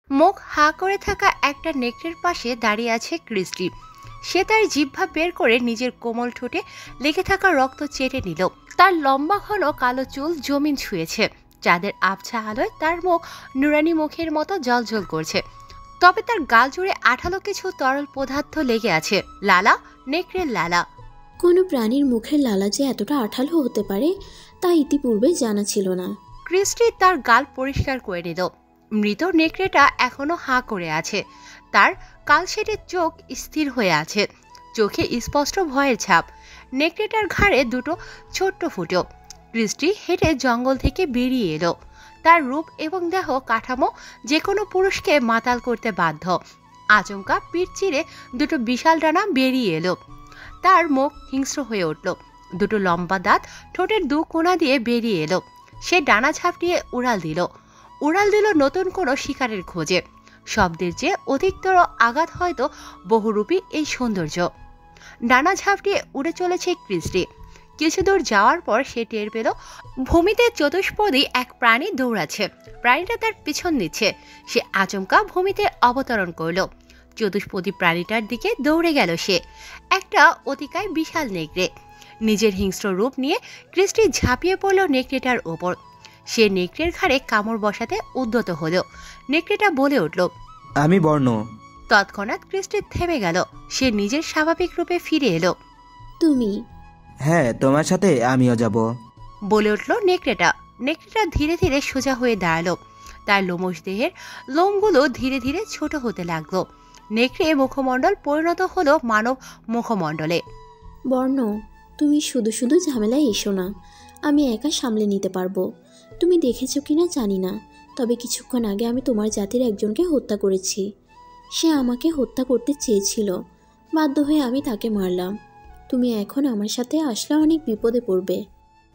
মুখ হা করে থাকা একটা নেকড়ের পাশে দাঁড়িয়ে আছে ক্রিস্টি। সে তার জিহ্বা বের করে নিজের কোমল ঠোঁটে লেগে থাকা রক্ত চেটে নিল। তার লম্বা ঘন কালো চুল জমিন ছুঁয়েছে। চাঁদের আবছা আলোয় তার মুখ নুরানি মুখের মতো জ্বলজ্বল করছে। তবে তার গাল জুড়ে আঠালো কিছু তরল পদার্থ লেগে আছে। লালা, নেকড়ের লালা। কোনো প্রাণীর মুখের লালা যে এতটা আঠালো হতে পারে তা ইতিপূর্বে জানা ছিল না। ক্রিস্টি তার গাল পরিষ্কার করে নিল। মৃত নেকড়েটা এখনো হাঁ করে আছে। তার কালশেটের চোখ স্থির হয়ে আছে, চোখে স্পষ্ট ভয়ের ছাপ। নেকড়েটার ঘাড়ে দুটো ছোট্ট ফুটো। ক্রিস্টি হেঁটে জঙ্গল থেকে বেরিয়ে এলো। তার রূপ এবং দেহ কাঠামো যে কোনো পুরুষকে মাতাল করতে বাধ্য। আচমকা পিঠ চিরে দুটো বিশাল ডানা বেরিয়ে এলো। তার মুখ হিংস্র হয়ে উঠল। দুটো লম্বা দাঁত ঠোঁটের দু কোণা দিয়ে বেরিয়ে এলো। সে ডানা ঝাপটিয়ে উড়াল দিল নতুন কোনো শিকারের খোঁজে। শব্দের চেয়ে অধিকতর আঘাত হয়তো বহুরূপী এই সৌন্দর্য। ডানা ঝাপটিয়ে উড়ে চলেছে ক্রিস্টি। কিছু দূর যাওয়ার পর সে টের পেল ভূমিতে চতুষ্পদী এক প্রাণী দৌড়াচ্ছে। প্রাণীটা তার পিছন দিচ্ছে। সে আচমকা ভূমিতে অবতরণ করল। চতুষ্পদী প্রাণীটার দিকে দৌড়ে গেল সে। একটা অতিকায় বিশাল নেকড়ে। নিজের হিংস্র রূপ নিয়ে ক্রিস্টি ঝাঁপিয়ে পড়ল নেকড়েটার ওপর। সে নেকড়ের ঘাড়ে কামড় বসাতে উদ্যত হল। নেকড়েটা বলে উঠল, আমি বর্ণ। তৎক্ষণাৎ ক্রিস্টি থেমে গেল। সে নিজের স্বাভাবিক রূপে ফিরে এলো। তুমি? হ্যাঁ, তোমার সাথে আমিও যাব, বলে উঠল নেকড়েটা। নেকড়েটা ধীরে ধীরে সোজা হয়ে দাঁড়ালো। তার লোমশ দেহের লোমগুলো ধীরে ধীরে ছোট হতে লাগলো। নেকড়ে মুখমণ্ডল পরিণত হলো মানব মুখমণ্ডলে। বর্ণ, তুমি শুধু শুধু ঝামেলায় এসো না। আমি একা সামলে নিতে পারবো। তুমি দেখেছো কিনা জানি না, তবে কিছুক্ষণ আগে আমি তোমার জাতির একজনকে হত্যা করেছি। সে আমাকে হত্যা করতে চেয়েছিল, বাধ্য হয়ে আমি তাকে মারলাম। তুমি এখন আমার সাথে আসলে অনেক বিপদে পড়বে।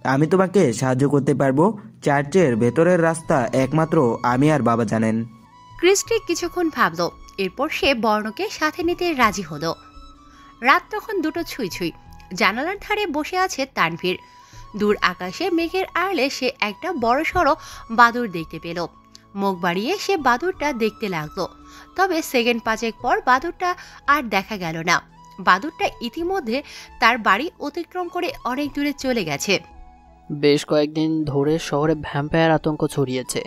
আমি তোমাকে সাহায্য করতে পারবো। চার্চের ভেতরের রাস্তা একমাত্র আমি আর বাবা জানেন। ক্রিস্টি কিছুক্ষণ ভাবল। এরপর সে বর্ণকে সাথে নিতে রাজি হলো। রাত তখন দুটো ছুঁই ছুঁই। জানালার ধারে বসে আছে তানভীর। দূর আকাশে মেঘের আড়ালে সে একটা বড়সড় বাদুড় দেখতে পেল। মুখ বাড়িয়ে সে বাদুড়টা দেখতে লাগলো। তবে সেকেন্ড পাঁচেক পর বাদুড়টা আর দেখা গেল না। বাদুড়টা ইতিমধ্যে তার বাড়ি অতিক্রম করে অনেক দূরে চলে গেছে। বেশ কয়েকদিন ধরে শহরে ভ্যাম্পায়ার আতঙ্ক ছড়িয়েছে।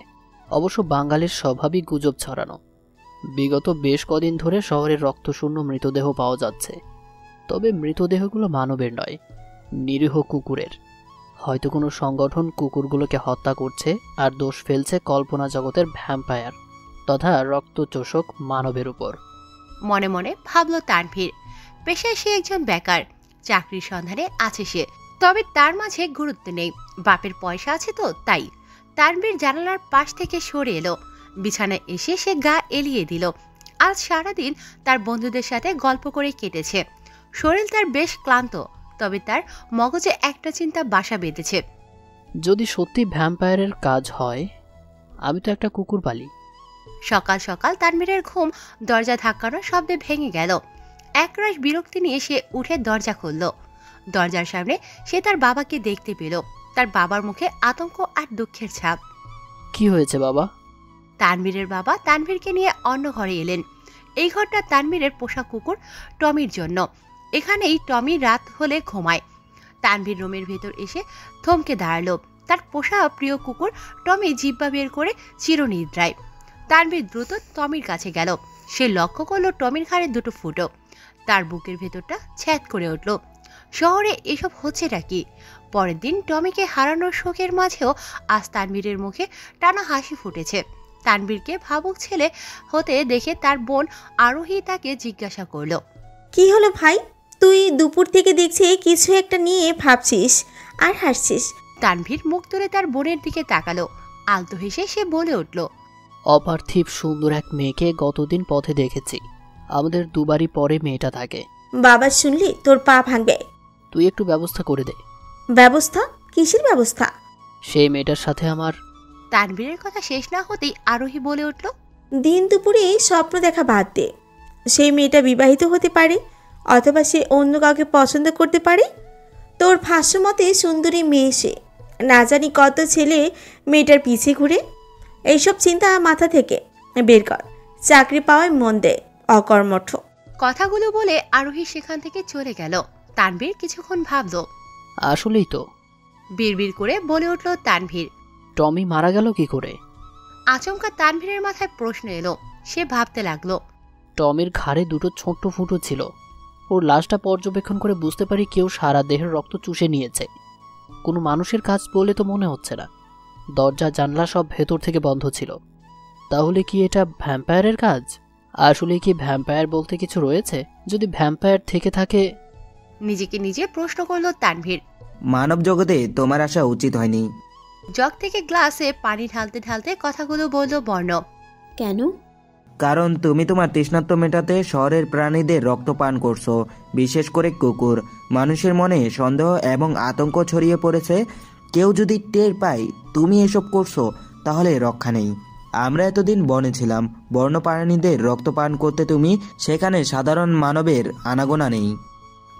অবশ্য বাঙালির স্বভাবই গুজব ছড়ানো। বিগত বেশ কদিন ধরে শহরের রক্তশূন্য মৃতদেহ পাওয়া যাচ্ছে। তবে মৃতদেহগুলো মানবের নয়, নিরীহ কুকুরের। হয়তো কোনো সংগঠন কুকুরগুলোকে হত্যা করছে আর দোষ ফেলছে কল্পনা জগতের ভ্যাম্পায়ার তথা রক্তচোষক মানবের উপর। মনে মনে ভাবল তানভীর। পেশায় সে একজন বেকার, চাকরির সন্ধানে আছে সে। তবে তার মাঝে গুরুত্ব নেই। বাপের পয়সা আছে তো তাই। তানভীর জানালার পাশ থেকে সরে এলো। বিছানায় এসে সে গা এলিয়ে দিল। আজ সারাদিন তার বন্ধুদের সাথে গল্প করে কেটেছে। শরীর তার বেশ ক্লান্ত, তবে তার মগজে একটা চিন্তা বাসা বেঁধেছে। যদি সত্যি ভ্যাম্পায়ারের কাজ হয়, আমি তো একটা কুকুর পালি। সকাল সকাল তানভীরের ঘুম দরজা ধাক্কানোর শব্দে ভেঙে গেল। একরাশ বিরক্তি নিয়ে সে উঠে দরজা খুলল। দরজার সামনে সে তার বাবাকে দেখতে পেল। তার বাবার মুখে আতঙ্ক আর দুঃখের ছাপ। কি হয়েছে বাবা? তানভীরের বাবা তানভীরকে নিয়ে অন্য ঘরে এলেন। এই ঘরটা তানভীরের পোষা কুকুর টমির জন্য। এখানেই টমি রাত হলে ঘুমায়। তানভীর রুমের ভেতর এসে থমকে দাঁড়ালো। তার পোষা প্রিয় কুকুর টমি জিহ্বা বের করে চিরনিদ্রায়। তানভীর দ্রুত টমির কাছে গেল। সে লক্ষ্য করলো টমির ঘাড়ে দুটো ফুটো। তার বুকের ভেতরটা ছ্যাদ করে উঠল। শহরে এসব হচ্ছেটা কি? পরের দিন টমিকে হারানোর শোকের মাঝেও আজ তানভীরের মুখে টানা হাসি ফুটেছে। তানভীরকে ভাবুক ছেলে হতে দেখে তার বোন আরোহী তাকে জিজ্ঞাসা করলো, কি হলো ভাই? তুই দুপুর থেকে দেখছি কিছু একটা নিয়ে ভাবছিস আর হাসছিস। তানভীর মুখ তুলে তার বোনের দিকে তাকালো। আলতো হেসে সে বলে উঠল, অপার্থিব সুন্দর এক মেয়েকে গতদিন পথে দেখেছি। আমাদের দুবারই পরে মেয়েটা থাকে। বাবা শুনলি তোর পা ভাঙবে। তুই একটু ব্যবস্থা করে দে। ব্যবস্থা? কিসের ব্যবস্থা? সেই মেয়েটার সাথে আমার। তানভীরের কথা শেষ না হতেই আরোহী বলে উঠল, দিন দুপুরে স্বপ্ন দেখা বাদ দে। সেই মেয়েটা বিবাহিত হতে পারে, অথবা সে অন্য কাউকে পছন্দ করতে পারে। তোর ভাষ্যমতে সুন্দরী মেয়ে সে। না জানি কত ছেলে মেয়েটার পিছে ঘুরে। এইসব চিন্তা মাথা থেকে বের কর। চাকরি পাওয়ায় মন দেয়, অকর্মঠ। কথাগুলো বলে আরোহী সেখান থেকে চলে গেল। তানভীর কিছুক্ষণ ভাবল। আসলেই তো। বিড়বিড় করে বলে উঠল তানভীর। টমি মারা গেল কি করে? আচমকা তানভীরের মাথায় প্রশ্ন এলো। সে ভাবতে লাগলো। টমির ঘাড়ে দুটো ছোট্ট ফুটো ছিল। ওর লাশটা পর্যবেক্ষণ করে বুঝতে পারি কেউ সারা দেহের রক্ত চুষে নিয়েছে। কোনো মানুষের কাজ বলে তো মনে হচ্ছে না। দরজা জানলা সব ভেতর থেকে বন্ধ ছিল। তাহলে কি এটা ভ্যাম্পায়ারের কাজ? আসলে কি ভ্যাম্পায়ার বলতে কিছু রয়েছে? যদি ভ্যাম্পায়ার থেকে থাকে। নিজেকে নিজে প্রশ্ন করলো তানভীর। মানব জগতে তোমার আসা উচিত হয়নি। জগ থেকে গ্লাসে পানি ঢালতে ঢালতে কথাগুলো বলল বর্ণ। কেন? কারণ তুমি তোমার তৃষ্ণার্ত মেটাতে শহরের প্রাণীদের রক্ত পান করছো, বিশেষ করে কুকুর। মানুষের মনে সন্দেহ এবং আতঙ্ক ছড়িয়ে পড়েছে। কেউ যদি টের পায় তুমি এসব করছো, তাহলে রক্ষা নেই। আমরা এতদিন বনে ছিলাম, বন্যপ্রাণীদের রক্ত পান করতে তুমি, সেখানে সাধারণ মানবের আনাগোনা নেই।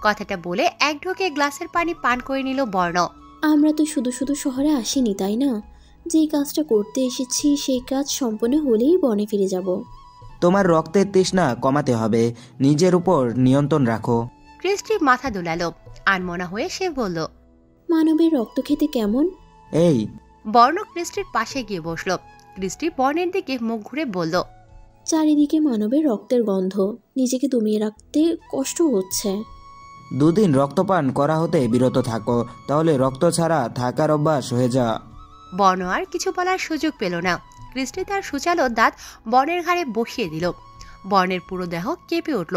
কথাটা বলে এক ঢোকে গ্লাসের পানি পান করে নিল বর্ণ। আমরা তো শুধু শুধু শহরে আসিনি, তাই না? যেই কাজটা করতে এসেছি সেই কাজ সম্পন্ন হলেই বনে ফিরে যাব। তোমার রক্তের তৃষ্ণা কমাতে হবে, নিজের উপর নিয়ন্ত্রণ রাখো। ক্রিস্টি মাথা দোলালো। আনমনা হয়ে সে বলল। মানবের রক্ত খেতে কেমন? এই বর্ণ ক্রিস্টির পাশে গিয়ে বসল। ক্রিস্টি বর্ণের দিকে মুখ ঘুরে বলল। চারিদিকে মানবের রক্তের গন্ধ, নিজেকে দমিয়ে রাখতে কষ্ট হচ্ছে। দুদিন রক্তপান করা হতে বিরত থাকো, তাহলে রক্ত ছাড়া থাকার অভ্যাস হয়ে যা। বর্ণ আর কিছু বলার সুযোগ পেল না। ক্রিস্টি তার সুচালো দাঁত বর্ণের ঘাড়ে বসিয়ে দিল। বর্ণের পুরো দেহ কেঁপে উঠল।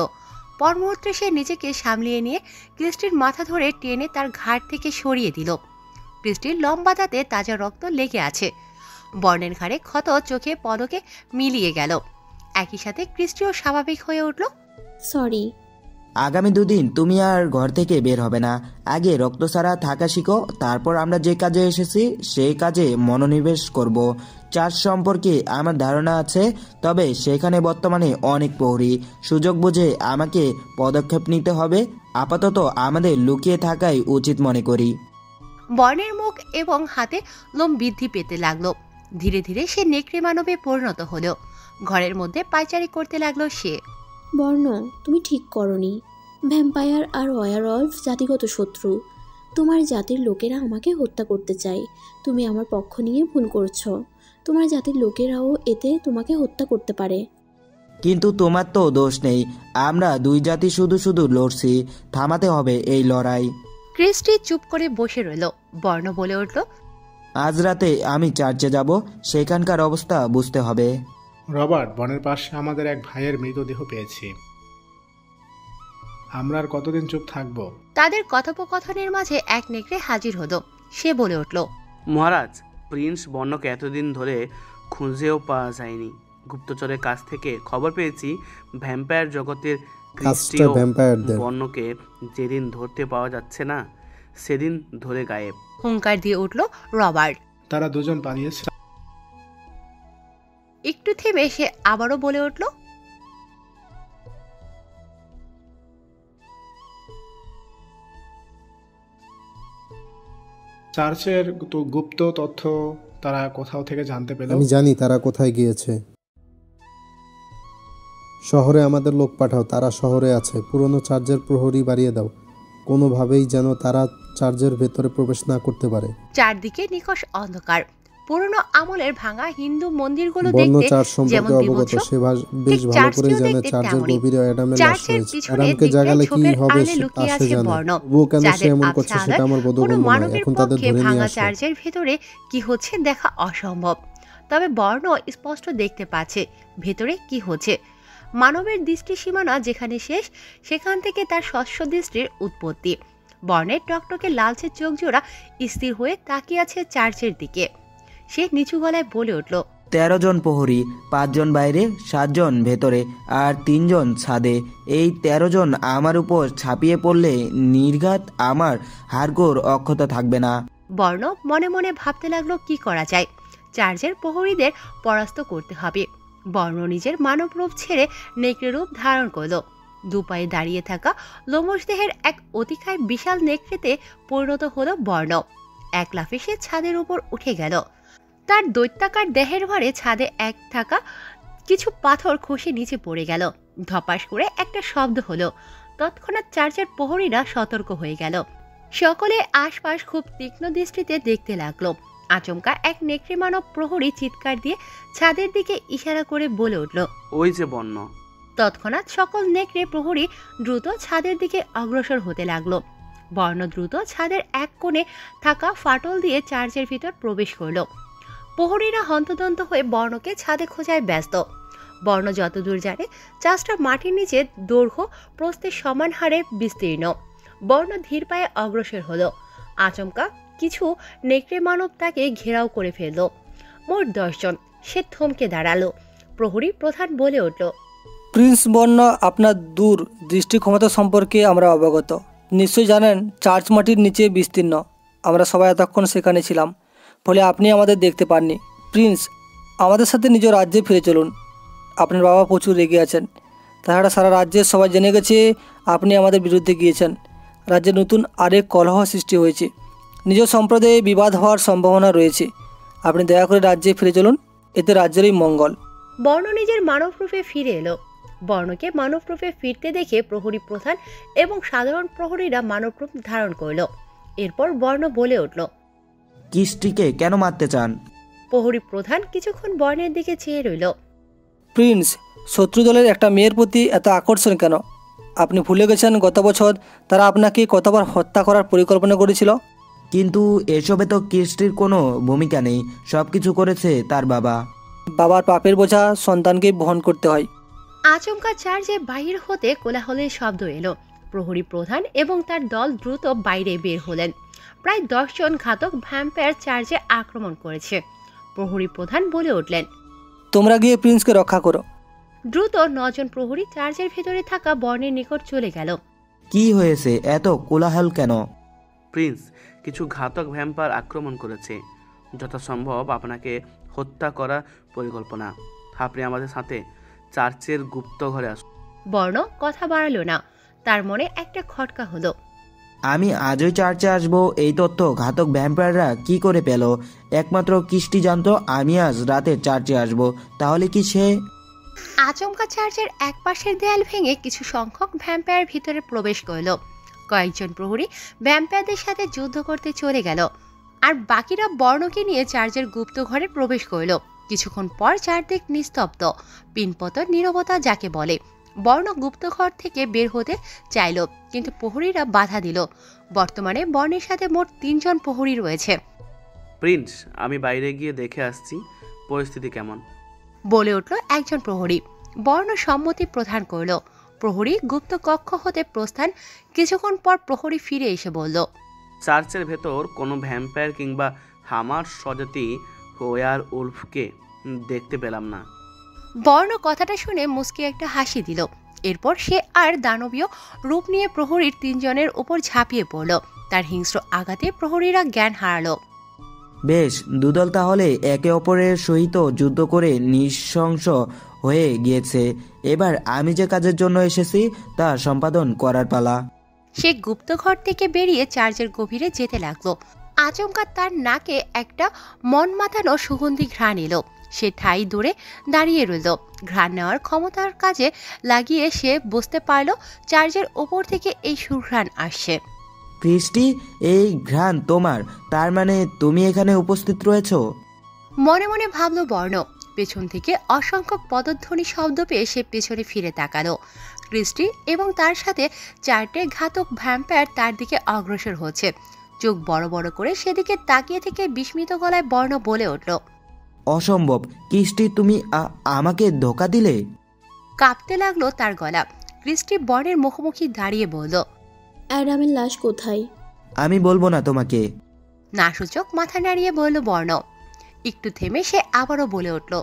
পর মুহূর্তে সে নিজেকে সামলিয়ে নিয়ে ক্রিস্টির মাথা ধরে টেনে তার ঘাড় থেকে সরিয়ে দিল। ক্রিস্টির লম্বা দাঁতে তাজা রক্ত লেগে আছে। বর্ণের ঘাড়ে ক্ষত চোখে পলকে মিলিয়ে গেল। একই সাথে ক্রিস্টিও স্বাভাবিক হয়ে উঠল। সরি। আগামী দুদিন তুমি আর ঘর থেকে বের হবে না। আগে রক্ত ছাড়া থাকা শিখো, তারপর আমরা যে কাজে এসেছি সেই কাজে মনোনিবেশ করব। চার্জ সম্পর্কে আমার ধারণা আছে, তবে সেখানে বর্তমানে অনেক প্রহরী। সুযোগ বুঝে আমাকে পদক্ষেপ নিতে হবে। আপাতত আমাদের লুকিয়ে থাকাই উচিত মনে করি। বর্ণের মুখ এবং হাতে লোম বৃদ্ধি পেতে লাগলো। ধীরে ধীরে সে নেকড়ে মানবে পরিণত হলো। ঘরের মধ্যে পায়চারি করতে লাগলো সে। বর্ণ, তুমি ঠিক করনি। ভ্যাম্পায়ার আর ওয়ারওলফ জাতিগত শত্রু। তোমার জাতির লোকেরা আমাকে হত্যা করতে চায়। তুমি আমার পক্ষ নিয়ে ভুল করছো। তোমার জাতির লোকেরাও এতে তোমাকে হত্যা করতে পারে। কিন্তু তোমার তো দোষ নেই। আমরা দুই জাতি শুধু শুধু লড়ছি। থামাতে হবে এই লড়াই। ক্রিস্টি চুপ করে বসে রইল। বর্ণ বলে উঠল। আজ রাতে আমি চার্চে যাব, সেখানকার অবস্থা বুঝতে হবে। রবার্ট, বনের পাশে আমাদের এক ভাইয়ের মৃতদেহ পেয়েছি। আমরা আর কতদিন চুপ থাকবো? তাদের কথোপকথনের মাঝে এক নেকড়ে হাজির হলো। সে বলে উঠল। মহারাজ, প্রিন্স বর্ণকে এতদিন ধরে খুঁজেও পাওয়া যায়নি। গুপ্তচরের কাছ থেকে খবর পেয়েছি ভ্যাম্পায়ার জগতের ক্রিস্টিও বর্ণকে যেদিন ধরতে পাওয়া যাচ্ছে না সেদিন ধরে গায়েব। হুঙ্কার দিয়ে উঠল রবার্ট। তারা দুজন পালিয়েছে। একটু থেমে সে আবারও বলে উঠল। চার্চের গুপ্ত তথ্য তারা কোথাও থেকে জানতে পেল। আমি জানি তারা কোথায় গিয়েছে। শহরে আমাদের লোক পাঠাও, তারা শহরে আছে। পুরনো চার্চের প্রহরী বাড়িয়ে দাও, কোনোভাবেই যেন তারা চার্চের ভেতরে প্রবেশ না করতে পারে। চারদিকে নিকষ অন্ধকার। পুরনো আমলের ভাঙা হিন্দু মন্দিরগুলো বর্ণ দেখতে চার্চ সম্পর্কে অবগত, সে বেশ ভালো করে জানে চার্চের গভীরে অ্যাডামের লাশ রয়েছে। অ্যাডামকে জাগালে কি হবে তা সে জানে। ও কেন সে এমন করছে সেটা আমার বোধগম্য নয়। এখন তাদের ধরে নিয়ে আসো। চার্চের ভেতরে কি হচ্ছে দেখা অসম্ভব, তবে বর্ণ স্পষ্ট দেখতে পাচ্ছে ভেতরে কি হচ্ছে। মানবের দৃষ্টি সীমানা যেখানে শেষ, সেখান থেকে তার স্বচ্ছ দৃষ্টির উৎপত্তি। বর্ণের টকটকে লালচে চোখ জোড়া স্থির হয়ে তাকিয়ে আছে চার্চের দিকে। সে নিচু গলায় বলে উঠল। 13 জন প্রহরী, 5 জন বাইরে, 7 জন ভেতরে আর 3 জন ছাদে। এই 13 জন আমার উপর ছাপিয়ে পড়লে নির্ঘাত আমার হাড়গোড় অক্ষত থাকবে না। বর্ণ মনে মনে ভাবতে লাগলো কি করা যায়। চার্চের প্রহরীদের পরাস্ত করতে হবে। বর্ণ নিজের মানব রূপ ছেড়ে নেকড়ে রূপ ধারণ করল। দুপায়ে দাঁড়িয়ে থাকা লোমশ দেহের এক অতিকায় বিশাল নেকড়েতে পরিণত হলো বর্ণ। এক লাফে সে ছাদের উপর উঠে গেল। তার দৈত্যাকার দেহের ভারে ছাদে এক থাকা কিছু পাথর খসে নিচে পড়ে গেল। ধপাস করে একটা শব্দ হলো। তৎক্ষণাৎ চার্চের প্রহরীরা সতর্ক হয়ে গেল। সকলে আশপাশ খুব তীক্ষ্ণ দৃষ্টিতে দেখতে লাগলো। আচমকা এক নেকড়ে মানব প্রহরী চিৎকার দিয়ে ছাদের দিকে ইশারা করে বলে উঠল, ওই যে বন্য। তৎক্ষণাৎ সকল নেকড়ে প্রহরী দ্রুত ছাদের দিকে অগ্রসর হতে লাগলো। বর্ণ দ্রুত ছাদের এক কোণে থাকা ফাটল দিয়ে চার্চের ভিতর প্রবেশ করল। প্রহরীরা হন্তদন্ত হয়ে বর্ণকে ছাদে খোঁজায় ব্যস্ত। বর্ণ যতদূর জানে চার্চটা মাটির নিচে দৈর্ঘ্য প্রস্থের সমান হারে বিস্তীর্ণ। বর্ণ ধীর পায়ে অগ্রসর হলো। আচমকা কিছু নেকড়ে মানব তাকে ঘেরাও করে ফেলল। মোট 10 জন। সে থমকে দাঁড়ালো। প্রহরী প্রধান বলে উঠল, প্রিন্স বর্ণ, আপনার দূর দৃষ্টি ক্ষমতা সম্পর্কে আমরা অবগত। নিশ্চয়ই জানেন চার্চ মাটির নিচে বিস্তীর্ণ। আমরা সবাই এতক্ষণ সেখানে ছিলাম, ফলে আপনি আমাদের দেখতে পাননি। প্রিন্স, আমাদের সাথে নিজ রাজ্যে ফিরে চলুন। আপনার বাবা প্রচুর রেগে আছেন। তাছাড়া সারা রাজ্যের সবাই জেনে গেছে আপনি আমাদের বিরুদ্ধে গিয়েছেন। রাজ্যে নতুন আরেক কলহ সৃষ্টি হয়েছে। নিজ সম্প্রদায়ে বিবাদ হওয়ার সম্ভাবনা রয়েছে। আপনি দয়া করে রাজ্যে ফিরে চলুন, এতে রাজ্যেরই মঙ্গল। বর্ণ নিজের মানব রূপে ফিরে এলো। বর্ণকে মানব রূপে ফিরতে দেখে প্রহরী প্রধান এবং সাধারণ প্রহরীরা মানব রূপ ধারণ করল। এরপর বর্ণ বলে উঠল, কিস্টিকে কেন মারতে চান? প্রহরী প্রধান কিছুক্ষণ বর্ণের দিকে চেয়ে রইল। প্রিন্স, শত্রু দলের একটা মেয়ের প্রতি এত আকর্ষণ কেন? আপনি ভুলে গেছেন গত বছর তারা আপনাকে কতবার হত্যা করার পরিকল্পনা করেছিল? কিন্তু এসবে তো কিস্টির কোনো ভূমিকা নেই। সব কিছু করেছে তার বাবা। বাবার পাপের বোঝা সন্তানকে বহন করতে হয়। আচমকা চার্চে বাহির হতে কোলাহলের শব্দ এলো। প্রহরী প্রধান এবং তার দল দ্রুত বাইরে বের হলেন। প্রায় 10 জন ঘাতক ভ্যাম্পায়ার চার্চে আক্রমণ করেছে। প্রহরী প্রধান বলে উঠলেন, তোমরা গিয়ে প্রিন্সকে রক্ষা করো। দ্রুত 9 জন প্রহরী চার্চের ভেতরে থাকা বর্ণের নিকট চলে গেল। কি হয়েছে? এত কোলাহল কেন? প্রিন্স, কিছু ঘাতক ভ্যাম্পায়ার আক্রমণ করেছে। যথাসম্ভব আপনাকে হত্যা করা পরিকল্পনা। আপনি আমাদের সাথে চার্চের গুপ্ত ঘরে আসুন। বর্ণ কথা বাড়ালো না। তার মনে একটা খটকা হলো। আমি আজই চার্চে আসবো। এই তথ্য ঘাতক ভ্যাম্পায়াররা কি করে পেল? একমাত্র কিস্টি জানতো আমি আজ রাতে চার্চে আসবো। তাহলে কি সে? আচমকা চার্চের এক পাশের দেয়াল ভেঙে কিছু সংখ্যক ভ্যাম্পায়ার ভিতরে প্রবেশ করল। কয়েকজন প্রহরী ভ্যাম্পায়ারদের সাথে যুদ্ধ করতে চলে গেল, আর বাকিরা বর্ণকে নিয়ে চার্চের গুপ্ত ঘরে প্রবেশ করল। কিছুক্ষণ পর চারদিক নিস্তব্ধ, পিনপতন নীরবতা যাকে বলে। বর্ণ গুপ্তঘর থেকে বের হতে চাইল, কিন্তু প্রহরীরা বাধা দিল। বর্তমানে বর্ণের সাথে মোট 3 জন প্রহরী রয়েছে। প্রিন্স, আমি বাইরে গিয়ে দেখে আসছি পরিস্থিতি কেমন, বলে উঠল একজন প্রহরী। বর্ণ সম্মতি প্রদান করল। প্রহরী গুপ্ত কক্ষ হতে প্রস্থান। কিছুক্ষণ পর প্রহরী ফিরে এসে বলল, চার্চের ভেতর কোনো ভ্যাম্পায়ার কিংবা হামার স্বজাতি ওয়ার উলফকে দেখতে পেলাম না। বর্ণ কথাটা শুনে মুস্কি একটা হাসি দিল। এরপর সে আর দানবীয় রূপ নিয়ে প্রহরীর 3 জনের উপর ঝাঁপিয়ে পড়ল। তার হিংস্র আঘাতে প্রহরীরা জ্ঞান হারালো। বেশ, দুদল তাহলে একে অপরের সহিত যুদ্ধ করে নৃশংস হয়ে গিয়েছে। এবার আমি যে কাজের জন্য এসেছি তা সম্পাদন করার পালা। সে গুপ্তঘর থেকে বেরিয়ে চার্চের গভীরে যেতে লাগলো। আচমকা তার নাকে একটা মন মাতানো সুগন্ধি ঘ্রাণ এলো। সে ঠাই দূরে দাঁড়িয়ে রইল। ঘ্রাণ নেওয়ার ক্ষমতার কাজে লাগিয়ে সে বুঝতে পারল চার্চের ওপর থেকে এই সুঘ্রাণ আসছে। ক্রিস্টি, এই ঘ্রাণ তোমার? তার মানে তুমি এখানে উপস্থিত রয়েছো? মনে মনে ভাবল বর্ণ। পেছন থেকে অসংখ্য পদধ্বনি শব্দ পেয়ে সে পেছনে ফিরে তাকালো। ক্রিস্টি এবং তার সাথে 4টে ঘাতক ভ্যাম্পায়ার তার দিকে অগ্রসর হচ্ছে। চোখ বড় বড় করে সেদিকে তাকিয়ে থেকে বিস্মিত গলায় বর্ণ বলে উঠল, অসম্ভব! ক্রিস্টি, তুমি আমাকে ধোঁকা দিলে? কাঁপতে লাগলো তার গলা। ক্রিস্টি বর্ণের মুখোমুখি দাঁড়িয়ে বলল, অ্যাডামের লাশ কোথায়? আমি বলবো না তোমাকে। নাসূচক মাথা নাড়িয়ে বলল বর্ণ। একটু থেমে সে আবারও বলে উঠল,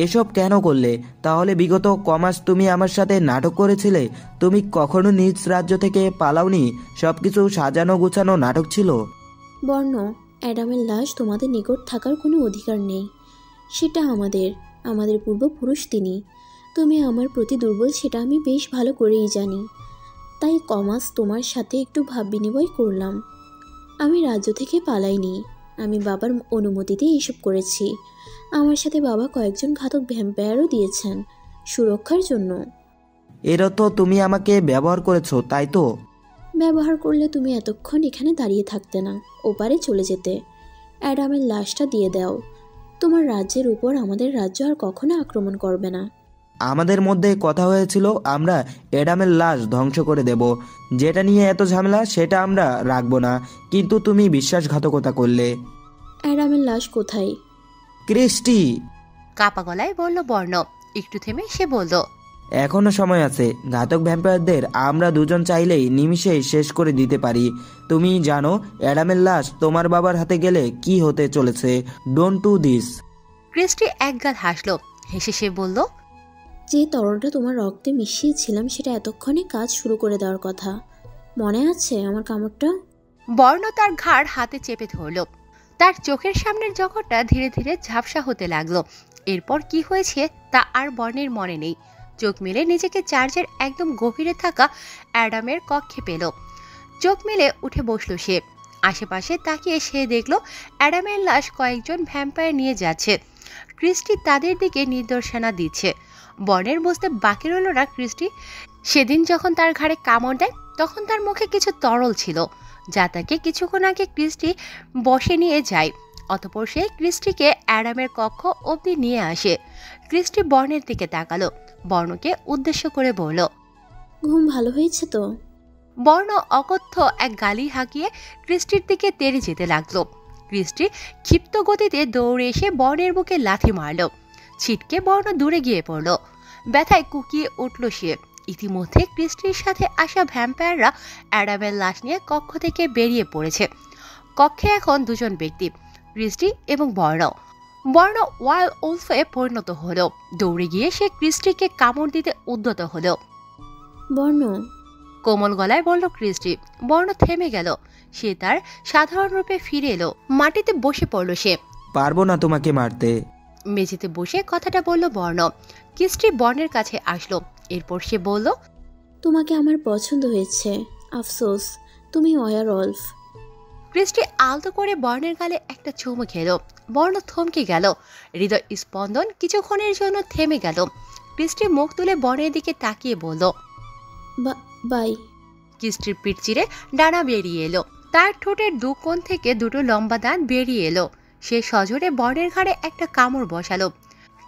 এসব কেন করলে? তাহলে বিগত কমাস তুমি আমার সাথে নাটক করেছিলে? তুমি কখনো নিজ রাজ্য থেকে পালাওনি? সবকিছু সাজানো গুছানো নাটক ছিল। বর্ণ, অ্যাডামের লাশ তোমাদের নিকট থাকার কোনো অধিকার নেই। সেটা আমাদের পূর্বপুরুষ তিনি। তুমি আমার প্রতি দুর্বল সেটা আমি বেশ ভালো করেই জানি। তাই কমাস তোমার সাথে একটু ভাব বিনিময় করলাম। আমি রাজ্য থেকে পালাইনি, আমি বাবার অনুমতিতে এসব করেছি। আমার সাথে বাবা কয়েকজন ঘাতক ভ্যাম্পায়ারও দিয়েছেন সুরক্ষার জন্য। এরা তো তুমি আমাকে ব্যবহার করেছো, তাই তো? ব্যবহার করলে তুমি এতক্ষণ এখানে দাঁড়িয়ে থাকতে না, ওপারে চলে যেতে। অ্যাডামের লাশটা দিয়ে দাও। তোমার রাজ্যের উপর আমাদের রাজ্য আর কখনো আক্রমণ করবে না। আমাদের মধ্যে কথা হয়েছিল আমরা অ্যাডামের লাশ ধ্বংস করে দেব। যেটা নিয়ে এত ঝামেলা সেটা আমরা রাখবো না, কিন্তু তুমি বিশ্বাসঘাতকতা করলে। অ্যাডামের লাশ কোথায়? ক্রিস্টি, কাপা গলায় বলল বর্ণ। একটু থেমে সে বলল, এখনো সময় আছে। ঘাতক ভ্যাম্পায়ারদের আমরা দুজন চাইলেই নিমিষেই শেষ করে দিতে পারি। তুমি জানো অ্যাডামের লাশ তোমার বাবার হাতে গেলে কি হতে চলেছে। Don't do this. ক্রিস্টি একগাল হাসলো। হেসে সে বলল, যে তরলটা তোমার রক্তে মিশিয়েছিলাম সেটা এতক্ষণে কাজ শুরু করে দেওয়ার কথা। মনে আছে আমার কামড়টা? বর্ণ তার ঘাড় হাতে চেপে ধরল। তার চোখের সামনের জগৎটা ধীরে ধীরে ঝাপসা হতে লাগলো। এরপর কি হয়েছে তা আর বর্ণের মনে নেই। চোখ মেলে নিজেকে চার্চের একদম গভীরে থাকা অ্যাডামের কক্ষে পেল। চোখ মেলে উঠে বসল সে। আশেপাশে তাকিয়ে সে দেখল অ্যাডামের লাশ কয়েকজন ভ্যাম্পায়ার নিয়ে যাচ্ছে। ক্রিস্টি তাদের দিকে নির্দেশনা দিচ্ছে। বর্ণের বুঝতে বাকি রইল না ক্রিস্টি সেদিন যখন তার ঘাড়ে কামড় দেয় তখন তার মুখে কিছু তরল ছিল, যা তাকে কিছুক্ষণ আগে ক্রিস্টি বসে নিয়ে যায়। অতঃপর সে ক্রিস্টিকে অ্যাডামের কক্ষ অবধি নিয়ে আসে। ক্রিস্টি বর্ণের দিকে তাকালো। বর্ণকে উদ্দেশ্য করে বলল, ঘুম ভালো হয়েছে তো? বর্ণ অকথ্য এক গালি হাঁকিয়ে ক্রিস্টির দিকে তেড়ে যেতে লাগলো। ক্রিস্টি ক্ষিপ্ত গতিতে দৌড়ে এসে বর্ণের বুকে লাথি মারল। ছিটকে বর্ণ দূরে গিয়ে পড়ল। ব্যথায় কুকিয়ে উঠল সে। ইতিমধ্যে ক্রিস্টির সাথে আসা ভ্যাম্পায়াররা অ্যাডামের লাশ নিয়ে কক্ষ থেকে বেরিয়ে পড়েছে। কক্ষে এখন দুজন ব্যক্তি, ক্রিস্টি এবং বর্ণ। বর্ণ ওয়াইল্ড উলফে পরিণত হলো। দৌড়ে গিয়ে সে ক্রিস্টিকে কামড় দিতে উদ্যত হলো। বর্ণ, কোমল গলায় বলল ক্রিস্টি। বর্ণ থেমে গেল। সে তার সাধারণ রূপে ফিরে এলো। মাটিতে বসে পড়ল সে। পারবো না তোমাকে মারতে। মেঝেতে বসে কথাটা বলল বর্ণ। ক্রিস্টি বর্ণের কাছে আসলো। এরপর সে বলল, তোমাকে আমার পছন্দ হয়েছে। আফসোস তুমি ওয়ারওলফ। ক্রিস্টি আলতো করে বর্ণের গালে একটা চুমু খেলো। বর্ণ থমকে গেল। হৃদয় স্পন্দন কিছুক্ষণের জন্য থেমে গেল। ক্রিস্টি মুখ তুলে বর্ণের দিকে তাকিয়ে বলল, বাই। ক্রিস্টির পিঠ চিরে ডানা বেরিয়ে এলো। তার ঠোঁটের দু কোণ থেকে দুটো লম্বা দাঁত বেরিয়ে এলো। সে সজোরে বর্ণের ঘাড়ে একটা কামড় বসালো।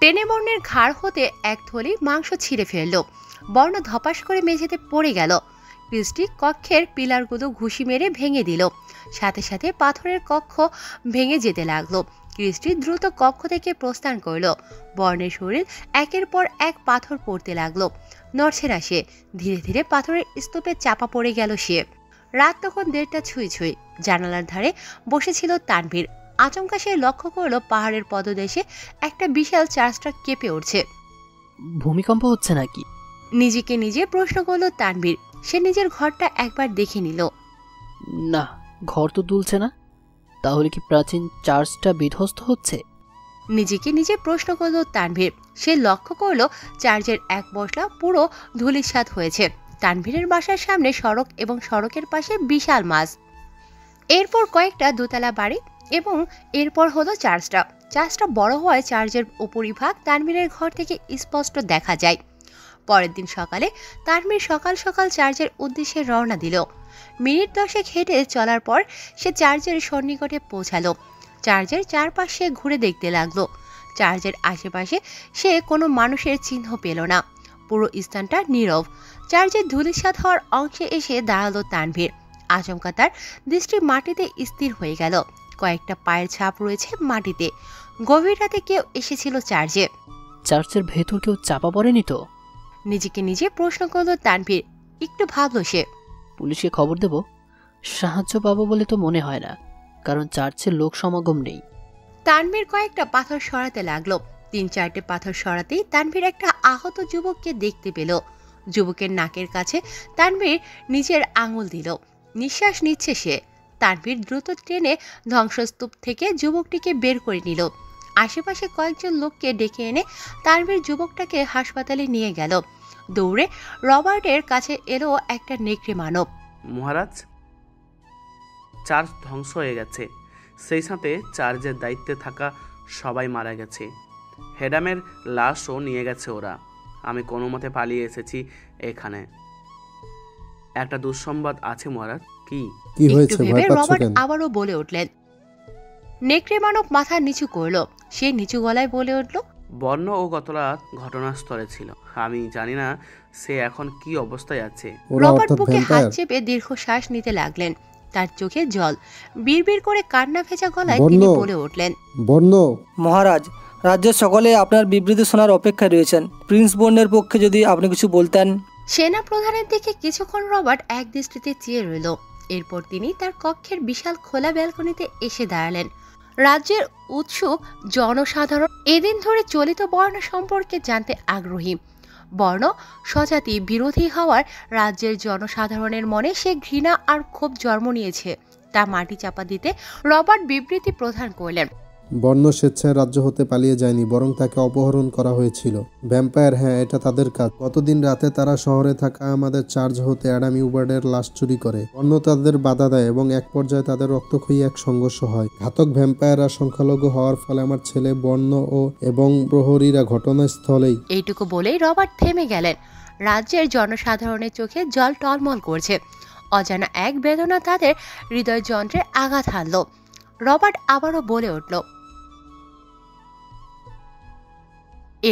টেনে বর্ণের ঘাড় হতে এক থলি মাংস ছিঁড়ে ফেলল। বর্ণ ধপাস করে মেঝেতে পড়ে গেল। ক্রিস্টি কক্ষের পিলারগুলো ঘুষি মেরে ভেঙে দিল। সাথে সাথে পাথরের কক্ষ ভেঙে যেতে লাগলো। ক্রিস্টি দ্রুত কক্ষ থেকে প্রস্থান করল। বর্ণের শরীর একের পর এক পাথর পড়তে লাগলো। নড়ছে না সে। ধীরে ধীরে পাথরের স্তূপে চাপা পড়ে গেল সে। রাত তখন 1:30 ছুঁই ছুঁই। জানালার ধারে বসেছিল তানভীর। আচমকা সে লক্ষ্য করল পাহাড়ের পদদেশে একটা বিশাল চার্চটা কেঁপে উঠছে। ভূমিকম্প হচ্ছে নাকি? নিজেকে নিজে প্রশ্ন করল তানভীর। সে নিজের ঘরটা একবার দেখে নিল। না, ঘর তো দুলছে না। তাহলে কি প্রাচীন চার্চটা বিধ্বস্ত হচ্ছে? নিজেকে নিজে প্রশ্ন করল তানভীর। সে লক্ষ্য করল চার্চের এক মশলা পুরো ধূলিসাৎ হয়েছে। তানভীরের বাসার সামনে সড়ক এবং সড়কের পাশে বিশাল মাছ। এরপর কয়েকটা দোতলা বাড়ি এবং এরপর হলো চার্চটা। চার্চটা বড় হওয়ায় চার্চের উপরিভাগ তানভীরের ঘর থেকে স্পষ্ট দেখা যায়। পরের দিন সকালে তানভীর সকাল সকাল চার্চের উদ্দেশ্যে রওনা দিল। মিনিট 10 হেঁটে চলার পর সে চার্চের সন্নিকটে পৌঁছালো। চার্চের চারপাশে ঘুরে দেখতে লাগলো। চার্চের আশেপাশে সে কোনো মানুষের চিহ্ন পেল না। পুরো স্থানটা নীরব। চার্চের ধূলিসাৎ হওয়ার অংশে এসে দাঁড়ালো তানভীর। আচমকা তার দৃষ্টি মাটিতে স্থির হয়ে গেল। কয়েকটা পায়ের ছাপ রয়েছে মাটিতে। গভীর রাতে কেউ এসেছিল চার্চে। চার্চের ভেতর কেউ চাপা পড়েনি তো? নিজেকে নিজে প্রশ্ন করলো তানভীর। একটু ভাবলো সে। পুলিশকে খবর দেব? সাহায্য পাবো বলে তো মনে হয় না, কারণ চার্চের লোক সমাগম নেই। তানভীর কয়েকটা পাথর সরাতে লাগলো। 3-4টে পাথর সরাতেই তানভীর একটা আহত যুবককে দেখতে পেল। যুবকের নাকের কাছে তানভীর নিজের আঙুল দিল। নিঃশ্বাস নিচ্ছে সে। তানভীর দ্রুত ট্রেনে ধ্বংসস্তূপ থেকে যুবকটিকে বের করে নিল। আশেপাশে কয়েকজন লোককে ডেকে এনে তানভীর যুবকটাকে হাসপাতালে নিয়ে গেল। দৌড়ে রবার্টের কাছে এলো একটা নেকড়ে মানব। মহারাজ, চার্চ ধ্বংস হয়ে গেছে। সেই সাথে চার্জের দায়িত্বে থাকা সবাই মারা গেছে। হেডামের লাশও নিয়ে গেছে ওরা। আমি কোনো মতে পালিয়ে এসেছি এখানে। একটা দুঃসংবাদ আছে মহারাজ। কি হয়েছে? একটু ভয় ভেবে পাচ্ছ রবার্ট কেন? আবারও বলে উঠলেন। নেকড়ে মানব মাথা নিচু করলো। সে নিচু গলায় বলে উঠল, বর্ণ ও গতরাত ঘটনাস্থলে ছিল। আমি জানি না সে এখন কি অবস্থায় আছে। ওরা রবার্ট অর্থাৎ বুকে হাত ভ্যাম্পায়ার? চেপে দীর্ঘশ্বাস নিতে লাগলেন। তার চোখে জল। বিড়বিড় করে কান্না ভেজা গলায় বর্ণ! তিনি বলে উঠলেন, বর্ণ! মহারাজ, রাজ্যের সকলে আপনার বিবৃতি শোনার অপেক্ষায় রয়েছেন। প্রিন্স বর্ণের পক্ষে যদি আপনি কিছু বলতেন। সেনা প্রধানের দিকে কিছুক্ষণ রবার্ট এক দৃষ্টিতে চেয়ে রইল। এরপর তিনি তার কক্ষের বিশাল খোলা ব্যালকনিতে এসে দাঁড়ালেন। রাজ্যের উৎসুক জনসাধারণ এদিন ধরে চলিত বর্ণ সম্পর্কে জানতে আগ্রহী। বর্ণ স্বজাতি বিরোধী হওয়ার রাজ্যের জনসাধারণের মনে সে ঘৃণা আর ক্ষোভ জন্ম নিয়েছে, তা মাটি চাপা দিতে রবার্ট বিবৃতি প্রদান করলেন। বর্ণ স্বেচ্ছায় রাজ্য হতে পালিয়ে যায়নি, বরং তাকে অপহরণ করা হয়েছিল। ভ্যাম্পায়ার, হ্যাঁ, এটা তাদের কাজ। গতদিন রাতে তারা শহরে থাকা আমাদের চার্জ হতে অ্যাডাম ইউবার্ডের লাশ চুরি করে। বর্ণ তাদের বাধা দেয় এবং এক পর্যায়ে তাদের রক্তক্ষয়ী এক সংঘর্ষ হয়। ঘাতক ভ্যাম্পায়াররা সংখ্যালঘু হওয়ার ফলে আমার ছেলে বর্ণ এবং প্রহরীরা ঘটনাস্থলেই। এইটুকু বলেই রবার্ট থেমে গেলেন। রাজ্যের জনসাধারণের চোখে জল টলমল করছে। অজানা এক বেদনা তাদের হৃদয় যন্ত্রে আঘাত হানল। রবার্ট আবারও বলে উঠল।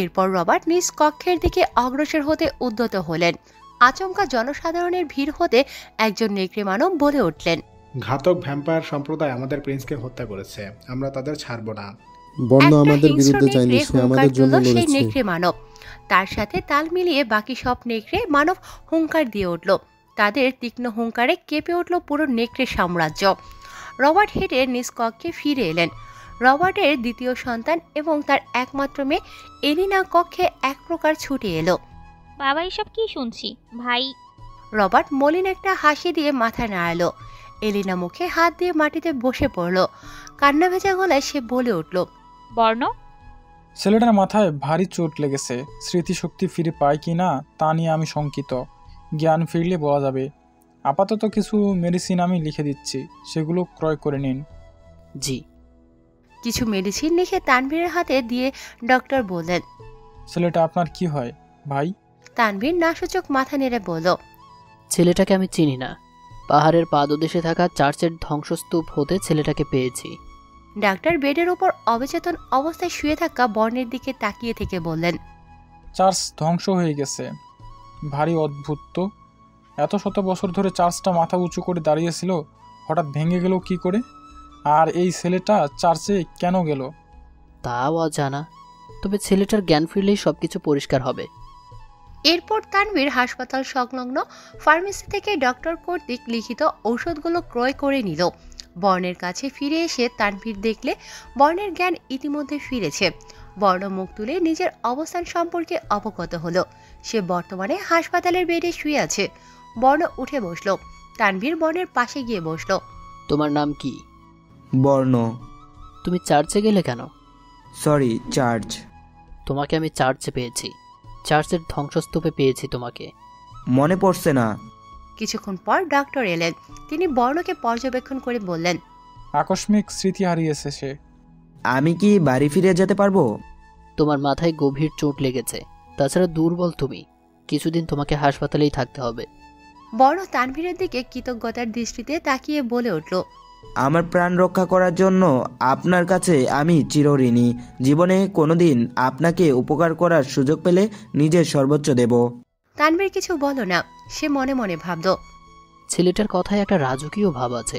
এরপর রবার্ট নিজ কক্ষের দিকে অগ্রসর হতে উদ্যত হলেন। আচমকা জনসাধারণের ভিড় হতে একজন নেকড়ে মানব বলে উঠলেন, ঘাতক ভ্যাম্পায়ার সম্প্রদায় আমাদের প্রিন্সকে হত্যা করেছে। আমরা তাদের ছাড়বো না। বর্ণ একটা আমাদের হিংস্র বিরুদ্ধে যায়নি, নেকড়ে সে আমাদের হুঙ্কার জন্য তুলল। সেই লড়েছে। নেকড়ে মানব, তার সাথে তাল মিলিয়ে বাকি সব নেকড়ে মানব হুঙ্কার দিয়ে উঠল। তাদের তীক্ষ্ণ হুঙ্কারে কেঁপে উঠল পুরো নেকড়ে সাম্রাজ্য। রবার্ট হেঁটে নিজ কক্ষে ফিরে এলেন। রবার্টের দ্বিতীয় সন্তান এবং তার একমাত্র মেয়ে এলিনা কক্ষে এক প্রকার ছুটে এলো। বাবা, এসব কি শুনছি? ভাই। রবার্ট মলিন একটা হাসি দিয়ে মাথা নাড়ালো। এলিনা মুখে হাত দিয়ে মাটিতে বসে পড়ল। কান্না ভেজা গলায় সে বলে উঠল, বর্ণ, ছেলেটার মাথায় ভারী চোট লেগেছে। স্মৃতিশক্তি ফিরে পায় কি না তা নিয়ে আমি শঙ্কিত। জ্ঞান ফিরলে বলা যাবে। আপাতত কিছু মেডিসিন আমি লিখে দিচ্ছি, সেগুলো ক্রয় করে নিন। জি। কিছু মেডিসিন লিখে তানভীরের হাতে দিয়ে ডক্টর বললেন, ছেলেটা আপনার কি হয় ভাই? তানভীর নাসূচক মাথা নেড়ে বলল, ছেলেটাকে আমি চিনি না। পাহাড়ের পাদদেশে থাকা চার্চের ধ্বংসস্তূপ হতে ছেলেটাকে পেয়েছি। ডাক্তার বেডের উপর অবচেতন অবস্থায় শুয়ে থাকা বর্ণের দিকে তাকিয়ে থেকে বললেন, চার্চ ধ্বংস হয়ে গেছে। ভারী অদ্ভুত তো। এত শত বছর ধরে চার্চটা মাথা উঁচু করে দাঁড়িয়েছিল, হঠাৎ ভেঙে গেল কি করে? আর এই ছেলেটা চার্চে কেন গেল? তাও অজানা, তবে ছেলেটার জ্ঞান ফিরলেই সবকিছু পরিষ্কার হবে। এরপর তানভীর হাসপাতাল সংলগ্ন ফার্মেসি থেকে ডক্টর কর্তৃক লিখিত ঔষধগুলো ক্রয় করে নিল। বর্ণের কাছে ফিরে এসে তানভীর দেখলে বর্ণের জ্ঞান ইতিমধ্যে ফিরেছে। বর্ণ মুখ তুলে নিজের অবস্থান সম্পর্কে অবগত হলো। সে বর্তমানে হাসপাতালের বেডে শুয়ে আছে। বর্ণ উঠে বসলো। তানভীর বর্ণের পাশে গিয়ে বসলো। তোমার নাম কি? বর্ণ। তুমি চার্চে গেলে কেন? Sorry, church. তোমাকে আমি চার্চে পেয়েছি। চার্চের ধ্বংসস্তূপে পেয়েছি তোমাকে। মনে পড়ছে না। কিছুক্ষণ পর ডক্টর এলেন। তিনি বর্ণকে পর্যবেক্ষণ করে বললেন, আকস্মিক স্মৃতি হারিয়েছে সে। আমি কি বাড়ি ফিরে যেতে পারবো? তোমার মাথায় গভীর চোট লেগেছে। তাছাড়া দুর্বল তুমি। কিছুদিন তোমাকে হাসপাতালেই থাকতে হবে। বর্ণ তানভীরের দিকে কৃতজ্ঞতার দৃষ্টিতে তাকিয়ে বলে উঠল, আমার প্রাণ রক্ষা করার জন্য আপনার কাছে আমি চিরঋণী। জীবনে কোনোদিন আপনাকে উপকার করার সুযোগ পেলে নিজের সর্বোচ্চ দেব। তানভীর কিছু বলো না। সে মনে মনে ভাবল, ছেলেটার কথায় একটা রাজকীয় ভাব আছে।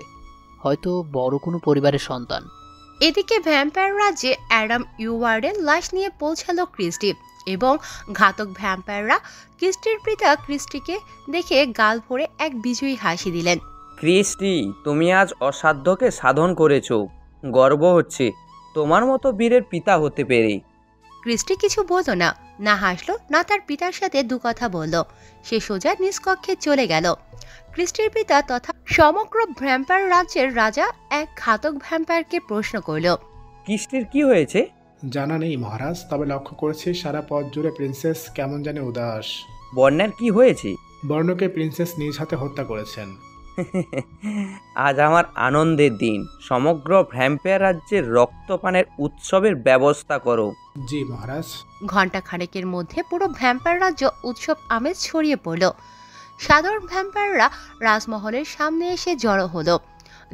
হয়তো বড় কোনো পরিবারের সন্তান। এদিকে ভ্যাম্পায়ার রাজ্যে অ্যাডাম ইউওয়ার্ডের লাশ নিয়ে পৌঁছালো ক্রিস্টি এবং ঘাতক ভ্যাম্পায়াররা ক্রিস্টির পিতা ক্রিস্টিকে দেখে গাল ভরে এক বিজয়ী হাসি দিলেন। ক্রিস্টি, তুমি আজ অসাধ্যকে সাধন করেছো। গর্ব হচ্ছে তোমার মতো বীরের পিতা হতে পেরে। ক্রিস্টি কিছু বলল না, না হাসলো না তার পিতার সাথে দু কথা বলল। সে সোজা নিজ কক্ষে চলে গেল। ক্রিস্টির পিতা তথা সমগ্র ভ্যাম্পায়ার রাজ্যের রাজা এক ঘাতক ভ্যাম্পায়ারকে প্রশ্ন করল, ক্রিস্টির কি হয়েছে? জানা নেই মহারাজ, তবে লক্ষ্য করেছি সারা পথ জুড়ে প্রিন্সেস কেমন জানি উদাস। বর্ণের কি হয়েছে? বর্ণকে প্রিন্সেস নিজ হাতে হত্যা করেছেন। আজ আমার আনন্দের দিন। সমগ্র ভ্যাম্পায়ার রাজ্যের রক্তপানের উৎসবের ব্যবস্থা করো। জি মহারাজ। ঘণ্টা খানেকের মধ্যে পুরো ভ্যাম্পায়ার রাজ্য উৎসব আমেজ ছড়িয়ে পড়ল। সাধারণ ভ্যাম্পায়াররা রাজমহলের সামনে এসে জড়ো হলো।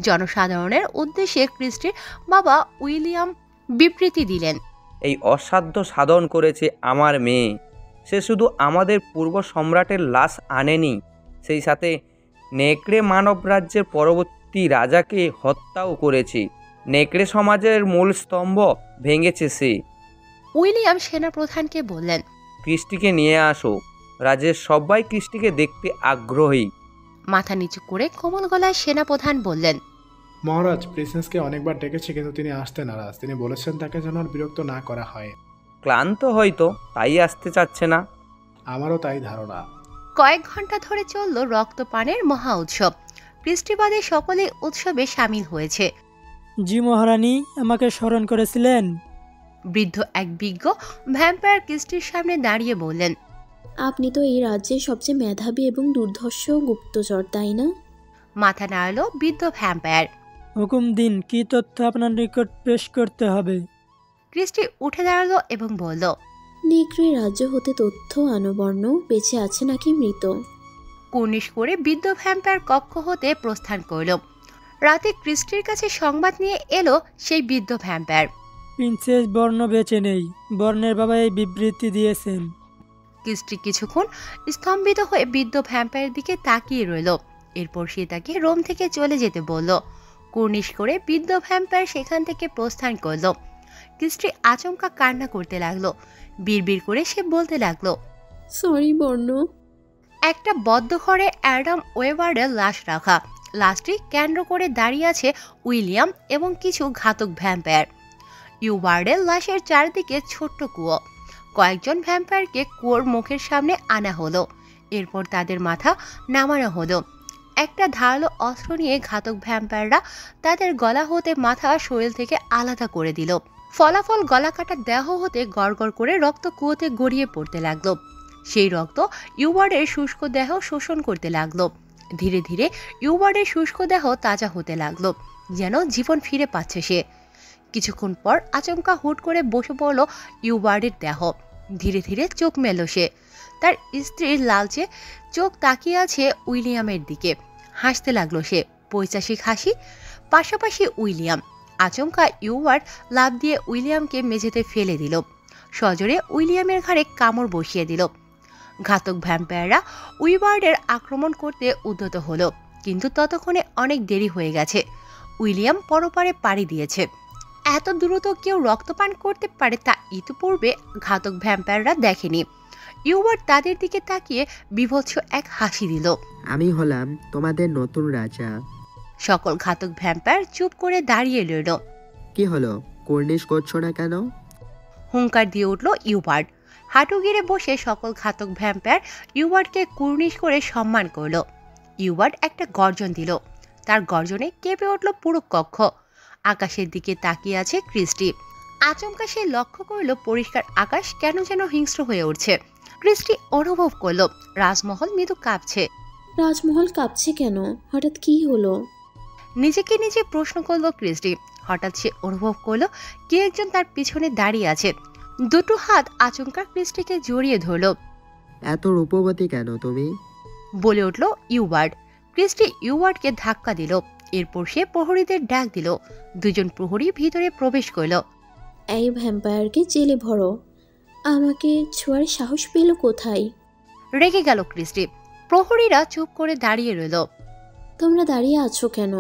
জনসাধারণের উদ্দেশ্যে ক্রিস্টির বাবা উইলিয়াম বিবৃতি দিলেন। এই অসাধ্য সাধন করেছে আমার মেয়ে। সে শুধু আমাদের পূর্ব সম্রাটের লাশ আনেনি, সেই সাথে নেকড়ে মানব রাজ্যের পরবর্তী রাজাকে হত্যাও করেছে। নেকড়ে সমাজের মূল স্তম্ভ ভেঙেছে সে। উইলিয়াম সেনাপ্রধানকে বললেন, ক্রিস্টিকে নিয়ে আসো। রাজ্যের সবাই ক্রিস্টিকে দেখতে আগ্রহী। মাথা নিচু করে কোমল গলায় সেনাপ্রধান বললেন, মহারাজ, প্রিন্সেসকে অনেকবার ডেকেছি কিন্তু তিনি আসতে নারাজ। তিনি বলেছেন তাকে যেন আর বিরক্ত না করা হয়। ক্লান্ত হয়তো, তাই আসতে চাচ্ছে না। আমারও তাই ধারণা। কয়েক ঘন্টা ধরে চলল রক্তপানের মহা উৎসব। ক্রিস্টিবাদে সকলে উৎসবে সামিল হয়েছে। জি মহারানী, আমাকে স্মরণ করেছিলেন। বৃদ্ধ এক বিজ্ঞ ভ্যাম্পায়ার ক্রিস্টির সামনে দাঁড়িয়ে বললেন, আপনি তো এই রাজ্যের সবচেয়ে মেধাবী এবং দুর্ধর্ষ গুপ্তচর, তাই না? মাথা নাড়ল বৃদ্ধ ভ্যাম্পায়ার। হুকুম দিন, কি তথ্য আপনার নিকট পেশ করতে হবে? ক্রিস্টি উঠে দাঁড়ালো এবং বলল, নেকড়ে রাজ্য হতে তথ্য আনবর্ণ বেঁচে আছে নাকি মৃত? কুর্নিশ করে বৃদ্ধ ভ্যাম্পায়ার কক্ষ হতে প্রস্থান করল। রাতে ক্রিস্টির কাছে সংবাদ নিয়ে এলো সেই বৃদ্ধ ভ্যাম্পায়ার। প্রিন্সেস বর্ণ বেঁচে নেই, বর্ণের বাবা এই বিবৃতি দিয়েছেন। ক্রিস্টি কিছুক্ষণ স্তম্ভিত হয়ে বৃদ্ধ ভ্যাম্পায়ারের দিকে তাকিয়ে রইল। এরপর সে তাকে রোম থেকে চলে যেতে বলল। কুর্নিশ করে বৃদ্ধ ভ্যাম্পায়ার সেখান থেকে প্রস্থান করল। ক্রিস্টি আচমকা কান্না করতে লাগলো। বিড়বিড় করে সে বলতে লাগলো, সরি বর্ণ। একটা বদ্ধ ঘরে অ্যাডাম ওয়েবার্ডের লাশ রাখা। লাশটি কেন্দ্র করে দাঁড়িয়ে আছে উইলিয়াম এবং কিছু ঘাতক ভ্যাম্পায়ার। ইউবার্ডের লাশের চারদিকে ছোট্ট কুয়ো। কয়েকজন ভ্যাম্পায়ারকে কুয়োর মুখের সামনে আনা হলো। এরপর তাদের মাথা নামানো হলো। একটা ধারালো অস্ত্র নিয়ে ঘাতক ভ্যাম্পায়াররা তাদের গলা হতে মাথা শরীর থেকে আলাদা করে দিল। ফলাফল গলা কাটা দেহ হতে গড়গড় করে রক্ত কুয়োতে গড়িয়ে পড়তে লাগলো। সেই রক্ত ইউবার্ডের শুষ্ক দেহ শোষণ করতে লাগলো। ধীরে ধীরে ইউবার্ডের শুষ্ক দেহ তাজা হতে লাগলো, যেন জীবন ফিরে পাচ্ছে সে। কিছুক্ষণ পর আচমকা হুট করে বসে পড়ল ইউবার্ডের দেহ। ধীরে ধীরে চোখ মেলল সে। তার স্ত্রীর লালচে চোখ তাকিয়ে আছে উইলিয়ামের দিকে। হাসতে লাগলো সে, পৈশাচিক হাসি। পাশাপাশি উইলিয়াম। আচমকা ইউবার্ড লাফ দিয়ে উইলিয়ামকে মেঝেতে ফেলে দিল। সজোরে উইলিয়ামের ঘাড়ে কামড় বসিয়ে দিল। ঘাতক ভ্যাম্পায়াররা উইবার্ডের আক্রমণ করতে উদ্যত হলো, কিন্তু ততক্ষণে অনেক দেরি হয়ে গেছে। উইলিয়াম পরপারে পাড়ি দিয়েছে। এত দ্রুত কেউ রক্তপান করতে পারে তা ইতিপূর্বে ঘাতক ভ্যাম্পায়াররা দেখেনি। ইউবার্ড তাদের দিকে তাকিয়ে বিভৎস এক হাসি দিল। আমি হলাম তোমাদের নতুন রাজা। সকল ঘাতক ভ্যাম্পায়ার চুপ করে দাঁড়িয়ে রইল। কি হলো, কুর্নিশ করছো না কেন? হুঙ্কার দিয়ে উঠল ইউবার্ড। হাঁটু গিরে বসে সকল ঘাতক ভ্যাম্পায়ার ইউবার্ডকে কুর্নিশ করে সম্মান করল। ইউবার্ড একটা গর্জন দিল। তার গর্জনে কেঁপে উঠল পুরো কক্ষ। আকাশের দিকে তাকিয়ে আছে ক্রিস্টি। আচমকা সে লক্ষ্য করল পরিষ্কার আকাশ কেন যেন হিংস্র হয়ে উঠছে। ক্রিস্টি অনুভব করল রাজমহল মৃদু কাঁপছে। রাজমহল কাঁপছে কেন? হঠাৎ কি হলো? নিজেকে নিজে প্রশ্ন করল ক্রিস্টি। হঠাৎ সে অনুভব করলো কে একজন তার পিছনে দাঁড়িয়ে আছে। দুটো হাত আচমকা ক্রিস্টিকে জড়িয়ে ধরল। এত রূপবতী কেন তুমি? বলে উঠল ইউবার্ড। ক্রিস্টি ইউবার্ডকে ধাক্কা দিল। এরপর সে প্রহরীদের ডাক দিল। দুজন প্রহরী ভিতরে প্রবেশ করল। এই ভ্যাম্পায়ারকে জেলে ভরো। আমাকে ছোঁয়ার সাহস পেল কোথায়? রেগে গেল ক্রিস্টি। প্রহরীরা চুপ করে দাঁড়িয়ে রইল। তোমরা দাঁড়িয়ে আছো কেন?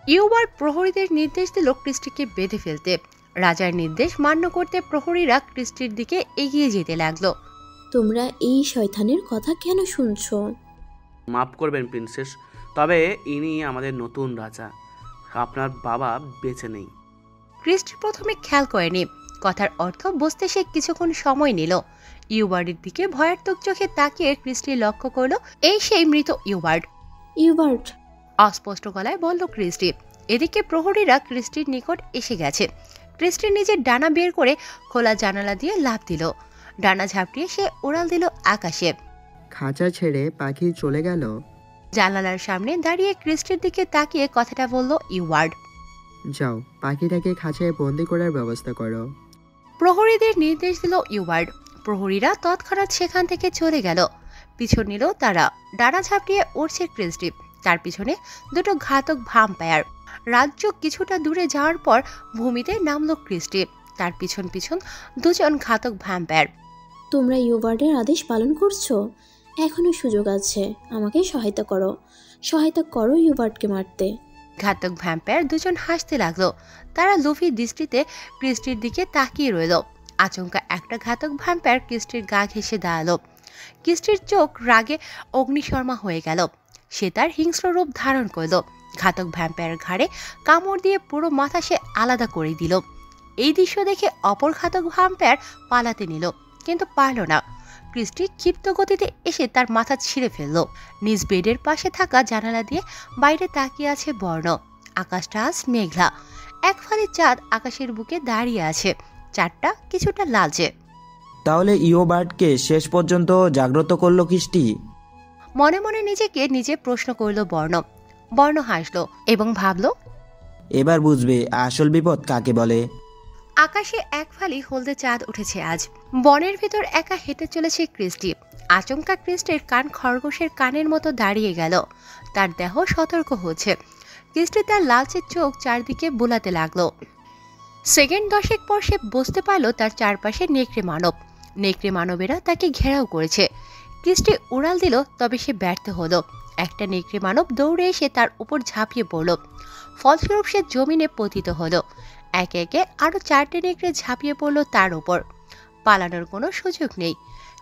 ইউবার্ড প্রহরীদের নির্দেশ দিল ক্রিস্টিকে বেঁধে ফেলতে। রাজার নির্দেশ মান্য করতে প্রহরীরা ক্রিস্টির দিকে এগিয়ে যেতে লাগলো। তোমরা এই শয়তানের কথা কেন শুনছো? মাফ করবেন প্রিন্সেস, তবে ইনি আমাদের নতুন রাজা। আপনার বাবা বেঁচে নেই। ক্রিস্টি প্রথমে খেয়াল করেনি। কথার অর্থ বুঝতে সে কিছুক্ষণ সময় নিল। ইউবার্ডের দিকে ভয়ার্থক চোখে তাকিয়ে ক্রিস্টি লক্ষ্য করলো এই সেই মৃত ইউবার্ড। ইউবার্ড, অস্পষ্ট গলায় বলল ক্রিস্টি। এদিকে প্রহরীরা ক্রিস্টির নিকট এসে গেছে। ক্রিস্টি নিজের ডানা বের করে খোলা জানালা দিয়ে লাফ দিল। ডানা ঝাপটিয়ে সে উড়াল দিল আকাশে। খাঁচা ছেড়ে পাখি চলে গেল। জানালার সামনে দাঁড়িয়ে ক্রিস্টির দিকে তাকিয়ে কথাটা বলল ইওয়ার্ড। যাও, পাখিটাকে খাঁচায় বন্দি করার ব্যবস্থা করো। প্রহরীদের নির্দেশ দিল ইওয়ার্ড। প্রহরীরা তৎক্ষণাৎ সেখান থেকে চলে গেল। পিছন নিল তারা। ডানা ঝাপটিয়ে উড়ছে ক্রিস্টি, তার পিছনে দুটো ঘাতক ভ্যাম্পায়ার। রাজ্য কিছুটা দূরে যাওয়ার পর ভূমিতে নামলো ক্রিস্টি, তার পিছন পিছন দুজন ঘাতক ভ্যাম্পায়ার। তোমরা ইওভার্ডের আদেশ পালন করছো? এখনো সুযোগ আছে, আমাকে সহায়তা করো ইওভার্ডকে মারতে। ঘাতক ভ্যাম্পায়ার দুজন হাসতে লাগলো। তারা লোভী দৃষ্টিতে ক্রিস্টির দিকে তাকিয়ে রইল। আচমকা একটা ঘাতক ভ্যাম্পায়ার ক্রিস্টির গা ঘেঁষে দাঁড়ালো। ক্রিস্টির চোখ রাগে অগ্নিশর্মা হয়ে গেল। সে তার হিংস্র রূপ ধারণ করল। ঘাতক ভ্যাম্পায়ার ঘাড়ে কামড় দিয়ে পুরো মাথা সে আলাদা করে দিল। এই দৃশ্য দেখে অপর ঘাতক ভ্যাম্পায়ার পালাতে নিল, কিন্তু পারল না। ক্রিস্টি ক্ষিপ্ত গতিতে এসে তার মাথা ছিঁড়ে ফেলল। নিজ বেডের পাশে থাকা জানালা দিয়ে বাইরে তাকিয়ে আছে বর্ণ। আকাশটা আজ মেঘলা। এক ফালি চাঁদ আকাশের বুকে দাঁড়িয়ে আছে, চাঁদটা কিছুটা লালচে। তাহলে ইওবার্ডকে শেষ পর্যন্ত জাগ্রত করলো কিষ্টি? মনে মনে নিজেকে নিজে প্রশ্ন করল বর্ণ। বর্ণ হাসল এবং ভাবল, এবার বুঝবে আসল বিপদ কাকে বলে। আকাশে এক ফালি হলদে চাঁদ উঠেছে আজ। বনের ভেতর একা হেঁটে চলেছে ক্রিস্টি। আচমকা ক্রিস্টির কান খরগোশের কানের মতো দাঁড়িয়ে গেল। তার দেহ সতর্ক হচ্ছে। ক্রিস্টি তার লালচে চোখ চারদিকে বোলাতে লাগলো। সেকেন্ড 10 পর সে বুঝতে পারল তার চারপাশে নেকড়ে মানব। নেকড়ে মানবেরা তাকে ঘেরাও করেছে। ক্রিস্টি উড়াল দিল, তবে সে ব্যর্থ হলো। একটা নেকড়ে মানব দৌড়ে এসে তার উপর ঝাঁপিয়ে পড়ল। ফলস্বরূপ সে জমিনে পতিত হলো। একে একে আরো 4টে নেকড়ে ঝাঁপিয়ে পড়ল তার উপর। পালানোর কোনো সুযোগ নেই।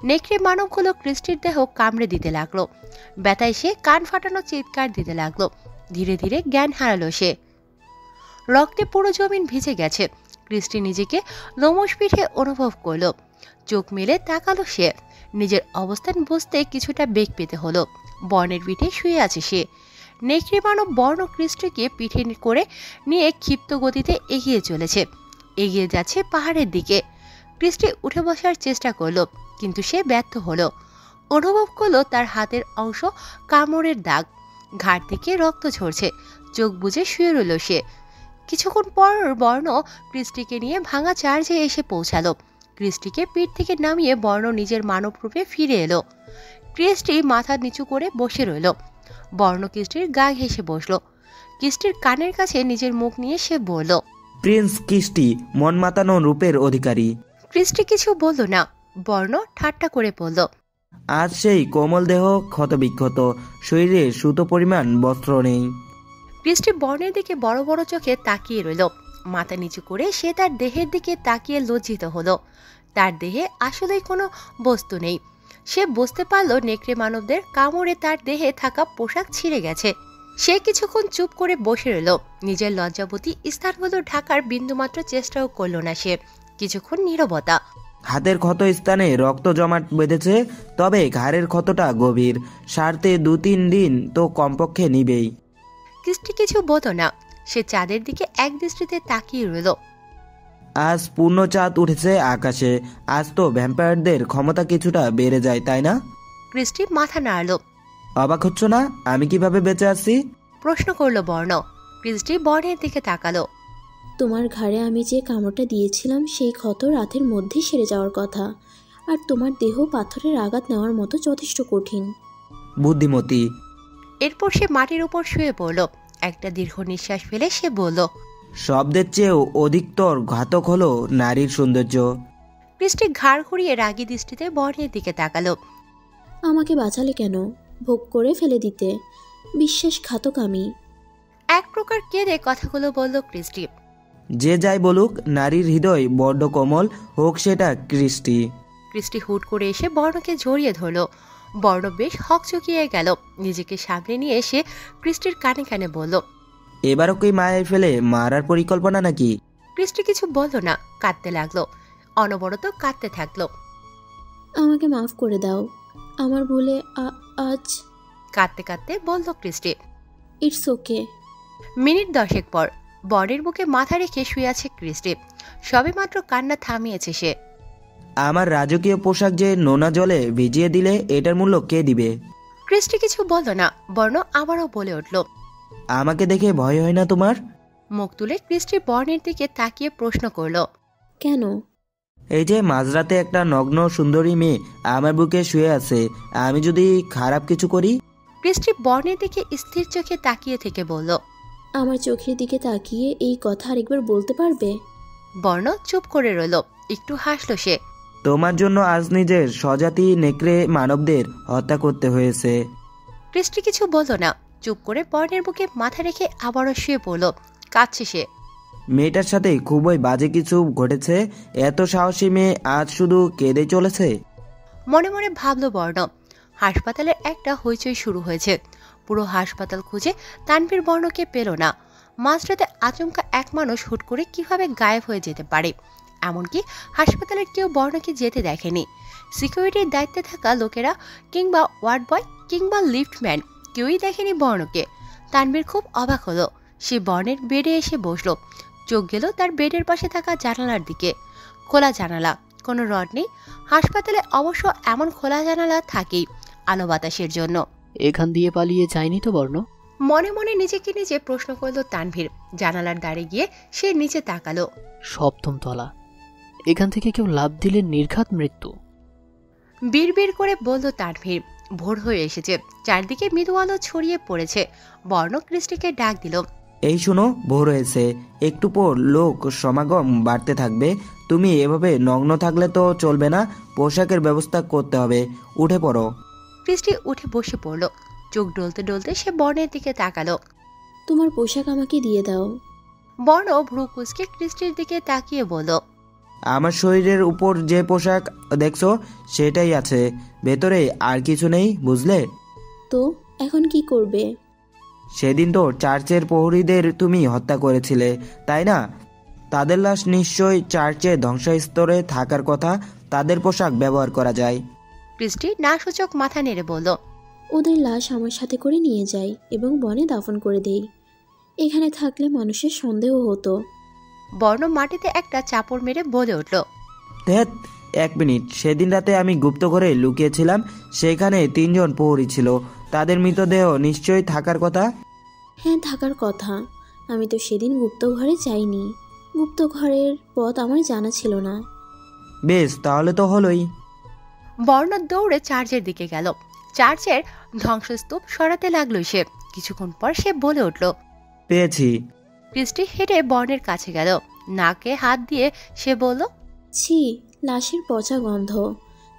নেকড়ে মানবগুলো ক্রিস্টির দেহ কামড়ে দিতে লাগলো। ব্যথায় সে কান ফাটানো চিৎকার দিতে লাগলো। ধীরে ধীরে জ্ঞান হারালো সে। রক্তে পুরো জমিন ভিজে গেছে। ক্রিস্টি নিজেকে লোমশ পিঠে অনুভব করল। চোখ মেলে তাকালো সে। নিজের অবস্থান বুঝতে কিছুটা বেগ পেতে হলো। বর্ণের পিঠে শুয়ে আছে সে। নেকড়ে মানব বর্ণ ক্রিস্টিকে পিঠে করে নিয়ে ক্ষিপ্ত গতিতে এগিয়ে চলেছে। এগিয়ে যাচ্ছে পাহাড়ের দিকে। ক্রিস্টি উঠে বসার চেষ্টা করলো, কিন্তু সে ব্যর্থ হলো। অনুভব করলো তার হাতের অংশ কামড়ের দাগ। ঘাড় থেকে রক্ত ঝরছে। চোখ বুজে শুয়ে রইল সে। কিছুক্ষণ পর বর্ণ ক্রিস্টিকে নিয়ে ভাঙা চার্জে এসে পৌঁছালো। ক্রিস্টিকে পিঠ থেকে নামিয়ে বর্ণ নিজের মানব রূপে ফিরে এলো। ক্রিস্টি মাথা নিচু করে বসে রইল। বর্ণ ক্রিস্টির গা ঘেঁষে বসলো। ক্রিস্টির কানের কাছে নিজের মুখ নিয়ে সে বলল, প্রিন্স কিষ্টি মন মাতানো রূপের অধিকারী। ক্রিস্টি কিছু বলল না। বর্ণ ঠাট্টা করে বলল, আজ সেই কোমল দেহ ক্ষতবিক্ষত, শরীরে সুতো পরিমাণ বস্ত্র নেই। ক্রিস্টি বর্ণের দিকে বড় বড় চোখে তাকিয়ে রইল। মাথা নিচু করে সে তার দেহের দিকে তাকিয়ে লজ্জিত হলো। তার দেহে আসলেই কোনো বস্তু নেই। সে বুঝতে পারল নেকড়ে মানবদের কামড়ে তার দেহে থাকা পোশাক ছিঁড়ে গেছে। সে কিছুক্ষণ চুপ করে বসে রইল। নিজের লজ্জাবতী স্থানগুলো ঢাকার বিন্দুমাত্র চেষ্টাও করল না সে। কিছুক্ষণ নীরবতা। হাতের ক্ষত স্থানে রক্ত জমাট বেঁধেছে, তবে ঘাড়ের ক্ষতটা গভীর। সারতে 2-3 দিন তো কমপক্ষে নিবেই। ক্রিস্টি কিছু বলল না। সে চাঁদের দিকে এক দৃষ্টিতে তাকিয়ে রইল। আজ পূর্ণ চাঁদ উঠেছে আকাশে। আজ তো ভ্যাম্পায়ারদের ক্ষমতা কিছুটা বেড়ে যায়, তাই না? ক্রিস্টি মাথা নাড়ল। অবাক হচ্ছ না আমি কিভাবে বেঁচে আছি? প্রশ্ন করল বর্ণ। ক্রিস্টি বর্ণের দিকে তাকালো। তোমার ঘাড়ে আমি যে কামড়টা দিয়েছিলাম সেই ক্ষত রাতের মধ্যেই সেরে যাওয়ার কথা, আর তোমার দেহ পাথরের আঘাত নেওয়ার মতো যথেষ্ট কঠিন। বুদ্ধিমতী। এরপর সে মাটির উপর শুয়ে পড়ল। একটা দীর্ঘ নিঃশ্বাস ফেলে সে বলল, শব্দের চেয়েও অধিকতর ঘাতক হলো নারীর সৌন্দর্য। ক্রিস্টি ঘাড় ঘুরিয়ে রাগী দৃষ্টিতে বর্ণের দিকে তাকালো। আমাকে বাঁচালে কেন? ভোগ করে ফেলে দিতে। বিশ্বাসঘাতক আমি। এক প্রকার কেঁদে কথাগুলো বলল ক্রিস্টি। যে যাই বলুক, নারীর হৃদয় বড্ড কোমল, হোক সেটা ক্রিস্টি। ক্রিস্টি হুট করে এসে বর্ণকে জড়িয়ে ধরল। বর্ণ বেশ হকচকিয়ে গেল। নিজেকে সামনে নিয়ে এসে ক্রিস্টির কানে কানে বলল, এবারও কি মায়ের ফেলে মারার পরিকল্পনা নাকি? ক্রিস্টি কিছু বলল না, কাঁদতে লাগলো। অনবরত কাঁদতে থাকলো। আমাকে মাফ করে দাও, আমার ভুলে আজ। কাঁদতে কাঁদতে বলল ক্রিস্টি, ইটস ওকে। মিনিট 10 পর বর্ণের বুকে মাথা রেখে শুয়ে আছে ক্রিস্টি। সবে মাত্র কান্না থামিয়েছে সে। আমার রাজকীয় পোশাক যে নোনা জলে ভিজিয়ে দিলে এটার মূল্য কে দিবে? ক্রিস্টি কিছু বলল না। বর্ণ আবারও বলে উঠল, আমাকে দেখে ভয় হয় না তোমার? মুখ তুলে ক্রিস্টি বর্ণের দিকে তাকিয়ে প্রশ্ন করল, কেন? এই যে মাঝরাতে একটা নগ্ন সুন্দরী মেয়ে আমার বুকে শুয়ে আছে, আমি যদি খারাপ কিছু করি? ক্রিস্টি বর্ণের দিকে স্থির চোখে তাকিয়ে থেকে বলল, আমার চোখের দিকে তাকিয়ে এই কথা আরেকবার বলতে পারবে? বর্ণ চুপ করে রইল। একটু হাসল সে। তোমার জন্য আজ নিজের স্বজাতি নেকড়ে মানবদের হত্যা করতে হয়েছে। ক্রিস্টি কিছু বলল না। চুপ করে বর্ণের বুকে মাথা রেখে আবারও শুয়ে পড়ল। কাঁদছে সে। মেয়েটার সাথে খুবই বাজে কিছু ঘটেছে। এত সাহসী মেয়ে আজ শুধু কেঁদে চলেছে। মনে মনে ভাবল বর্ণ। হাসপাতালের একটা হইচই শুরু হয়েছে। পুরো হাসপাতাল খুঁজে তানভীর বর্ণকে পেল না। মাঝরাতে আচমকা এক মানুষ হুট করে কিভাবে গায়েব হয়ে যেতে পারে? এমনকি হাসপাতালের কেউ বর্ণকে যেতে দেখেনি। সিকিউরিটির দায়িত্বে থাকা লোকেরা কিংবা ওয়ার্ড বয় কিংবা লিফটম্যান কেউই দেখেনি বর্ণকে। তানভীর খুব অবাক হলো। সে বর্ণের বেডে এসে বসলো। চোখ গেল তার বেডের পাশে থাকা জানালার দিকে। খোলা জানালা, কোনো রড নেই। হাসপাতালে অবশ্য এমন খোলা জানালা থাকেই আলো বাতাসের জন্য। এখান দিয়ে পালিয়ে যায়নি তো বর্ণ? মনে মনে নিজেকে নিজে প্রশ্ন করল তানভীর। জানালার দ্বারে গিয়ে সে নিচে তাকালো। সপ্তম তলা, এখান থেকে কেউ লাফ দিলে নির্ঘাত মৃত্যু। বিড়বিড় করে বলল তানভীর। ভোর হয়ে এসেছে, চারদিকে মৃদু আলো ছড়িয়ে পড়েছে। বর্ণ ক্রিস্টিকে ডাক দিল, এই শুনো, ভোর হয়েছে, একটু পর লোক সমাগম বাড়তে থাকবে। তুমি এভাবে নগ্ন থাকলে তো চলবে না, পোশাকের ব্যবস্থা করতে হবে, উঠে পড়ো। ক্রিস্টি উঠে বসে পড়ল। চোখ ডলতে ডলতে সে বর্ণের দিকে তাকালো। তোমার পোশাক আমাকে দিয়ে দাও। বর্ণ ভ্রু কুঁচকে ক্রিস্টির দিকে তাকিয়ে বলল, আমার শরীরের উপর যে পোশাক দেখছো সেটাই আছে, ভেতরে আর কিছু নেই, বুঝলে? তো এখন কি করবে? সেদিন তো চার্চের প্রহরীদের তুমি হত্যা করেছিলে, তাই না? তাদের লাশ নিশ্চয়ই চার্চের ধ্বংসস্তরে থাকার কথা। তাদের পোশাক ব্যবহার করা যায়। ক্রিস্টি না সূচক মাথা নেড়ে বলল, ওদের লাশ আমার সাথে করে নিয়ে যাই এবং বনে দাফন করে দেই। এখানে থাকলে মানুষের সন্দেহ হতো। বর্ণ মাটিতে একটা চাপড় মেরে বলে উঠল, ধ্যাত, এক মিনিট, সেদিন রাতে আমি গুপ্ত ঘরে লুকিয়েছিলাম, সেখানে 3 জন প্রহরী ছিল। তাদের মৃতদেহ নিশ্চয়ই থাকার কথা। হ্যাঁ, থাকার কথা। আমি তো সেদিন গুপ্ত ঘরে যাইনি। গুপ্ত ঘরের পথ আমার জানা ছিল না। বেশ, তাহলে তো হলোই। বর্ণ দৌড়ে চার্চের দিকে গেল। চার্চের ধ্বংসস্তূপ সরাতে লাগলো সে। কিছুক্ষণ পর সে বলে উঠল, পেয়েছি। ক্রিস্টি হেঁটে বর্ণের কাছে গেল। নাকে হাত দিয়ে সে বলল, ছি, লাশের পচা গন্ধ।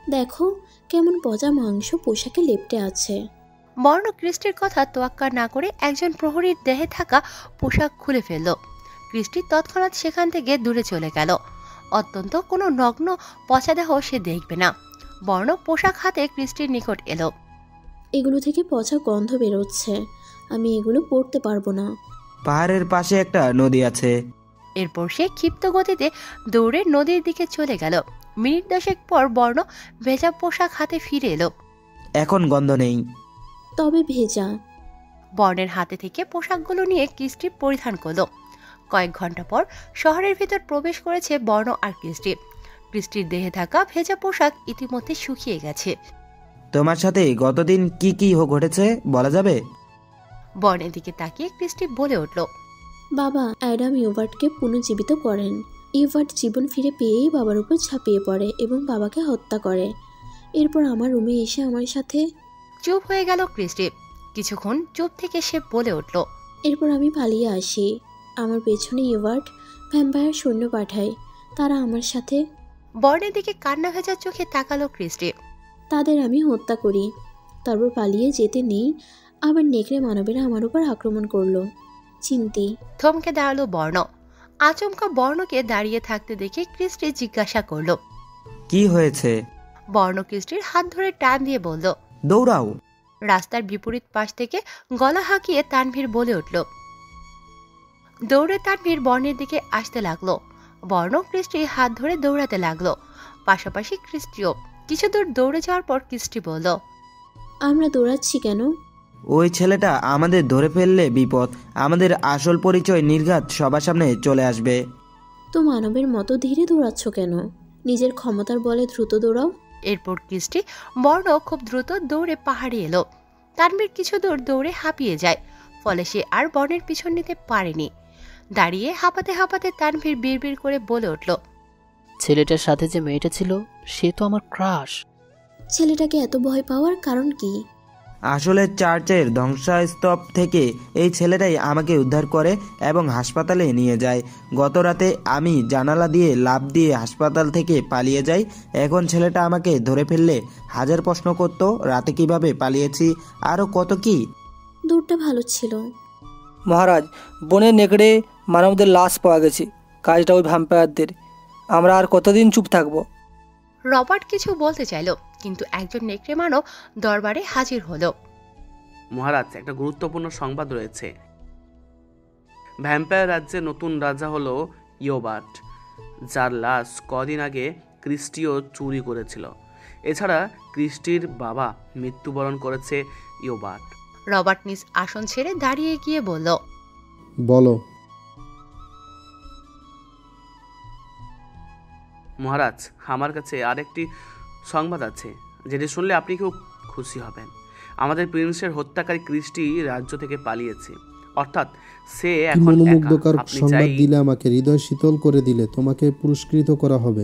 দেখো কেমন পচা মাংস পোশাকে লেপ্টে আছে। বর্ণ ক্রিস্টির কথা তোয়াক্কা না করে একজন প্রহরীর দেহে থাকা পোশাক খুলে ফেলল। ক্রিস্টি তৎক্ষণাৎ সেখান থেকে দূরে চলে গেল। অত্যন্ত কোনো নগ্ন পচা দেহ সে দেখবে না। বর্ণ পোশাক হাতে ক্রিস্টির নিকট এলো। এগুলো থেকে পচা গন্ধ বেরোচ্ছে, আমি এগুলো পরতে পারবো না। পাহাড়ের পাশে একটা নদী আছে। এরপর সে ক্ষিপ্ত গতিতে দৌড়ে নদীর দিকে চলে গেল। মিনিট 10 পর বর্ণ ভেজা পোশাক হাতে ফিরে এলো। এখন গন্ধ নেই, তবে ভেজা। বর্ণের হাতে থেকে পোশাকগুলো নিয়ে ক্রিস্টি পরিধান করলো। কয়েক ঘন্টা পর শহরের ভিতর প্রবেশ করেছে বর্ণ আর ক্রিস্টি। ক্রিস্টির দেহে থাকা ভেজা পোশাক ইতিমধ্যে শুকিয়ে গেছে। তোমার সাথে গতদিন কি কি ঘটেছে বলা যাবে? বর্ণের দিকে তাকিয়ে ক্রিস্টি বলে উঠল, বাবা অ্যাডাম ইউবার্টকে পুনর্জীবিত করেন। ইউবার্ট জীবন ফিরে পেয়েই বাবার উপর ঝাঁপিয়ে পড়ে এবং বাবাকে হত্যা করে। এরপর আমার রুমে এসে আমার সাথে। চুপ হয়ে গেল ক্রিস্টি। কিছুক্ষণ চুপ থেকে সে বলে উঠল, এরপর আমি পালিয়ে আসি। আমার পেছনে ইউবার্ট ভ্যাম্পায়ার সৈন্য পাঠায়। তারা আমার সাথে। বর্ণের দিকে কান্না ভেজা চোখে তাকালো ক্রিস্টি। তাদের আমি হত্যা করি। তারপর পালিয়ে যেতে নেই, আবার নেকড়ে মানবেরা আমার উপর আক্রমণ করলো। চিন্তি থমকে দাঁড়ালো বর্ণ। আচমকা বর্ণকে দাঁড়িয়ে থাকতে দেখে ক্রিস্টি জিজ্ঞাসা করলো, কি হয়েছে? বর্ণ ক্রিস্টির হাত ধরে টান দিয়ে বলল, দৌড়াও। রাস্তার বিপরীত পাশ থেকে গলা হাঁকিয়ে তানভীর বলে উঠল। দৌড়ে তানভীর বর্ণের দিকে আসতে লাগলো। বর্ণ ক্রিস্টি হাত ধরে দৌড়াতে লাগলো। পাশাপাশি ক্রিস্টিও। কিছু দূর দৌড়ে যাওয়ার পর ক্রিস্টি বলল, আমরা দৌড়াচ্ছি কেন? ওই ছেলেটা আমাদের ধরে ফেললে বিপদ। আমাদের আসল পরিচয় নির্ঘাত সবার সামনে চলে আসবে। তো মানবের মতো ধীরে দৌড়াচ্ছ কেন? নিজের ক্ষমতার বলে দ্রুত দৌড়াও। এরপর ক্রিস্টি বর্ণ খুব দ্রুত দৌড়ে পাহাড়ে এলো। তানভীর কিছু দূর দৌড়ে হাঁপিয়ে যায়, ফলে সে আর বনের পিছন নিতে পারেনি। দাঁড়িয়ে হাঁপাতে হাঁপাতে তানভীর বিড়বিড় করে বলে উঠল, ছেলেটার সাথে যে মেয়েটা ছিল সে তো আমার ক্রাশ। ছেলেটাকে এত ভয় পাওয়ার কারণ কি? আসলে চার্চের ধ্বংসস্তূপ থেকে এই ছেলেটাই আমাকে উদ্ধার করে এবং হাসপাতালে নিয়ে যায়। গত রাতে আমি জানালা দিয়ে লাফ দিয়ে হাসপাতাল থেকে পালিয়ে যাই। এখন ছেলেটা আমাকে ধরে ফেললে হাজার প্রশ্ন করতো, রাতে কিভাবে পালিয়েছি, আরও কত কি। দূরটা ভালো ছিল। মহারাজ, বনে নেকড়ে মানবদের লাশ পাওয়া গেছে, কাজটা ওই ভ্যাম্পায়ারদের। আমরা আর কতদিন চুপ থাকবো? রবার্ট কিছু বলতে চাইল, কিন্তু একজন নেকড়ে মানব দরবারে হাজির হলো। মহারাজ, একটা গুরুত্বপূর্ণ সংবাদ রয়েছে। ভ্যাম্পায়ার রাজ্যের নতুন রাজা হলো ইয়োবার্ট, যার লাশ কদিন আগে ক্রিস্টিও চুরি করেছিল। এছাড়া ক্রিস্টির বাবা মৃত্যুবরণ করেছে ইয়োবার্ট। রবার্ট নিজ আসন ছেড়ে দাঁড়িয়ে গিয়ে বলল, বলো। মহারাজ, আমার কাছে আরেকটি সংবাদ আছে, যেটি শুনলে আপনি খুব খুশি হবেন। আমাদের প্রিন্সের হত্যাকারী ক্রিস্টি রাজ্য থেকে পালিয়েছে, অর্থাৎ সে এখন মনোমুগ্ধকর আপনি সংবাদ চাই দিলে, আমাকে হৃদয় শীতল করে দিলে, তোমাকে পুরস্কৃত করা হবে।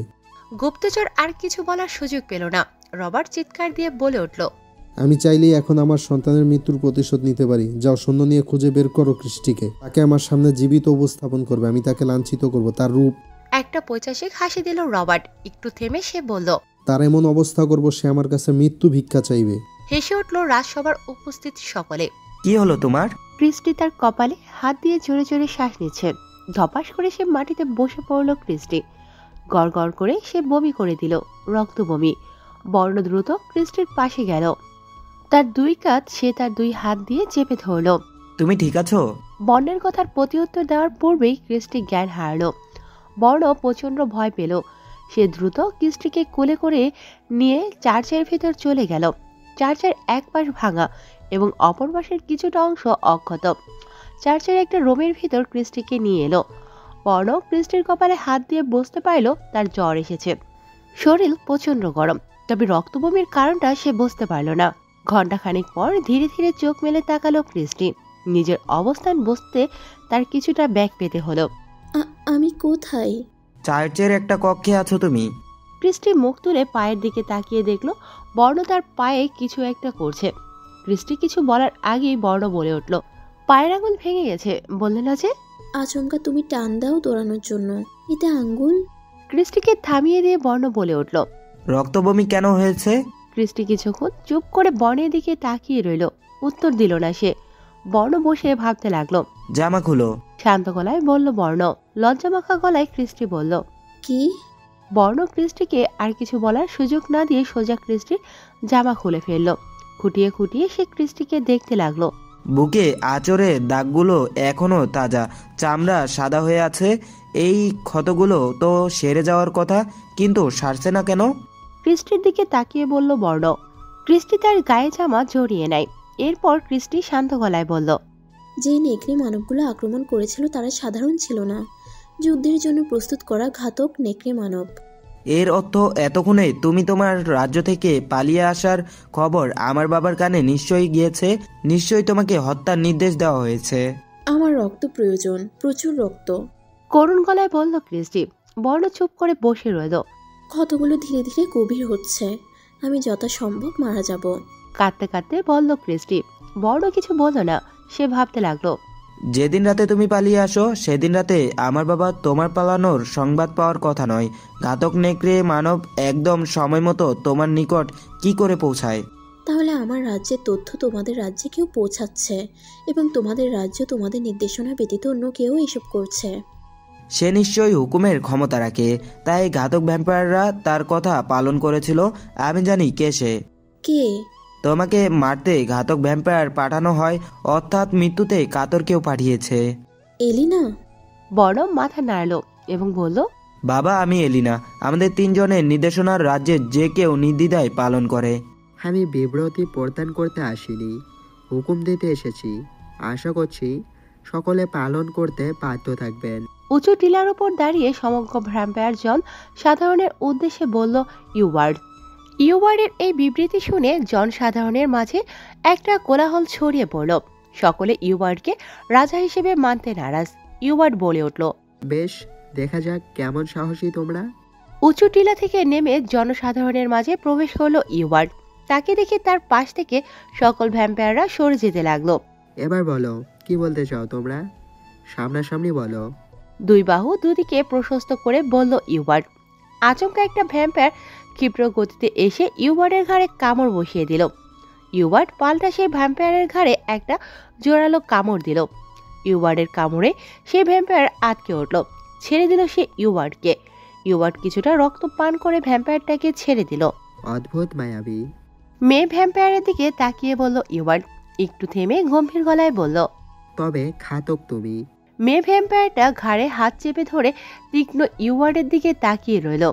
গুপ্তচর আর কিছু বলার সুযোগ পেল না। রবার্ট চিৎকার দিয়ে বলে উঠল, আমি চাইলেই এখন আমার সন্তানের মৃত্যুর প্রতিশোধ নিতে পারি। যাও, সৈন্য নিয়ে খুঁজে বের করো ক্রিস্টিকে। তাকে আমার সামনে জীবিত উপস্থাপন করবে। আমি তাকে লাঞ্ছিত করব। তার রূপ। একটা পৈশাচিক হাসি দিল রবার্ট। একটু থেমে সে বলল, তার এমন অবস্থা করব সে আমার কাছে মৃত্যু ভিক্ষা চাইবে। হেসে উঠল রাজসভার উপস্থিত সকলে। কি হলো তোমার? ক্রিস্টি তার কপালে হাত দিয়ে জোরে জোরে শ্বাস নিচ্ছে। ধপাস করে সে মাটিতে বসে পড়ল ক্রিস্টি। গড় গড় করে সে বমি করে দিল, রক্ত বমি। বর্ণ দ্রুত ক্রিস্টির পাশে গেল। তার দুই কাঁধ সে তার দুই হাত দিয়ে চেপে ধরল। তুমি ঠিক আছো? বর্ণের কথার প্রতিউত্তর দেওয়ার পূর্বেই ক্রিস্টি জ্ঞান হারাল। বর্ণ প্রচন্ড ভয় পেল। সে দ্রুত ক্রিস্টিকে কোলে করে নিয়ে চার্চের ভেতর চলে গেল। চার্চের এক পাশ ভাঙা এবং অপর পাশের কিছুটা অংশ অক্ষত। চার্চের একটা রুমের ভিতর ক্রিস্টিকে নিয়ে এলো। বর্ণ ক্রিস্টির কপালে হাত দিয়ে বুঝতে পারল তার জ্বর এসেছে। শরীর প্রচন্ড গরম, তবে রক্তবমির কারণটা সে বুঝতে পারল না। ঘণ্টাখানিক পর ধীরে ধীরে চোখ মেলে তাকালো ক্রিস্টি। নিজের অবস্থান বুঝতে তার কিছুটা ব্যাগ পেতে হলো। আমি কোথায়? চার্চের একটা কক্ষে আছো তুমি। ক্রিস্টি মুখ তুলে পায়ের দিকে তাকিয়ে দেখলো বর্ণ তার পায়ে কিছু একটা করছে। ক্রিস্টি কিছু বলার আগেই বর্ণ বলে উঠল, পায়ের আঙুল ভেঙে গেছে, বললে না যে? আচমকা তুমি টান দাও দৌড়ানোর জন্য, এটা আঙ্গুল। ক্রিস্টিকে থামিয়ে দিয়ে বর্ণ বলে উঠল, রক্তবমি কেন হয়েছে? ক্রিস্টি কিছুক্ষণ চুপ করে বর্ণের দিকে তাকিয়ে রইল। উত্তর দিল না সে। বর্ণ বসে ভাবতে লাগলো। জামা খুলো, শান্ত গলায় বলল বর্ণ। লজ্জামাখা গলায় ক্রিস্টি বলল, কি? বর্ণ ক্রিস্টিকে আর কিছু বলার সুযোগ না দিয়ে সোজা ক্রিস্টির জামা খুলে ফেলল। খুঁটিয়ে খুঁটিয়ে সে ক্রিস্টিকে দেখতে লাগলো। বুকে আঁচড়ে দাগগুলো এখনো তাজা, চামড়া সাদা হয়ে আছে। এই ক্ষতগুলো তো সেরে যাওয়ার কথা, কিন্তু সারছে না কেন? ক্রিস্টির দিকে তাকিয়ে বলল বর্ণ। ক্রিস্টি তার গায়ে জামা জড়িয়ে নেয়। এরপর ক্রিস্টি শান্ত গলায় বলল, যে নেকড়ে মানবগুলো আক্রমণ করেছিল তারা সাধারণ ছিল না, যুদ্ধের জন্য প্রস্তুত করা ঘাতক নেকড়ে মানব। এর অর্থ এতক্ষণে তুমি তোমার রাজ্য থেকে পালিয়ে আসার খবর আমার বাবার কানে নিশ্চয়ই গিয়েছে। নিশ্চয়ই তোমাকে হত্যার নির্দেশ দেওয়া হয়েছে। আমার রক্ত প্রয়োজন, প্রচুর রক্ত, করুণ গলায় বলল ক্রিস্টি। বর্ণ চুপ করে বসে রইল। ক্ষতগুলো ধীরে ধীরে গভীর হচ্ছে, আমি যথাসম্ভব মারা যাব। কাঁদতে কাঁদতে বলল ক্রিস্টি। বর্ণ কিছু বলল না, সে ভাবতে লাগলো। যেদিন রাতে তুমি পালিয়ে আসো সেদিন রাতে আমার বাবা তোমার পালানোর সংবাদ পাওয়ার কথা নয়। ঘাতক নেকড়ে মানব একদম সময় মতো তোমার নিকট কি করে পৌঁছায়? তাহলে আমার রাজ্যের তথ্য তোমাদের রাজ্যে কেউ পৌঁছাচ্ছে, এবং তোমাদের রাজ্য তোমাদের নির্দেশনা ব্যতীত অন্য কেউ এসব করছে। সে নিশ্চয়ই হুকুমের ক্ষমতা রাখে, তাই ঘাতক ভ্যাম্পায়াররা তার কথা পালন করেছিল। আমি জানি কে সে। কে? তোমাকে মারতে ঘাতক ভ্যাম্পায়ার পাঠানো হয়, অর্থাৎ মৃত্যুতে কাতর কেউ পাঠিয়েছে। এলিনা? বর্ণ মাথা নাড়ল এবং বলল, বাবা, আমি এলিনা। আমাদের তিনজনের নির্দেশনার রাজ্যের যে কেউ নির্দ্বিধায় পালন করে। আমি বিব্রতি প্রদান করতে আসিনি, হুকুম দিতে এসেছি। আশা করছি সকলে পালন করতে বাধ্য থাকবেন। উঁচু টিলার উপর দাঁড়িয়ে সমগ্র ভ্যাম্পায়ার জন সাধারণের উদ্দেশ্যে বলল ইউবার্ড। ইউবার্ডের এই বিবৃতি শুনে জনসাধারণের মাঝে একটা কোলাহল ছড়িয়ে পড়ল। সকলে ইউবার্ডকে রাজা হিসেবে মানতে নারাজ। ইউবার্ড বলে উঠল, বেশ, দেখা যাক কেমন সাহসী তোমরা। উঁচু টিলা থেকে নেমে জনসাধারণের মাঝে প্রবেশ করলো ইউবার্ড। তাকে দেখে তার পাশ থেকে সকল ভ্যাম্পায়াররা সরে যেতে লাগলো। এবার বলো, কি বলতে চাও তোমরা? সামনাসামনি বলো। দুই বাহু দুদিকে প্রশস্ত করে বলল ইউবার্ড। আচমকা একটা ভ্যাম্পায়ার ক্ষিপ্র গতিতে এসে ইউবার্ডের ঘাড়ে কামড় বসিয়ে দিল। ইউবার্ড পাল্টা সেই ভ্যাম্পায়ারের ঘাড়ে একটা জোরালো কামড় দিল। ইউবার্ডের কামড়ে সেই ভ্যাম্পায়ার আটকে উঠল। ছেড়ে দিল সে ইউবার্ডকে। ইউবার্ড কিছুটা রক্ত পান করে ভ্যাম্পায়ারটাকে ছেড়ে দিল। অদ্ভুত মায়াবী। মেয়ে ভ্যাম্পায়ারের দিকে তাকিয়ে বলল ইউবার্ড। একটু থেমে গম্ভীর গলায় বলল, তবে ঘাতক তুমি। মেয়ে ভ্যাম্পায়ারটা ঘাড়ে হাত চেপে ধরে তীক্ষ্ণ ইউবার্ডের দিকে তাকিয়ে রইল।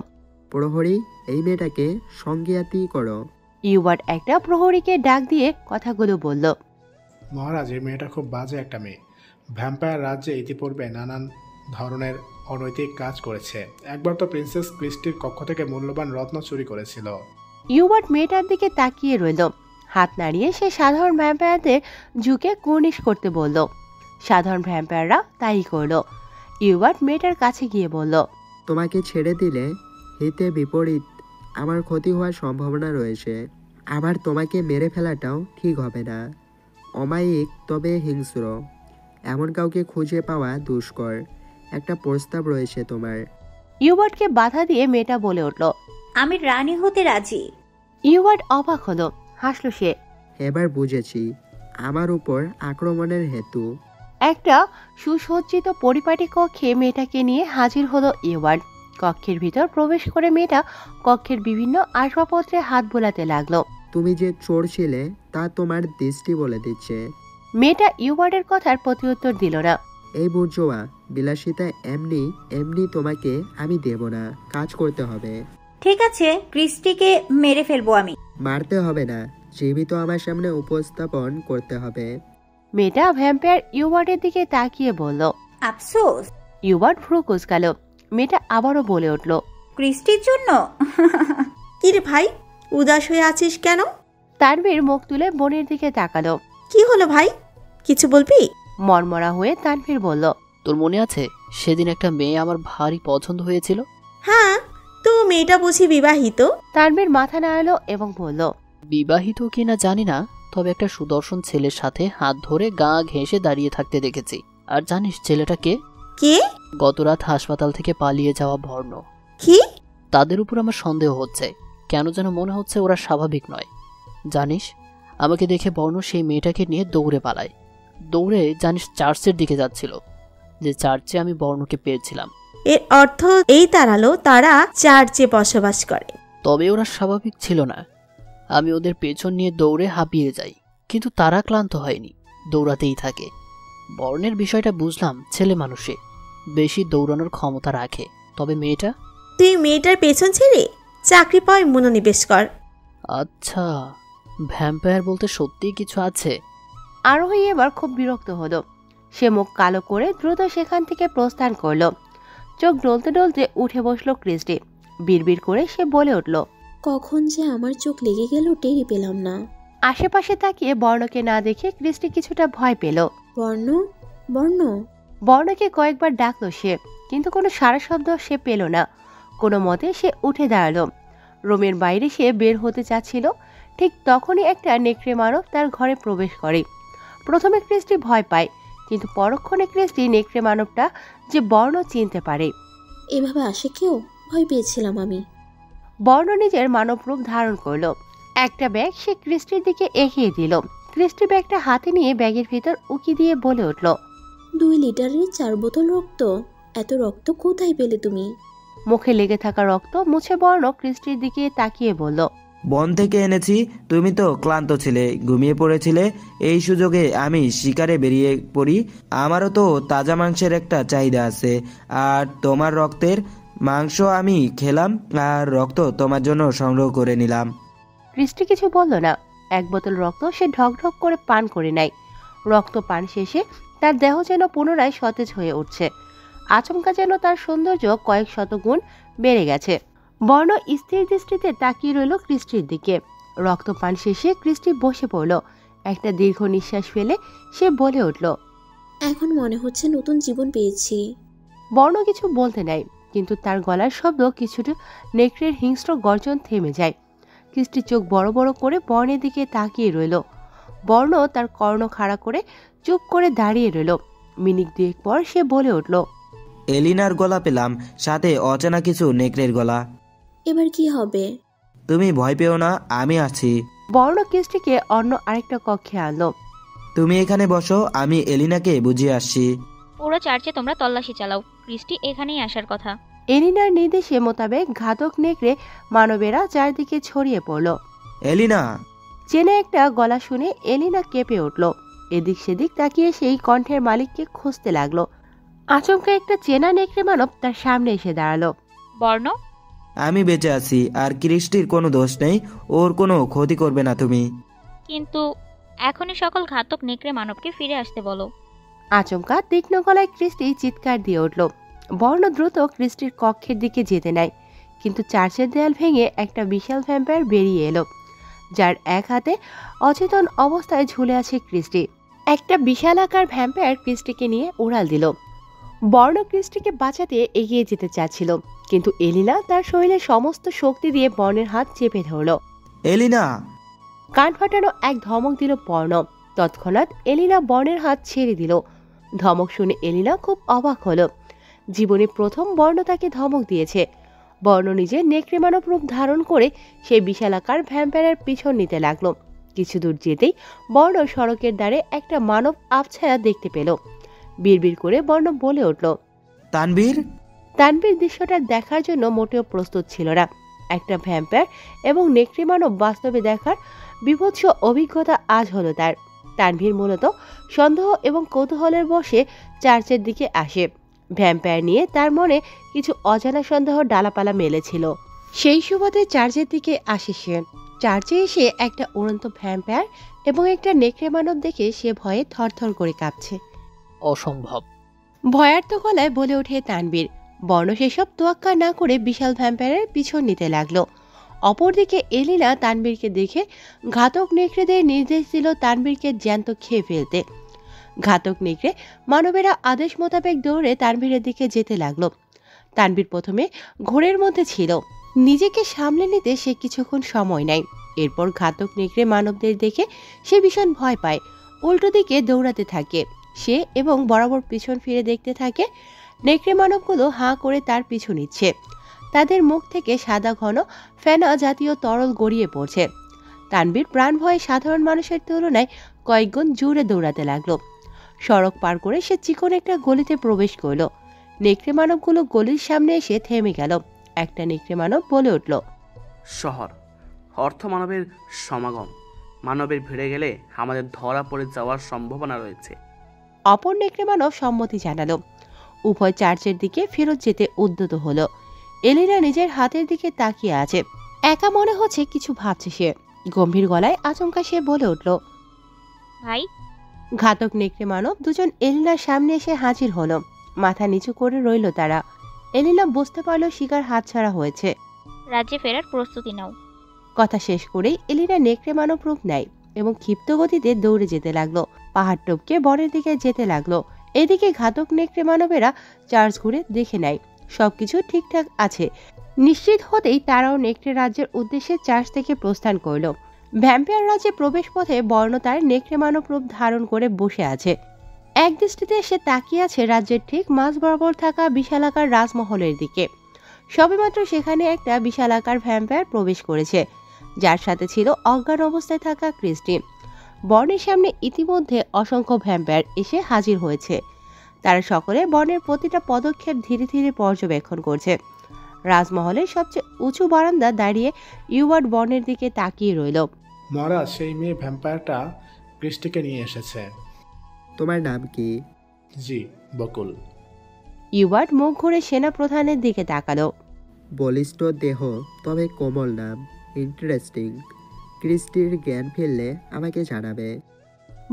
প্রহরী, এই মেয়েটাকে সঙ্গেয়াতি করো। ইউবার্ড একটা প্রহরীকে ডাক দিয়ে কথাগুলো বলল। মহারাজ, এই মেয়েটা খুব বাজে একটা মেয়ে। ভ্যাম্পায়ার রাজ্যে ইতিপূর্বে নানান ধরনের অনৈতিক কাজ করেছে। একবার তো প্রিন্সেস ক্রিস্টির কক্ষ থেকে মূল্যবান রত্ন চুরি করেছিল। ইউবার্ড মেয়েটার দিকে তাকিয়ে রইল। হাত নাড়িয়ে সে সাধারণ ভ্যাম্পায়ারদের ঝুঁকে কুর্নিশ করতে বলল। সাধারণ ভ্যাম্পায়াররা তাই করল। ইউবার্ড মেয়েটার কাছে গিয়ে বলল, তোমাকে ছেড়ে দিলে হিতে বিপরীত আমার ক্ষতি হওয়ার সম্ভাবনা রয়েছে। আবার তোমাকে মেরে ফেলাটাও ঠিক হবে না। অমায়িক তবে হিংস্র এমন কাউকে খুঁজে পাওয়া দুষ্কর। একটা প্রস্তাব রয়েছে তোমার। ইউবার্ডকে বাধা দিয়ে মেয়েটা বলে উঠল, আমি রানী হতে রাজি। ইউবার্ড অবাক হলো, হাসল সে। এবার বুঝেছি আমার উপর আক্রমণের হেতু। একটা সুসজ্জিত পরিপাটি কক্ষে মেয়েটাকে নিয়ে হাজির হলো ইউবার্ড। কক্ষের ভিতর প্রবেশ করে মেয়েটা কক্ষের বিভিন্ন আসবাবপত্রে হাত বোলাতে লাগলো। তুমি যে চোর ছিলে তা তোমার দৃষ্টি বলে দিচ্ছে। মেয়েটা ইউবার্ডের কথার প্রতিউত্তর দিল না। এই বুঝোয়া বিলাসিতা এমনি এমনি তোমাকে আমি দেব না, কাজ করতে হবে। ঠিক আছে, ক্রিস্টিকে মেরে ফেলবো আমি। মারতে হবে না, জীবিত আমার সামনে উপস্থাপন করতে হবে। মেয়েটা ভ্যাম্পায়ার ইউবার্ডের দিকে তাকিয়ে বলল, আফসোস। ইউবার্ড ভ্রু কুঁচকালো। মেয়েটা আবারও বলে উঠল, ক্রিস্টির জন্য। কিরে ভাই, উদাস হয়ে আছিস কেন? তানভীর মুখ তুলে বোনের দিকে তাকালো। কি হলো ভাই, কিছু বলবি? মরমরা হয়ে তানভীর বলল, তোর মনে আছে সেদিন একটা মেয়ে আমার ভারী পছন্দ হয়েছিল? হ্যাঁ, তো মেয়েটা বুঝি বিবাহিত? তানভীর মাথা নাড়ালো এবং বলল, বিবাহিত কিনা জানি না, তবে একটা সুদর্শন ছেলের সাথে হাত ধরে গা ঘেঁষে দাঁড়িয়ে থাকতে দেখেছি। আর জানিস ছেলেটা কে? কে? গতরাত হাসপাতাল থেকে পালিয়ে যাওয়া বর্ণ। কি? তাদের উপর আমার সন্দেহ হচ্ছে। কেন যেন মনে হচ্ছে ওরা স্বাভাবিক নয়। জানিস, আমাকে দেখে বর্ণ সেই মেয়েটাকে নিয়ে দৌড়ে পালায়। দৌড়ে জানিস চার্চের দিকে যাচ্ছিল, যে চার্চে আমি বর্ণকে পেয়েছিলাম। এর অর্থ এই দাঁড়ালো তারা চার্চে বসবাস করে। তবে ওরা স্বাভাবিক ছিল না। আমি ওদের পেছন নিয়ে দৌড়ে হাঁপিয়ে যাই, কিন্তু তারা ক্লান্ত হয়নি, দৌড়াতেই থাকে। বর্ণের বিষয়টা বুঝলাম, ছেলে মানুষে বেশি দৌড়ানোর ক্ষমতা রাখে। তবে মেয়েটা? তুই মেয়েটার পেছন ছেড়ে চাকরি পাওয়ায় মনোনিবেশ কর। আচ্ছা, ভ্যাম্পায়ার বলতে সত্যিই কিছু আছে। আরোহী এবার খুব বিরক্ত হলো। সে মুখ কালো করে দ্রুত সেখান থেকে প্রস্থান করলো। চোখ ডলতে ডলতে উঠে বসলো ক্রিস্টি। বিড়বিড় করে সে বলে উঠল, কখন যে আমার চোখ লেগে গেল টেরই পেলাম না। আশেপাশে তাকিয়ে বর্ণকে না দেখে ক্রিস্টি কিছুটা ভয় পেল। বর্ণ, বর্ণ। বর্ণকে কয়েকবার ডাকলো সে, কিন্তু কোনো সারা শব্দ সে পেল না। কোনো মতে সে উঠে দাঁড়ালো। রুমের বাইরে সে বের হতে চাচ্ছিল, ঠিক তখনই একটা নেকড়ে মানব তার ঘরে প্রবেশ করে। প্রথমে ক্রিস্টি ভয় পায়, কিন্তু পরক্ষণে ক্রিস্টি নেকড়ে মানবটা যে বর্ণ চিনতে পারে। এভাবে আসে কেউ? ভয় পেয়েছিলাম আমি। বর্ণ নিজের মানব রূপ ধারণ করলো। একটা ব্যাগ সে ক্রিস্টির দিকে এগিয়ে দিল। ক্রিস্টি ব্যাগটা হাতে নিয়ে ব্যাগের ভিতর উকি দিয়ে বলে উঠল, 2 লিটারের 4 বোতল রক্ত। এত রক্ত কোথায় পেলে তুমি? মুখে লেগে থাকা রক্ত মুছে বর্ণ ক্রিস্টির দিকে তাকিয়ে বলল, বন থেকে এনেছি। তুমি তো ক্লান্ত ছিলে, ঘুমিয়ে পড়েছিলে। এই সুযোগে আমি শিকারে বেরিয়ে পড়ি। আমারও তো তাজা মাংসের একটা চাহিদা আছে, আর তোমার রক্তের মাংস আমি খেলাম, আর রক্ত তোমার জন্য সংগ্রহ করে নিলাম। ক্রিস্টি কিছু বলল না। 1 বোতল রক্ত সে ঢকঢক করে পান করে নেয়। রক্ত পান শেষে তার দেহ যেন পুনরায় সতেজ হয়ে উঠছে। আচমকা যেন তার সৌন্দর্য কয়েক শত গুণ বেড়ে গেছে। বর্ণ স্থির দৃষ্টিতে তাকিয়ে রইল ক্রিস্টির দিকে। রক্তপান শেষে ক্রিস্টি বসে পড়ল। একটা দীর্ঘ নিঃশ্বাস ফেলে সে বলে উঠল, এখন মনে হচ্ছে নতুন জীবন পেয়েছি। বর্ণ কিছু বলতে নাই, কিন্তু তার গলার শব্দ কিছুটা নেকড়ের হিংস্র গর্জন থেমে যায়। ক্রিস্টি চোখ বড় বড় করে বর্ণের দিকে তাকিয়ে রইল। বর্ণ তার কর্ণ খাড়া করে চুপ করে দাঁড়িয়ে রইল। মিনিট দুয়েক পর সে বলে উঠল, এলিনার গলা পেলাম, সাথে অচেনা কিছু নেকড়ের গলা। এবার কি হবে? তুমি ভয় পেও না, আমি আছি। বর্ণ ক্রিস্টিকে অন্য আরেকটা কক্ষে আনলো। তুমি এখানে বসো, আমি এলিনাকে বুঝিয়ে আসছি। পুরো চার্চে তোমরা তল্লাশি চালাও, ক্রিস্টি এখানেই আসার কথা। এলিনার নির্দেশে মোতাবেক ঘাতক নেকড়ে মানবেরা চারদিকে ছড়িয়ে পড়ল। এলিনা! চেনা একটা গলা শুনে এলিনা কেঁপে উঠল। এদিক সেদিক তাকিয়ে সেই কণ্ঠের মালিককে খুঁজতে লাগলো। আচমকা একটা চেনা নেকড়ে মানব তার সামনে এসে দাঁড়ালো। বর্ণ, আমি বেঁচে আছি, আর ক্রিস্টির কোনো দোষ নেই, ওর কোনো ক্ষতি করবে না তুমি। কিন্তু এখনই সকল ঘাতক নেকড়ে মানবকে ফিরে আসতে বলো। আচমকা তীক্ষ্ণ গলায় ক্রিস্টি চিৎকার দিয়ে উঠল। বর্ণ দ্রুত ক্রিস্টির কক্ষের দিকে যেতে নাই, কিন্তু চার্চের দেয়াল ভেঙে একটা বিশাল ভ্যাম্পায়ার বেরিয়ে এলো, যার এক হাতে অচেতন অবস্থায় ঝুলে আছে ক্রিস্টি। একটা বিশাল আকার ভ্যাম্পায়ার ক্রিস্টিকে নিয়ে উড়াল দিল। বর্ণ ক্রিস্টিকে বাঁচাতে এগিয়ে যেতে চাচ্ছিল, কিন্তু এলিনা তার শরীরে সমস্ত শক্তি দিয়ে বর্ণের হাত চেপে ধরল। এলিনা! কান ফাটানো এক ধমক দিল বর্ণ। তৎক্ষণাৎ এলিনা বর্ণের হাত ছেড়ে দিল। ধমক শুনে এলিনা খুব অবাক হলো। জীবনে প্রথম বর্ণ তাকে ধমক দিয়েছে। বর্ণ নিজে নেকড়ে মানব রূপ ধারণ করে সেই বিশালাকার ভ্যাম্পায়ারের পিছন নিতে লাগলো। কিছু দূর যেতেই বর্ণ সড়কের ধারে একটা মানব আবছায়া দেখতে পেল। বিড়বিড় করে বর্ণ বলে উঠল, তানবীর! তানবীর দৃশ্যটা দেখার জন্য মোটেও প্রস্তুত ছিল না। একটা ভ্যাম্পায়ার এবং নেকড়ে মানব বাস্তবে দেখার বিভৎস অভিজ্ঞতা আজ হলো তার। তানভীর মূলত সন্দেহ এবং কৌতূহলের বশে চার্চের দিকে আসে। ভ্যাম্পায়ার নিয়ে তার মনে কিছু অজানা সন্দেহ ডালাপালা মেলেছিল। সেই সুবাদে চার্চের দিকে আসে সে। চার্চে এসে একটা উড়ন্ত ভ্যাম্পায়ার এবং একটা নেকড়ে মানব দেখে সে ভয়ে থরথর করে কাঁপছে। অসম্ভব! ভয়ার্ত গলায় বলে ওঠে তানবীর। বর্ণ সেসব তোয়াক্কা না করে বিশাল ভ্যাম্পায়ারের পিছন নিতে লাগলো। অপরদিকে এলিনা তানবীরকে দেখে ঘাতক নেকড়েদের নির্দেশ দিল তানবীরকে জ্যান্ত খেয়ে ফেলতে। ঘাতক নেকড়ে মানবেরা আদেশ মোতাবেক দৌড়ে তানবীরের দিকে যেতে লাগলো। তানবীর প্রথমে ঘোরের মধ্যে ছিল, নিজেকে সামলে নিতে সে কিছুক্ষণ সময় নেয়। এরপর ঘাতক নেকড়ে মানবদের দেখে সে ভীষণ ভয় পায়, উল্টো দিকে দৌড়াতে থাকে সে এবং বরাবর পিছন ফিরে দেখতে থাকে। নেকড়ে মানবগুলো হাঁ করে তার পিছু নিচ্ছে। তাদের মুখ থেকে সাদা ঘন ফেনা জাতীয় তরল গড়িয়ে পড়ছে। তানবীর প্রাণ ভয়ে সাধারণ মানুষের তুলনায় কয়েকগুণ জোরে দৌড়াতে লাগলো। সড়ক পার করে সে চিকন একটা গলিতে প্রবেশ করল। নেকড়ে মানবগুলো গলির সামনে এসে থেমে গেল। একটা নেকড়ে মানব বলে উঠল, শহর, অর্থ মানবের সমাগম। মানবের ভিড়ে গেলে আমাদের ধরা পড়ে যাওয়ার সম্ভাবনা রয়েছে। অপর নেকড়ে মানব সম্মতি জানালো। উভয় চার্চের দিকে ফেরত যেতে উদ্যত হলো। এলিনা নিজের হাতের দিকে তাকিয়ে আছে, একা মনে হচ্ছে কিছু ভাবছে সে। গম্ভীর গলায় আচমকা সে বলে উঠল, ভাই। ঘাতক নেকড়ে মানব দুজন এলিনার সামনে এসে হাজির হলো। মাথা নিচু করে রইল তারা। এলিনা বুঝতে পারলো শিকার হাতছাড়া হয়েছে। রাজ্যে ফেরার প্রস্তুতি নাও। কথা শেষ করেই এলিনা নেকড়ে মানব রূপ নেয় এবং ক্ষিপ্ত গতিতে দৌড়ে যেতে লাগলো। পাহাড় টপকে বনের দিকে যেতে লাগলো। এদিকে ঘাতক নেকড়ে মানবেরা চার্চ ঘুরে দেখে নেয় সবকিছু ঠিকঠাক আছে। নিশ্চিত হতেই তারাও নেকড়ে রাজ্যের উদ্দেশ্যে চার্চ থেকে প্রস্থান করল। ভ্যাম্পায়ার রাজ্যে প্রবেশ পথে বর্ণ তার নেকড়ে মানব রূপ ধারণ করে বসে আছে। এক দৃষ্টিতে সে তাকিয়ে আছে রাজ্যের ঠিক মাঝ বরাবর থাকা বিশালাকার রাজমহলের দিকে। সবেমাত্র সেখানে একটা বিশালাকার ভ্যাম্পায়ার প্রবেশ করেছে, যার সাথে ছিল অজ্ঞান অবস্থায় থাকা ক্রিস্টি। বর্ণের সামনে ইতিমধ্যে অসংখ্য ভ্যাম্পায়ার এসে হাজির হয়েছে। তারা সকলে বর্ণের প্রতিটা পদক্ষেপ ধীরে ধীরে পর্যবেক্ষণ করছে। রাজমহলের সবচেয়ে উঁচু বারান্দা দাঁড়িয়ে ইউয়ার্ড বর্ণের দিকে তাকিয়ে রইল। মহারাজ, সেই মেয়ে ভ্যাম্পায়ারটা ক্রিস্টিকে নিয়ে এসেছে। তোমার নাম কি? জি, বকুল। ইউয়ার্ড মুখ ঘুরে সেনা প্রধানের দিকে তাকালো। বলিষ্ঠ দেহ, তবে কোমল নাম। ইন্টারেস্টিং। ক্রিস্টির জ্ঞান ফিরলে আমাকে জানাবে।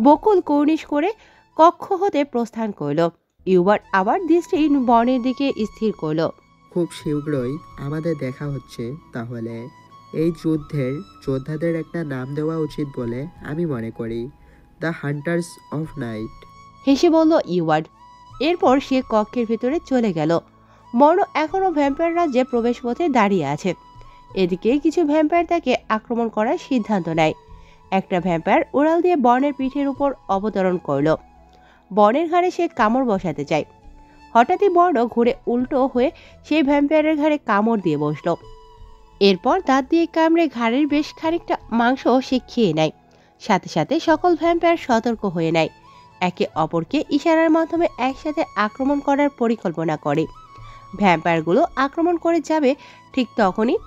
বকুল কর্নিশ করে কক্ষ হতে প্রস্থান করল। ইউয়ার্ড আবার দৃষ্টি বর্ণের দিকে স্থির করল। খুব শীঘ্রই আমাদের দেখা হচ্ছে। তাহলে এই যুদ্ধের যোদ্ধাদের একটা নাম দেওয়া উচিত বলে আমি মনে করি, দ্য হান্টার্স অফ নাইট। হেসে বলল ইওয়ার্ড। এরপর সে কক্ষের ভেতরে চলে গেল। বর্ণ এখনও ভ্যাম্পায়ার রাজ্যে প্রবেশ পথে দাঁড়িয়ে আছে। এদিকে কিছু ভ্যাম্পায়ার তাকে আক্রমণ করার সিদ্ধান্ত নেয়। একটা ভ্যাম্পায়ার উড়াল দিয়ে বর্ণের পিঠের উপর অবতরণ করল। বর্ণের ঘাড়ে সে কামড় বসাতে চায়। হঠাৎই বর্ণ ঘুরে উল্টো হয়ে সেই ভ্যাম্পায়ারের ঘাড়ে কামড় দিয়ে বসল। এরপর দাঁত দিয়ে কামড়ে ঘাড়ের বেশ খানিকটা মাংস সে খেয়ে নেয়। সাথে সাথে সকল ভ্যাম্পায়ার সতর্ক হয়ে নেয়, একে অপরকে ইশারার মাধ্যমে একসাথে আক্রমণ করার পরিকল্পনা করে। ভ্যাম্পায়ারগুলো আক্রমণ করে যাবে, ঠিক তখনই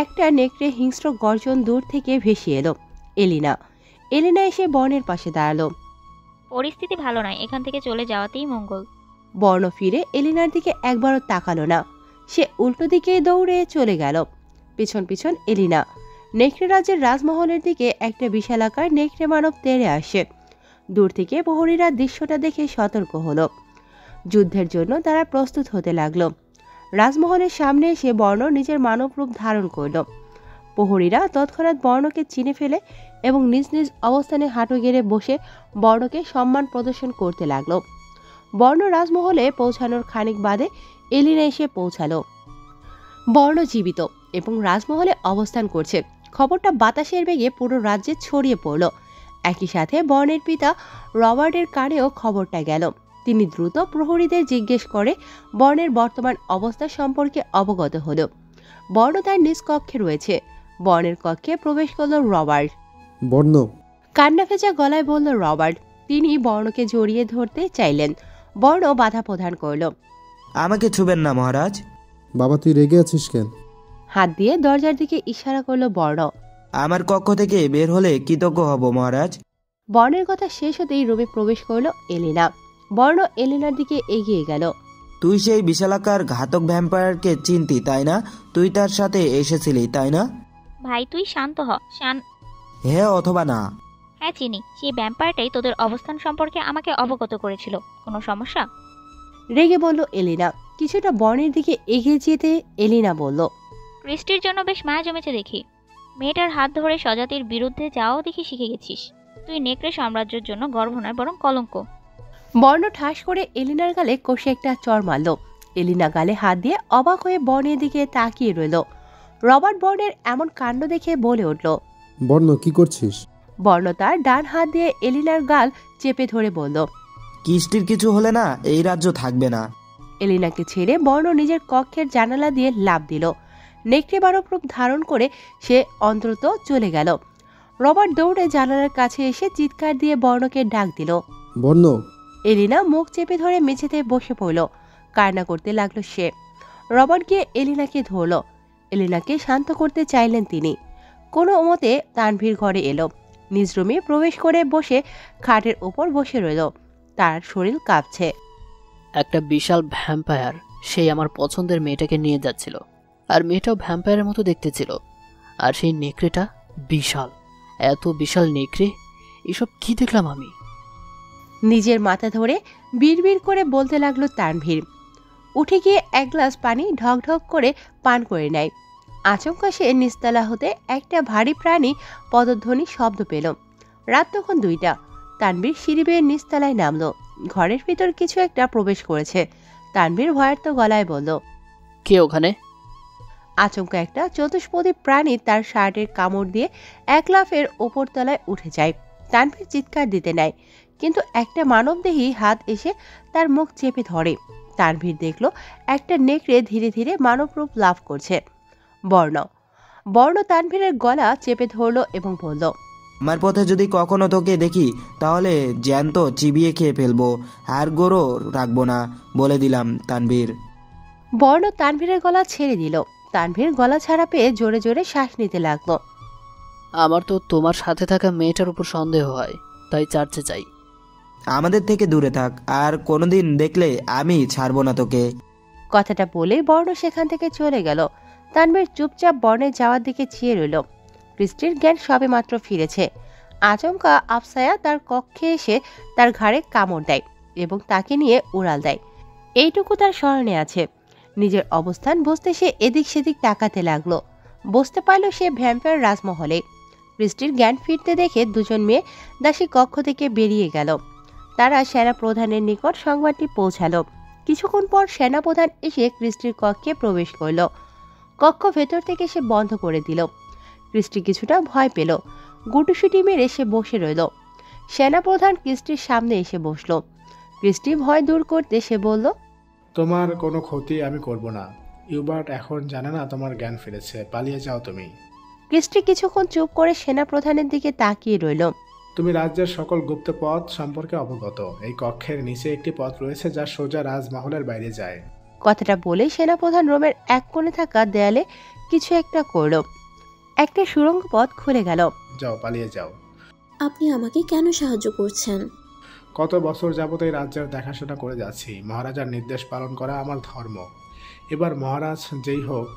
একটা নেকড়ে হিংস্র গর্জন দূর থেকে ভেসে এলো। এলিনা এসে বর্ণের পাশে দাঁড়ালো। পরিস্থিতি ভালো নয়, এখান থেকে চলে যাওয়াতেই মঙ্গল। বর্ণ ফিরে এলিনার দিকে একবারও তাকালো না। সে উল্টো দিকে দৌড়ে চলে গেল। পিছন পিছন এলিনা। নেকড়ে রাজ্যের রাজমহলের দিকে একটা বিশালাকার নেকড়ে মানব তেড়ে আসে। দূর থেকে প্রহরীরা দৃশ্যটা দেখে সতর্ক হলো। যুদ্ধের জন্য তারা প্রস্তুত হতে লাগলো। রাজমহলের সামনে এসে বর্ণ নিজের মানব রূপ ধারণ করল। প্রহরীরা তৎক্ষণাৎ বর্ণকে চিনে ফেলে এবং নিজ নিজ অবস্থানে হাঁটু গেড়ে বসে বর্ণকে সম্মান প্রদর্শন করতে লাগলো। বর্ণ রাজমহলে পৌঁছানোর খানিক বাদে এলিনা এসে পৌঁছালো। বর্ণ জীবিত এবং রাজমহলে অবস্থান করছে। খবরটা বাতাসের বেগে পুরো রাজ্যে ছড়িয়ে পড়ল। একই সাথে বর্ণের পিতা রবার্টের কানেও খবরটা গেল। তিনি দ্রুত প্রহরীদের জিজ্ঞেস করে বর্ণের বর্তমান অবস্থা সম্পর্কে অবগত হল। বর্ণ তার নিজ কক্ষে রয়েছে। বর্ণের কক্ষে প্রবেশ করল রবার্ট। বর্ণ, কান্না ভেজা গলায় বলল রবার্ট। তিনি বর্ণকে জড়িয়ে ধরতে চাইলেন। বর্ণ বাধা প্রদান করল। আমাকে ছুবেন না মহারাজ। বাবা, তুই রেগে আছিস কেন? হাত দিয়ে দরজার দিকে ইশারা করল বর্ণ। আমার কক্ষ থেকে বের হলে কৃতজ্ঞ হব মহারাজ। বর্ণের কথা শেষ হতেই রুমে প্রবেশ করল এলিনা। বর্ণ এলিনার দিকে এগিয়ে গেল। তুই সেই বিশালাকার ঘাতক ভ্যাম্পায়ারকে চিনতি তাই না? তুই তার সাথে এসেছিলি তাই না? ভাই তুই শান্ত হ। হ্যাঁ অথবা না? হ্যাঁ চিনি, সেই ভ্যাম্পায়ারটাই তোদের অবস্থান সম্পর্কে আমাকে অবগত করেছিল। কোনো সমস্যা? রেগে বলল এলিনা। কিছুটা বর্ণের দিকে এগিয়ে যেতে এলিনা বলল, ক্রিস্টির জন্য বেশ মায়া জমেছে দেখি। মেয়েটার হাত ধরে স্বজাতির বিরুদ্ধে যাও দেখি শিখে গেছিস। তুই নেকড়ে সাম্রাজ্যের জন্য গর্ব নয় বরং কলঙ্ক। বর্ণ ঠাস করে এলিনার গালে কষে একটা চড় মারল। এলিনা গালে হাত দিয়ে অবাক হয়ে বর্ণের দিকে তাকিয়ে রইল। রবার্ট বর্ণের এমন কাণ্ড দেখে বলে উঠল, বর্ণ কি করছিস? বর্ণ তার ডান হাত দিয়ে এলিনার গাল চেপে ধরে বলল, কিস্টির কিছু হলে না এই রাজ্য থাকবে না। এলিনাকে ছেড়ে বর্ণ নিজের কক্ষের জানালা দিয়ে লাফ দিল। নেকড়ে মানব রূপ ধারণ করে সে অন্তত চলে গেল। রবার্ট দৌড়ে জানালার কাছে এসে চিৎকার দিয়ে বর্ণকে ডাক দিল, বর্ণ। এলিনা মুখ চেপে ধরে মেঝেতে বসে পড়ল। কান্না করতে লাগলো সে। রবার্ট গিয়ে এলিনাকে ধরল। এলিনাকে শান্ত করতে চাইলেন তিনি। কোনো মতে তানভীর ঘরে এলো। নিজ রুমে প্রবেশ করে বসে খাটের উপর বসে রইল। তার শরীর কাঁপছে। একটা বিশাল ভ্যাম্পায়ার সেই আমার পছন্দের মেয়েটাকে নিয়ে যাচ্ছিল, আর মেয়েটাও ভ্যাম্পায়ারের মতো দেখতে ছিল। আর সেই নেকড়েটা বিশাল, এত বিশাল নেকড়ে, এসব কি দেখলাম আমি? নিজের মাথা ধরে বিড়বিড় করে বলতে লাগলো তানভীর। উঠে গিয়ে এক গ্লাস পানি ঢকঢক করে পান করে নেয়। আচমকা সে নিচতলা হতে একটা ভারী প্রাণী পদধ্বনি শব্দ পেল। রাত তখন 2টা। তানভীর সিঁড়ি বেয়ে নিচতলায় নামলো। ঘরের ভিতর কিছু একটা প্রবেশ করেছে। তানভীর ভয়ার্ত গলায় বলল, কে ওখানে? আচমকা একটা চতুষ্পদী প্রাণী তার শার্টের কামড় দিয়ে এক লাফের ওপর তলায় উঠে যায়। তানভীর চিৎকার দিতে নেয়, কিন্তু একটা মানবদেহী হাত এসে তার মুখ চেপে ধরে। তানভীর দেখল একটা নেকড়ে ধীরে ধীরে মানবরূপ লাভ করছে। বর্ণ তানভীরের গলা চেপে ধরল এবং বলল, আমার পথে যদি কখনো তোকে দেখি তাহলে জ্যান্ত চিবিয়ে খেয়ে ফেলবো, আর গোরো রাখবো না, বলে দিলাম তানভীর। বর্ণ তানভীরের গলা ছেড়ে দিল। তানভীর গলা ছাড়া পেয়ে জোরে জোরে শ্বাস নিতে লাগলো। আমার তো তোমার সাথে থাকা মেয়েটার উপর সন্দেহ হয়, তাই চার্চে চাই। আমাদের থেকে দূরে থাক, আর কোনোদিন দেখলে আমি ছাড়বো না তোকে। কথাটা বলে বর্ণ সেখান থেকে চলে গেল। তানভীর চুপচাপ বর্ণের যাওয়ার দিকে চেয়ে রইল। ক্রিস্টির জ্ঞান সবে মাত্র ফিরেছে। আচমকা আফসায়া তার কক্ষে এসে তার ঘাড়ে কামড় দেয় এবং তাকে নিয়ে উড়াল দেয়। এইটুকু তার স্মরণে আছে। নিজের অবস্থান বুঝতে সে এদিক সেদিক তাকাতে লাগলো। বুঝতে পারল সে ভ্যাম্পায়ার রাজমহলে। ক্রিস্টির জ্ঞান ফিরতে দেখে দুজন মেয়ে দাসী কক্ষ থেকে বেরিয়ে গেল। তারা সেনা প্রধানের নিকট সংবাদটি পৌঁছালো। কিছুক্ষণ পর সেনাপ্রধান এসে ক্রিস্টির কক্ষে প্রবেশ করল। কক্ষ ভেতর থেকে সে বন্ধ করে দিল। ক্রিস্টি কিছুটা ভয় পেল। গুটুসুটি মেরে সে বসে রইল। সেনাপ্রধান ক্রিস্টির সামনে এসে বসল। ক্রিস্টি ভয় দূর করতে সে বলল, তোমার কোনো ক্ষতি আমি করব না। ইউবার্ট এখন জানে না তোমার জ্ঞান ফিরেছে, পালিয়ে যাও তুমি। ক্রিস্টি কিছুক্ষণ চুপ করে সেনাপ্রধানের দিকে তাকিয়ে রইল। তুমি রাজ্যের সকল গুপ্ত পথ সম্পর্কে অবগত। এই কক্ষের নিচে একটি পথ রয়েছে যা সোজা রাজমহলের বাইরে যায়। কথাটা বলে সেনাপ্রধান রুমের এক কোণে থাকা দেয়ালে কিছু একটা করল। একটা সুড়ঙ্গ পথ খুলে গেল। যাও, পালিয়ে যাও। আপনি আমাকে কেন সাহায্য করছেন? কত বছর যাবত এই রাজ্যের দেখাশোনা করে যাচ্ছি। মহারাজার নির্দেশ পালন করা আমার ধর্ম। এবার মহারাজ যেই হোক,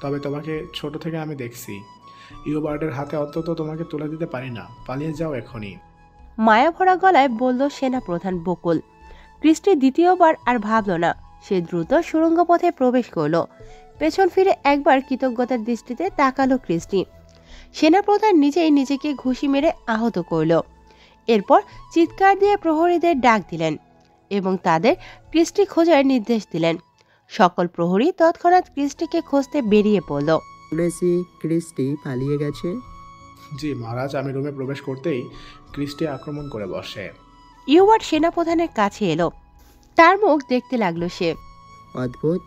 তবে তোমাকে ছোট থেকে আমি দেখছি। ইউবার্ডের হাতে অন্তত তোমাকে তুলে দিতে পারি না। পালিয়ে যাও এখনই। মায়া ভরা গলায় বলল সেনাপ্রধান বকুল। ক্রিস্টি দ্বিতীয়বার আর ভাবল না। সে দ্রুত সুড়ঙ্গ পথে প্রবেশ করল। পেছন ফিরে একবার কৃতজ্ঞতার দৃষ্টিতে তাকালো ক্রিস্টি। সেনাপ্রধান নিজেই নিজেকে ঘুষি মেরে আহত করল। এরপর চিৎকার দিয়ে প্রহরীদের ডাক দিলেন এবং তাদের ক্রিস্টি খোঁজার নির্দেশ দিলেন। সকল প্রহরী তৎক্ষণাৎ ক্রিস্টিকে খুঁজতে বেরিয়ে পড়ল। শুনেছি ক্রিস্টি পালিয়ে গেছে। জি মহারাজ, আমি রুমে প্রবেশ করতেই ক্রিস্টি আক্রমণ করে বসে। ইউবার্ট সেনাপ্রধানের কাছে এলো। তার মুখ দেখতে লাগলো সে। অদ্ভুত,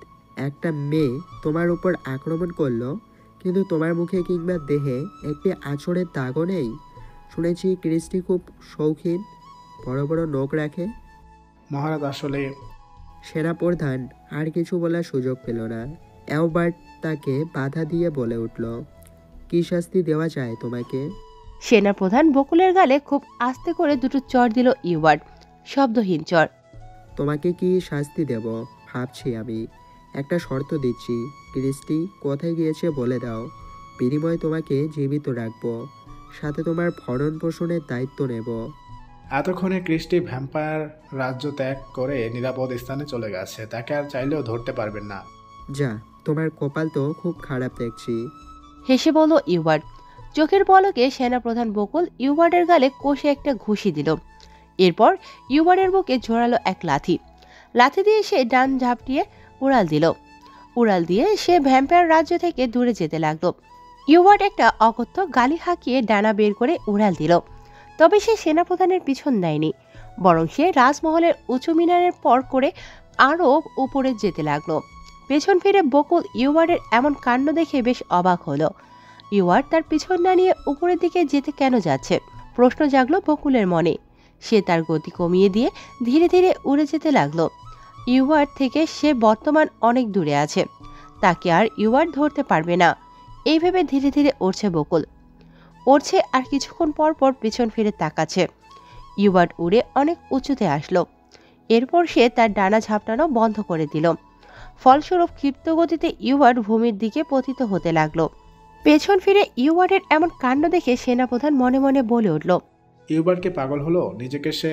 একটা মেয়ে তোমার উপর আক্রমণ করলো, কিন্তু তোমার মুখে কিংবা দেহে একটি আঁচড়ের দাগও নেই। শুনেছি ক্রিস্টি খুব শৌখিন, বড় বড় নখ রাখে। মহারাজ আসলে সেনাপ্রধান আর কিছু বলার সুযোগ পেল না। এলবার্ট তাকে বাধা দিয়ে বলে উঠল, কি শাস্তি দেওয়া যায় তোমাকে? সেনাপ্রধান বকুলের গালে খুব আস্তে করে দুটো চড় দিল ইউবার্ট, শব্দহীন চড়। তোমাকে কি শাস্তি দেব ভাবছি আমি। একটা শর্ত দিচ্ছি, ক্রিস্টি কোথায় গিয়েছে বলে দাও। বিনিময়ে তোমাকে জীবিত রাখবো, সাথে তোমার ভরণ পোষণের দায়িত্ব নেব। এতক্ষণে ক্রিস্টি ভ্যাম্পায়ার রাজ্য ত্যাগ করে নিরাপদ স্থানে চলে গেছে। তাকে আর চাইলেও ধরতে পারবেন না। যা, তোমার কপাল তো খুব খারাপ দেখছি। হেসে বলল ইউবার্ট। চোখের পলকে সেনাপ্রধান বকুল ইউবার্টের গালে কষে একটা ঘুষি দিল। এরপর ইউবার্টের বুকে ঝোরালো এক লাথি। লাথি দিয়ে সে ডান ঝাপটিয়ে উড়াল দিল। উড়াল দিয়ে সে ভ্যাম্পায়ার রাজ্য থেকে দূরে যেতে লাগলো। ইউবার্ট একটা অকথ্য গালি হাঁকিয়ে ডানা বের করে উড়াল দিল। তবে সে সেনাপ্রধানের পিছন দেয়নি, বরং সে রাজমহলের উঁচু মিনারের পর করে আরও উপরে যেতে লাগলো। পেছন ফিরে বকুল ইউবার্টের এমন কাণ্ড দেখে বেশ অবাক হলো। ইউবার্ট তার পিছন না নিয়ে উপরের দিকে যেতে কেন যাচ্ছে প্রশ্ন জাগলো বকুলের মনে। সে তার গতি কমিয়ে দিয়ে ধীরে ধীরে উড়ে যেতে লাগলো। ইউবার্ট থেকে সে বর্তমান অনেক দূরে আছে, তাকে আর ইউবার্ট ধরতে পারবে না। এই ভেবে ধীরে ধীরে উড়ছে বকুল। উড়ছে আর কিছুক্ষণ পর পর পিছন ফিরে তাকাচ্ছে। ইউবার্ট উড়ে অনেক উঁচুতে আসলো। এরপর সে তার ডানা ঝাপটানো বন্ধ করে দিল। ফলস্বরূপ ক্ষিপ্ত গতিতে ইউবার্ট ভূমির দিকে পতিত হতে লাগলো। পেছন ফিরে ইউবার্টের এমন কাণ্ড দেখে সেনাপ্রধান মনে মনে বলে উঠল, ইউবার্টকে পাগল হলো। নিজেকে সে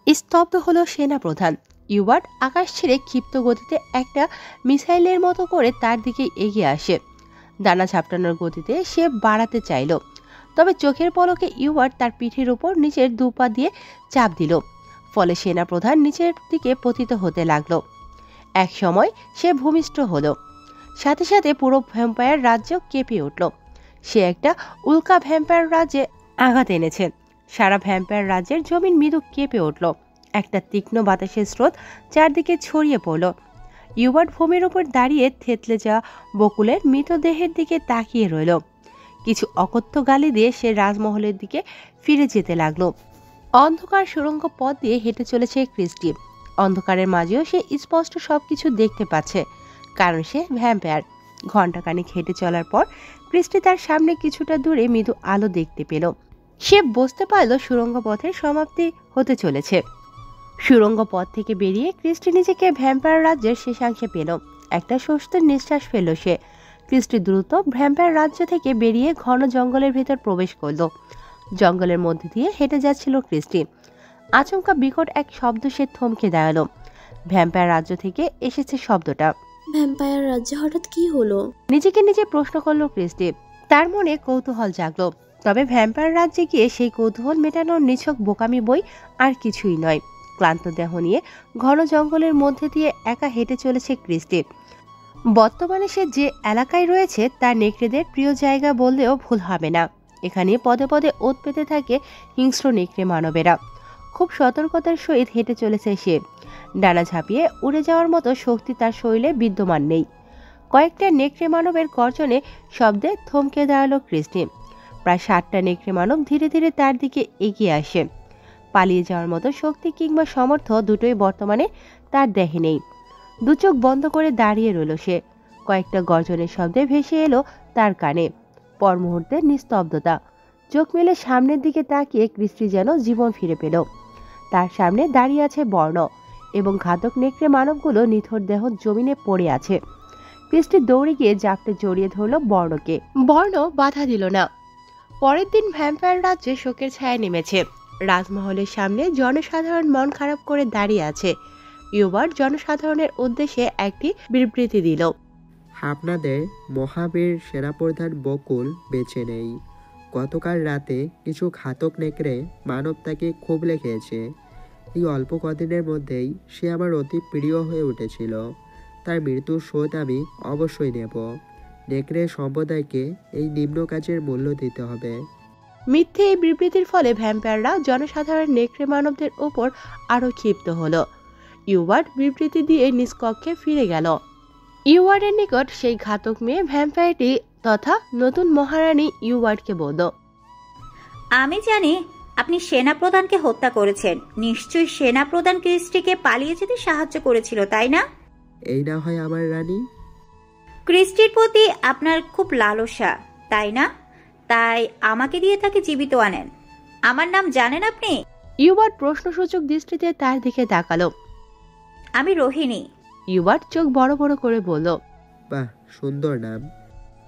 স্তব্ধ হলো সেনাপ্রধান। ইউবার্ট আকাশ ছেড়ে ক্ষিপ্ত গতিতে একটা মিসাইলের মতো করে তার দিকে এগিয়ে আসে। ডানা ঝাপটানোর গতিতে সে বাড়াতে চাইল, তবে চোখের পলকে ইউবার্ট তার পিঠের উপর নিচের দুপা দিয়ে চাপ দিল। ফলে সেনাপ্রধান নিচের দিকে পতিত হতে লাগলো। এক সময় সে ভূমিষ্ঠ হলো। সাথে সাথে পুরো ভ্যাম্পায়ার রাজ্য কেঁপে উঠল। সে একটা উল্কা ভ্যাম্পায়ার রাজ্যে আঘাত এনেছে। সারা ভ্যাম্পায়ার রাজ্যের জমিন মৃদু কেঁপে উঠল। একটা তীক্ষ্ণ বাতাসের স্রোত চারদিকে ছড়িয়ে পড়ল। ইউবার্ট ভূমির উপর দাঁড়িয়ে থেতলে যাওয়া বকুলের মৃতদেহের দিকে তাকিয়ে রইল। কিছু অকথ্য গালি দিয়ে সে রাজমহলের দিকে ফিরে যেতে লাগলো। অন্ধকার সুড়ঙ্গ পথ দিয়ে হেঁটে চলেছে ক্রিস্টি। অন্ধকারের মাঝেও সে স্পষ্ট সবকিছু দেখতে পাচ্ছে, কারণ সে ভ্যাম্পায়ার। ঘণ্টাখানেক হেঁটে চলার পর ক্রিস্টি তার সামনে কিছুটা দূরে মৃদু আলো দেখতে পেল। সে বুঝতে পারল সুড়ঙ্গ পথের সমাপ্তি হতে চলেছে। সুড়ঙ্গ পথ থেকে বেরিয়ে ক্রিস্টি নিজেকে ভ্যাম্পায়ার রাজ্যের শেষাংশে পেল। একটা স্বস্তির নিঃশ্বাস ফেলল সে। ক্রিস্টি দ্রুত ভ্যাম্পায়ার রাজ্য থেকে বেরিয়ে ঘন জঙ্গলের ভেতর প্রবেশ করল। জঙ্গলের মধ্যে দিয়ে হেঁটে যাচ্ছিল ক্রিস্টি। আচমকা বিকট এক শব্দ সে থমকে দাঁড়ালো। ভ্যাম্পায়ার রাজ্য থেকে এসেছে শব্দটা। ভ্যাম্পায়ার রাজ্যে হঠাৎ কি হলো? নিজেকে নিজে প্রশ্ন করলো ক্রিস্টি। তার মনে কৌতূহল জাগলো, তবে ভ্যাম্পায়ার রাজ্যে গিয়ে সেই কৌতূহল মেটানোর নিছক বোকামি বই আর কিছুই নয়। ক্লান্ত দেহ নিয়ে ঘন জঙ্গলের মধ্যে দিয়ে একা হেঁটে চলেছে ক্রিস্টি। বর্তমানে সে যে এলাকায় রয়েছে তা নেকড়েদের প্রিয় জায়গা বললেও ভুল হবে না। এখানে পদে পদে ওত পেতে থাকে হিংস্র নেকড়ে মানবেরা। খুব সতর্কতার সহিত হেঁটে চলেছে সে। ডানা ঝাঁপিয়ে উড়ে যাওয়ার মতো শক্তি তার শরীরে বিদ্যমান নেই। কয়েকটা নেকড়ে মানবের গর্জনে শব্দে থমকে দাঁড়ালো ক্রিস্টি। প্রায় 60টা নেকড়ে মানব ধীরে ধীরে তার দিকে এগিয়ে আসে। পালিয়ে যাওয়ার মতো শক্তি কিংবা সমর্থ দুটোই বর্তমানে তার দেহে নেই। দু চোখ বন্ধ করে দাঁড়িয়ে রইল সে। কয়েকটা গর্জনের শব্দে ভেসে এলো তার কানে। পর মুহূর্তে নিস্তব্ধতা। চোখ মেলে সামনের দিকে তাকিয়ে ক্রিস্টি যেন জীবন ফিরে পেল। তার সামনে দাঁড়িয়ে আছে বর্ণ এবং ঘাতক নেকড়ে মানবগুলো নিথর দেহ জমিনে পড়ে আছে। ক্রিস্টি দৌড়ে গিয়ে জাপটে জড়িয়ে ধরল বর্ণকে। বর্ণ বাধা দিল না। পরের দিন ভ্যাম্পায়ার রাজ্যে শোকের ছায়া নেমেছে। রাজমহলের সামনে জনসাধারণ মন খারাপ করে দাঁড়িয়ে আছে। ইউবার্ট জনসাধারণের উদ্দেশ্যে একটি বিবৃতি দিল। আপনাদের মহাবীর সেনাপ্রধান বকুল বেঁচে নেই। গতকাল রাতে কিছু ঘাতক নেকড়ে মানব তাকে খুব লেগেছে। এই অল্প কদিনের মধ্যেই সে আমার অতি প্রিয় হয়ে উঠেছিল। তার মৃত্যুর শোধ আমি অবশ্যই নেব। নেকড়ে সম্প্রদায়কে এই নিম্ন কাজের মূল্য দিতে হবে। মিথ্যে এই বিবৃতির ফলে ভ্যাম্পায়াররা জনসাধারণ নেকড়ে মানবদের উপর আরো ক্ষিপ্ত হলো। ইউবার্ট বিবৃতি দিয়ে নিজ কক্ষে ফিরে গেল। ইউবার্টের নিকট সেই ঘাতক মেয়ে ভ্যাম্পায়ারটি তথা নতুন মহারানী ইউবার্টকে বলল, আমি জানি আপনি সেনাপ্রধানকে হত্যা করেছেন। নিশ্চয়ই সেনাপ্রধান ক্রিস্টিকে পালিয়ে যেতে সাহায্য করেছিল, তাই না? এই না হয় আমার রানী। ক্রিস্টির প্রতি আপনার খুব লালসা, তাই না? তাই আমাকে দিয়ে তাকে জীবিত আনেন। আমার নাম জানেন আপনি? ইউবার্ট প্রশ্নসূচক দৃষ্টিতে তার দিকে তাকালো। আমি রোহিণী। ইউবার্ট চোখ বড় বড় করে বলল, বাহ, সুন্দর নাম।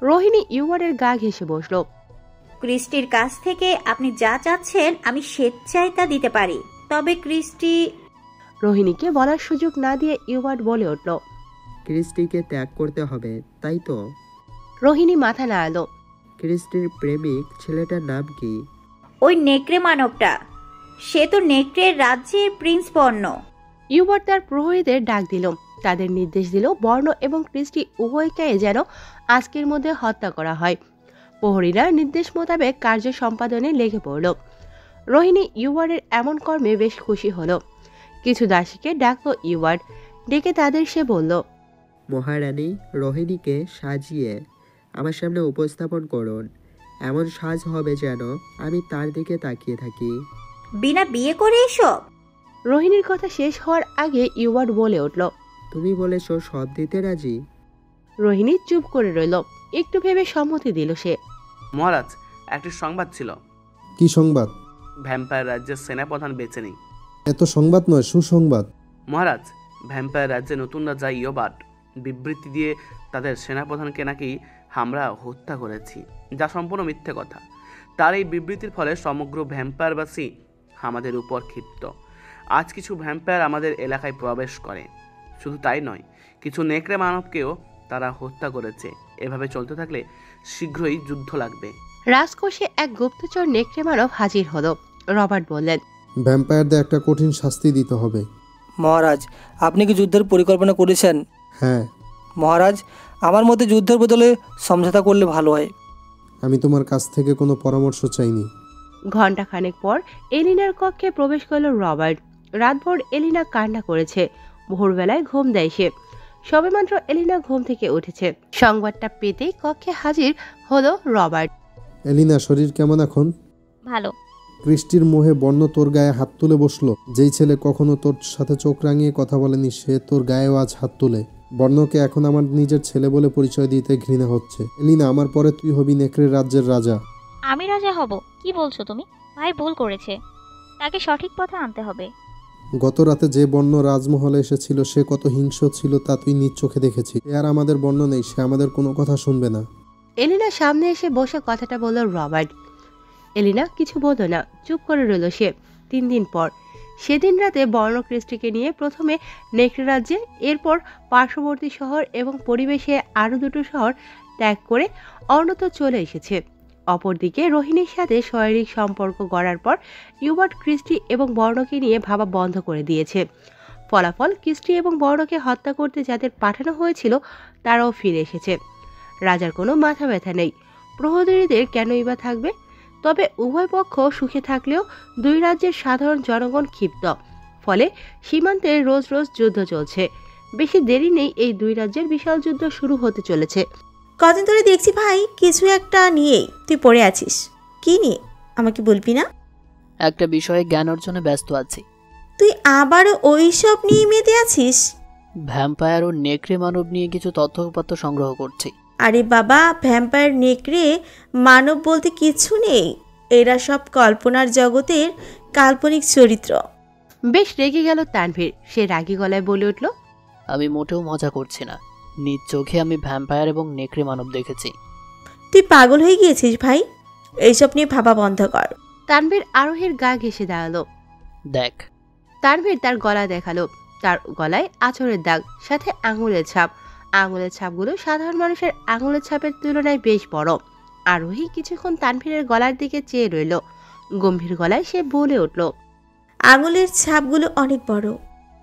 রোহিণী ইউবার্টের গা ঘেঁষে বসলো। ক্রিস্টির কাছ থেকে আপনি যা চাচ্ছেন আমি স্বেচ্ছায় তা দিতে পারি, তবে ক্রিস্টি। রোহিণীকে বলার সুযোগ না দিয়ে ইউবার্ট বলে উঠল, ক্রিস্টিকে ত্যাগ করতে হবে, তাই তো? রোহিণী মাথা নাড়ালো। ক্রিস্টির প্রেমিক ছেলেটার নাম কি? ওই নেকড়ে মানবটা। সে তো নেকড়ের রাজ্যের প্রিন্স বর্ণ। ইউবার্ট তার প্রহরীদের ডাক দিল। তাদের নির্দেশ দিল বর্ণ এবং ক্রিস্টি উভয়কে যেন আজকের মধ্যে হত্যা করা হয়। প্রহরীরা নির্দেশ মোতাবেক কার্য সম্পাদনে লেগে পড়ল। রোহিণী ইউবার্টের এমন কর্মে বেশ খুশি হলো। কিছু দাসীকে ডাকলো ইউবার্ট। ডেকে তাদের সে বলল, মহারানী, রোহিণীকে সাজিয়ে আমার সামনে উপস্থাপন করুন। এমন সাজ হবে যেন আমি তার দিকে তাকিয়ে থাকি। বিনা বিয়ে করে এসব? রোহিণীর কথা শেষ হওয়ার আগে ইউবার্ট বলে উঠল, তুমি বলেছ সব দিতে রাজি? রোহিণী চুপ করে রইল। একটু ভেবে সম্মতি দিল সে। মহারাজ, একটি সংবাদ ছিল। কি সংবাদ? ভ্যাম্পায়ার রাজ্যের সেনাপ্রধান বেঁচে নেই। এত সংবাদ নয়, সুসংবাদ। মহারাজ, ভ্যাম্পায়ার রাজ্যে নতুন রাজা ইয়োবার্ট বিবৃতি দিয়ে তাদের সেনাপ্রধানকে নাকি আমরা হত্যা করেছি, যা সম্পূর্ণ মিথ্যে কথা। তার এই বিবৃতির ফলে সমগ্র ভ্যাম্পায়ারবাসী আমাদের উপর ক্ষিপ্ত। আজ কিছু ভ্যাম্পায়ার আমাদের এলাকায় প্রবেশ করে। শুধু তাই নয়, কিছু নেকড়ে মানবকেও তারা হত্যা করেছে। এভাবে চলতে থাকলে শীঘ্রই যুদ্ধ লাগবে। রাজকোষে এক গুপ্তচর নেকড়ে মানব হাজির হলো। রবার্ট বললেন, ভ্যাম্পায়ারদের একটা কঠিন শাস্তি দিতে হবে। মহারাজ, আপনি কি যুদ্ধের পরিকল্পনা করেছেন? হ্যাঁ। মহারাজ, আমার মতে যুদ্ধের বদলে সমঝোতা করলে ভালো হয়। আমি তোমার কাছ থেকে কোনো পরামর্শ চাইনি। ঘণ্টাখানেক পর এলিনার কক্ষে প্রবেশ করল রবার্ট। রাতভর এলিনা কান্না করেছে। ভোরবেলায় ঘুম দেয় সে। সবেমাত্র এলিনা ঘুম থেকে উঠেছে। সংবাদটা পেতেই কক্ষে হাজির হলো রবার্ট। এলিনা, শরীর কেমন এখন? ভালো। ক্রিস্টির মোহে বর্ণ তোর গায়ে হাত তুলে বসলো। যেই ছেলে কখনো তোর সাথে চোখ রাঙিয়ে কথা বলেনি, সে তোর গায়েও আজ হাত তুলে। বর্ণকে এখন আমার নিজের ছেলে বলে পরিচয় দিতে ঘৃণা হচ্ছে। এলিনা, আমার পরে তুই হবি নেকড়ের রাজ্যের রাজা। আমি রাজা হব? কি বলছো তুমি? ভাই ভুল করেছে, তাকে সঠিক পথে আনতে হবে। গত রাতে যে বর্ণ রাজমহলে এসেছিল সে কত হিংস্র ছিল তা তুই নিজ চোখে দেখেছিস। সে আর আমাদের বর্ণ নেই, সে আমাদের কোনো কথা শুনবে না। এলিনা সামনে এসে বসে কথাটা বলল রবার্ট। এলিনা কিছু বলল না, চুপ করে রইল সে। 3 দিন পর সেদিন রাতে বর্ণ ক্রিস্টিকে নিয়ে প্রথমে নেকড়ে রাজ্যে, এরপর পার্শ্ববর্তী শহর এবং পরিবেশে আরও দুটো শহর ত্যাগ করে অন্যত্র চলে এসেছে। অপরদিকে রোহিণীর সাথে শারীরিক সম্পর্ক গড়ার পর ইউবার্ট ক্রিস্টি এবং বর্ণকে নিয়ে ভাবা বন্ধ করে দিয়েছে। ফলাফল, ক্রিস্টি এবং বর্ণকে হত্যা করতে যাদের পাঠানো হয়েছিল তারাও ফিরে এসেছে। রাজার কোনো মাথা ব্যথা নেই, প্রহরীদের কেনই বা থাকবে? তবে উভয় পক্ষ সুখে থাকলেও দুই রাজ্যের সাধারণ জনগণ ক্ষিপ্ত। ফলে সীমান্তে রোজ রোজ যুদ্ধ চলছে। বেশি দেরি নেই, এই দুই রাজ্যের বিশাল যুদ্ধ শুরু হতে চলেছে। কদিন ধরে দেখছি ভাই কিছু একটা নিয়েই তুই পড়ে আছিস। কি নিয়ে আমাকে বলবি না? একটা বিষয়ে জ্ঞান অর্জনে ব্যস্ত আছি। তুই আবারও ওই সব নিয়ে মেতে আছিস? ভ্যাম্পায়ার ও নেকড়ে মানব নিয়ে কিছু তথ্যপত্র সংগ্রহ করছি। আরে বাবা, ভ্যাম্পায়ার নেকড়ে মানব বলতে কিছু নেই। এরা সব কল্পনার জগতের কাল্পনিক চরিত্র। বেশ রেগে গেল তানভীর। সে রাগী গলায় বলে উঠল, আমি মোটেও মজা করছি না। নিজ চোখে আমি ভ্যাম্পায়ার এবং নেকড়ে মানব দেখেছি। তুই পাগল হয়ে গিয়েছিস ভাই, এইসব নিয়ে ভাবা বন্ধ কর। তানভীর আরোহীর গা ঘেঁষে দাঁড়ালো। দেখ। তানভীর তার গলা দেখালো। তার গলায় আঁচড়ের দাগ, সাথে আঙুলের ছাপ। আঙুলের ছাপগুলো সাধারণ মানুষের আঙুলের ছাপের তুলনায় বেশ বড়। আরোহী কিছুক্ষণ তানভীরের গলার দিকে চেয়ে রইল। গম্ভীর গলায় সে বলে উঠল, আঙুলের ছাপগুলো অনেক বড়।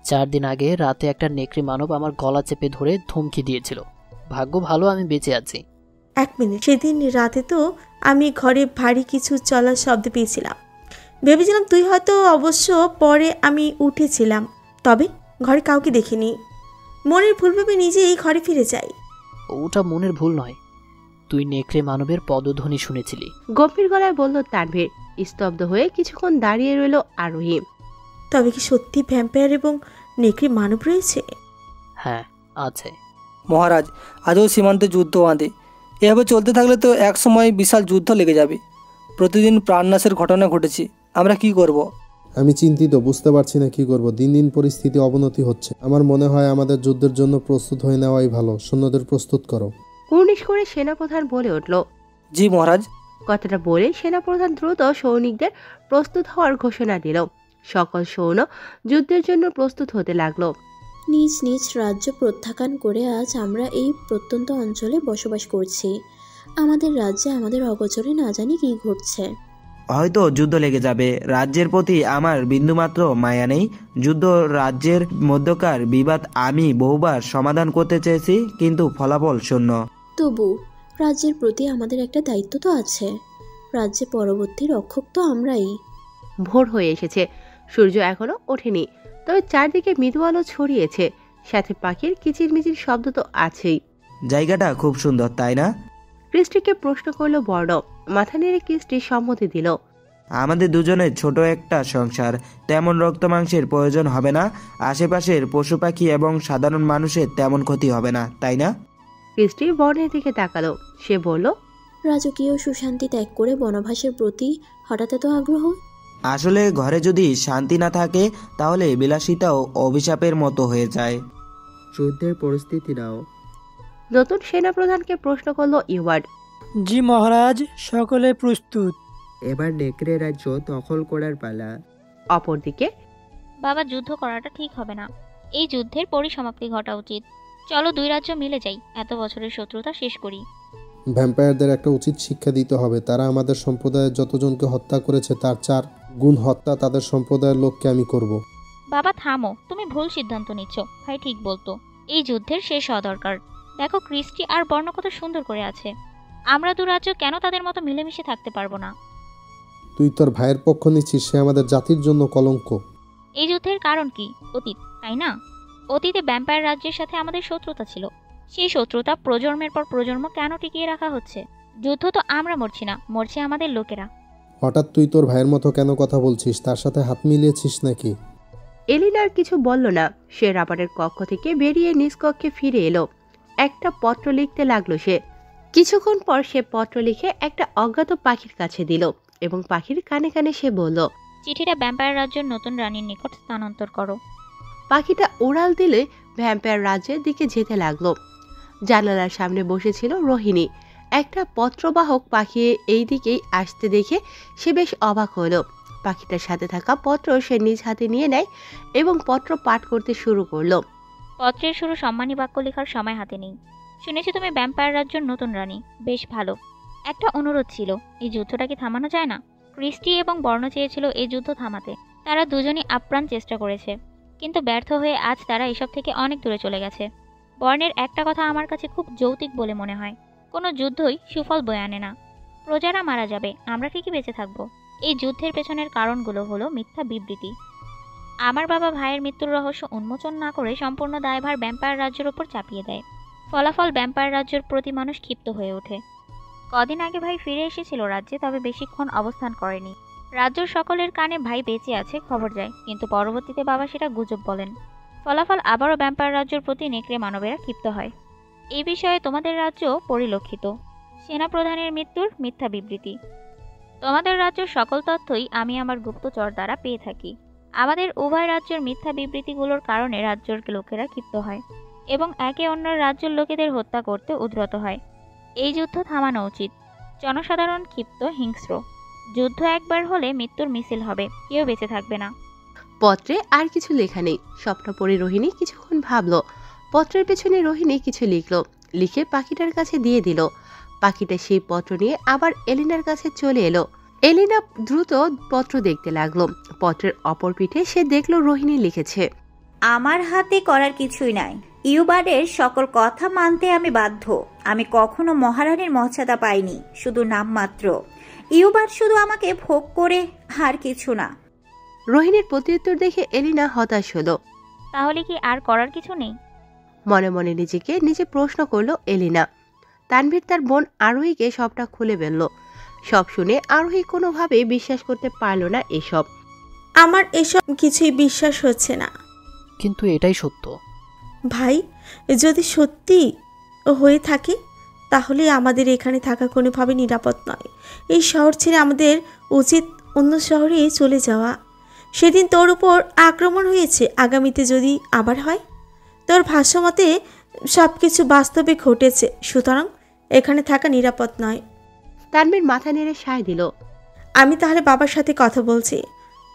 4 দিন আগে রাতে একটা নেকড়ে মানব আমার গলা চেপে ধরে ধমকি দিয়েছিল। ভাগ্য ভালো আমি বেঁচে আছি। 1 মিনিট, সেদিন রাতে তো আমি ঘরে ভারী কিছু চলার শব্দ পেয়েছিলাম। ভেবেছিলাম তুই হয়তো, অবশ্য পরে আমি উঠেছিলাম, তবে ঘরে কাউকে দেখিনি। মনের ভুল ভেবে নিজেই ঘরে ফিরে যাই। ওটা মনের ভুল নয়, তুই নেকড়ে মানবের পদধ্বনি শুনেছিলি। গম্ভীর গলায় বলল তানভীর। স্তব্ধ হয়ে কিছুক্ষণ দাঁড়িয়ে রইল আরোহী। তবে কি সত্যি ভ্যাম্পায়ার এবং নেকড়ে মানব রয়েছে? হ্যাঁ, আছে। মহারাজ, আজও সীমান্তে যুদ্ধ বাঁধে। এভাবে চলতে থাকলে তো এক সময় বিশাল যুদ্ধ লেগে যাবে। প্রতিদিন প্রাণনাশের ঘটনা ঘটেছে। আমরা কি করব? আমি চিন্তিত, বুঝতে পারছি না কি করব। দিন দিন পরিস্থিতি অবনতি হচ্ছে। আমার মনে হয় আমাদের যুদ্ধের জন্য প্রস্তুত হয়ে নেওয়াই ভালো। সৈন্যদের প্রস্তুত করো। কুর্নিশ করে সেনাপ্রধান বলে উঠল। জি মহারাজ। কথাটা বলে সেনাপ্রধান দ্রুত সৈনিকদের প্রস্তুত হওয়ার ঘোষণা দিল। সকল সৈন্য যুদ্ধের জন্য প্রস্তুত হতে লাগলো। নিজ নিজ রাজ্য প্রত্যাখ্যান করে আজ আমরা এই প্রত্যন্ত অঞ্চলে বসবাস করছি। আমাদের রাজ্যে আমাদের অগোচরে না জানি কি ঘটছে। হয়তো যুদ্ধ লেগে যাবে। রাজ্যের প্রতি আমার বিন্দুমাত্র মায়া নেই। যুদ্ধ রাজ্যের মধ্যকার বিবাদ আমি বহুবার সমাধান করতে চেয়েছি, কিন্তু ফলাফল শূন্য। তবু রাজ্যের প্রতি আমাদের একটা দায়িত্ব তো আছে। রাজ্যে পরবর্তী রক্ষক তো আমরাই। ভোর হয়ে এসেছে, সূর্য এখনো ওঠেনি, তবে চারদিকে মৃদু আলো ছড়িয়েছে। সাথে পাখির কিচিরমিচির শব্দ তো আছেই। জায়গাটা খুব সুন্দর, তাই না? ক্রিস্টিকে প্রশ্ন করলো বর্ণ। মাথা নেড়ে ক্রিস্টি সম্মতি দিল। আমাদের দুজনের ছোট একটা সংসার, তেমন রক্ত মাংসের প্রয়োজন হবে না। আশেপাশের পশু পাখি এবং সাধারণ মানুষের তেমন ক্ষতি হবে না, তাই না? ক্রিস্টি বর্ণের দিকে তাকালো। সে বলল, রাজকীয় সুশান্তি ত্যাগ করে বনবাসের প্রতি হঠাৎ এত আগ্রহ? আসলে ঘরে যদি শান্তি না থাকে তাহলে বিলাসিতাও অভিশাপের মতো হয়ে যায়। যুদ্ধের পরিস্থিতি নাও। নতুন সেনাপ্রধানকে প্রশ্ন করলো ইউবার্ট। জি মহারাজ, সকলে প্রস্তুত। এবার নেকড়ে রাজ্য দখল করার পালা। অপরদিকে, বাবা, যুদ্ধ করাটা ঠিক হবে না। এই যুদ্ধের পরিসমাপ্তি ঘটা উচিত। চলো 2 রাজ্য মিলে যাই, এত বছরের শত্রুতা শেষ করি। ভ্যাম্পায়ারদের একটা উচিত শিক্ষা দিতে হবে। তারা আমাদের সম্প্রদায়ের যতজনকে হত্যা করেছে তার 4 গুণ হত্যা তাদের সম্প্রদায়ের লোককে আমি করব। বাবা থামো, তুমি ভুল সিদ্ধান্ত নিচ্ছ। ভাই ঠিক বলতো, এই যুদ্ধের শেষ হওয়া দরকার। দেখো ক্রিস্টি আর বর্ণ কত সুন্দর করে আছে। আমরা 2 রাজ্য কেন তাদের মতো মিলেমিশে থাকতে পারবো না? তুই তোর ভাইয়ের পক্ষ নিচ্ছিস, সে আমাদের জাতির জন্য কলঙ্ক। এই যুদ্ধের কারণ কি? অতীত, তাই না? অতীতে ভ্যাম্পায়ার রাজ্যের সাথে আমাদের শত্রুতা ছিল। সেই শত্রুতা প্রজন্মের পর প্রজন্ম কেন টিকিয়ে রাখা হচ্ছে? যুদ্ধ তো আমরা মরছি না, মরছে আমাদের লোকেরা। হঠাৎ তুই তোর ভাইয়ের মতো কেন কথা বলছিস? তার সাথে হাত মিলিয়েছিস নাকি? এলিনার কিছু বলল না। সে রাবারের কক্ষ থেকে বেরিয়ে নিজ কক্ষে ফিরে এলো। একটা পত্র লিখতে লাগলো সে। কিছুক্ষণ পর সে পত্র লিখে একটা অজ্ঞাত পাখির কাছে দিল এবং পাখির কানে কানে সে বলল, চিঠিটা ভ্যাম্পায়ার রাজ্যের নতুন রানীর নিকট স্থানান্তর করো। পাখিটা উড়াল দিলে ভ্যাম্পায়ার রাজ্যের দিকে যেতে লাগলো। জানালার সামনে বসেছিল রোহিণী। একটা পত্রবাহক পাখি এই দিকেই আসতে দেখে সে বেশ অবাক হলো। পাখিটার সাথে থাকা পত্র সে নিজ হাতে নিয়ে নেয় এবং পত্র পাঠ করতে শুরু করলো। পত্রের শুরু সম্মানী বাক্য লেখার সময় হাতে নেই। শুনেছি তুমি ভ্যাম্পায়ার রাজ্যের নতুন রানী, বেশ ভালো। একটা অনুরোধ ছিল, এই যুদ্ধটা কি থামানো যায় না? ক্রিস্টি এবং বর্ণ চেয়েছিল এই যুদ্ধ থামাতে। তারা দুজনই আপ্রাণ চেষ্টা করেছে, কিন্তু ব্যর্থ হয়ে আজ তারা এসব থেকে অনেক দূরে চলে গেছে। বর্ণের একটা কথা আমার কাছে খুব যৌক্তিক বলে মনে হয়, কোনো যুদ্ধই সুফল বয়ে আনে না। প্রজারা মারা যাবে, আমরা ঠিকই বেঁচে থাকবো। এই যুদ্ধের পেছনের কারণগুলো হলো মিথ্যা বিবৃতি। আমার বাবা ভাইয়ের মৃত্যুর রহস্য উন্মোচন না করে সম্পূর্ণ দায়ভার ভ্যাম্পায়ার রাজ্যের ওপর চাপিয়ে দেয়। ফলাফল ভ্যাম্পায়ার রাজ্যের প্রতি মানুষ ক্ষিপ্ত হয়ে ওঠে। কদিন আগে ভাই ফিরে এসেছিল রাজ্যে, তবে বেশিক্ষণ অবস্থান করেনি। রাজ্যের সকলের কানে ভাই বেঁচে আছে খবর যায়, কিন্তু পরবর্তীতে বাবা সেটা গুজব বলেন। ফলাফল আবারও ভ্যাম্পায়ার রাজ্যের প্রতি নেকড়ে মানবেরা ক্ষিপ্ত হয়। এই বিষয়ে তোমাদের রাজ্য পরিলক্ষিত। সেনাপ্রধানের মৃত্যুর মিথ্যা বিবৃতি। তোমাদের রাজ্যের সকল তথ্যই আমি আমার গুপ্তচর দ্বারা পেয়ে থাকি। আমাদের উভয় রাজ্যের মিথ্যা বিবৃতিগুলোর কারণে রাজ্যের লোকেরা ক্ষিপ্ত হয় এবং একে অন্যের রাজ্যের লোকেদের হত্যা করতে উদ্যত হয়। এই যুদ্ধ থামানো উচিত। জনসাধারণ ক্ষিপ্ত, হিংস্র। যুদ্ধ একবার হলে মৃত্যুর মিছিল হবে, কেউ বেঁচে থাকবে না। পত্রে আর কিছু লেখা নেই। স্বপ্ন পড়ে রোহিণী কিছুক্ষণ ভাবলো। পত্রের পেছনে রোহিণী কিছু লিখলো, লিখে পাখিটার কাছে দিয়ে দিল। পাখিটা সেই পত্র নিয়ে আবার এলিনার কাছে চলে এলো। এলিনা দ্রুত পত্র দেখতে লাগলো। পত্রের অপর পিঠে সে দেখলো রোহিণী লিখেছে, আমার হাতে করার কিছুই নাই। ইউবার্ডের সকল কথা মানতে আমি বাধ্য। আমি কখনো মহারানীর মর্যাদা পাইনি, শুধু নামমাত্র। ইউবার্ড শুধু আমাকে ভোগ করে, আর কিছু না। রোহিণীর প্রত্যুত্তর দেখে এলিনা হতাশ হলো। তাহলে কি আর করার কিছু নেই? মনে মনে নিজেকে নিজে প্রশ্ন করলো এলিনা। তানভীর তার বোন আরোহীকে সবটা খুলে বলল। সব শুনে আরোহী কোনোভাবেই বিশ্বাস করতে পারল না এসব। আমার এসব কিছুই বিশ্বাস হচ্ছে না। কিন্তু এটাই সত্য। ভাই, যদি সত্যি হয়ে থাকে তাহলে আমাদের এখানে থাকা কোনোভাবে নিরাপদ নয়। এই শহর ছেড়ে আমাদের উচিত অন্য শহরে চলে যাওয়া। সেদিন তোর উপর আক্রমণ হয়েছে, আগামীতে যদি আবার হয়? তোর ভাষ্যমতে সব কিছু বাস্তবে ঘটেছে, সুতরাং এখানে থাকা নিরাপদ নয়। তানভীর মাথা নেড়ে সায় দিল। আমি তাহলে বাবার সাথে কথা বলছি,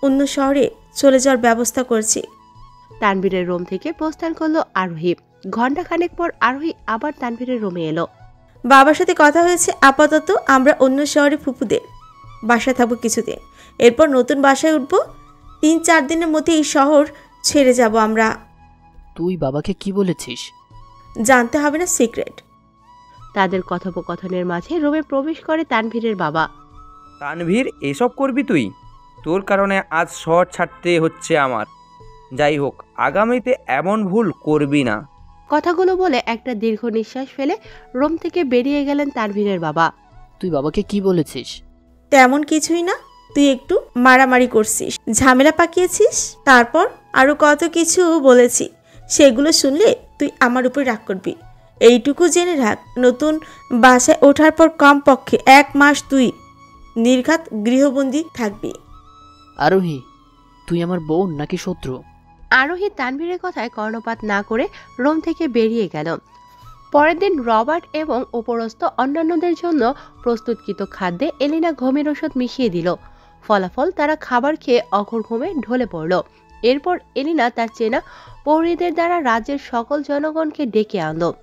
অন্য শহরে চলে যাওয়ার ব্যবস্থা করছি। তানভীরের রুম থেকে প্রস্থান করলো আরোহী। ঘণ্টাখানেক পর আরোহী আবার তানভীরের রুমে এলো। বাবার সাথে কথা হয়েছে, আপাতত আমরা অন্য শহরে ফুপুদের বাসায় থাকবো কিছুদিন, এরপর নতুন বাসায় উঠবো। 3-4 দিনের মধ্যে এই শহর ছেড়ে যাব আমরা। তুই বাবাকে কি বলেছিস? জানতে হবে না, সিক্রেট। তাদের কথোপকথনের মাঝে রুমে প্রবেশ করে তানভীরের বাবা। তানভীর, এসব করবি তুই? তোর কারণে আজ শহর ছাড়তে হচ্ছে আমার। যাই হোক, আগামীতে এমন ভুল করবি না। কথাগুলো বলে একটা দীর্ঘ নিঃশ্বাস ফেলে রুম থেকে বেরিয়ে গেলেন তানভীরের বাবা। তুই বাবাকে কি বলেছিস? তেমন কিছুই না, তুই একটু মারামারি করছিস, ঝামেলা পাকিয়েছিস, তারপর আরো কত কিছু বলেছি। সেগুলো শুনলে তুই আমার উপর রাগ করবি। এইটুকু জেনে রাখ, নতুন বাসায় ওঠার পর কমপক্ষে 1 মাস তুই নির্ঘাত গৃহবন্দী থাকবি। আরোহী, তুই আমার বোন নাকি শত্রু? আরোহী তানভীরের কথায় কর্ণপাত না করে রুম থেকে বেরিয়ে গেল। পরের দিন রবার্ট এবং উপরস্থ অন্যান্যদের জন্য প্রস্তুতকৃত খাদ্যে এলিনা ঘুমের ওষুধ মিশিয়ে দিল। ফলাফল, তারা খাবার খেয়ে অঘোর ঘুমে ঢলে পড়ল। এরপর এলিনা তার চেনা প্রহরীদের দ্বারা রাজ্যের সকল জনগণকে ডেকে আনল।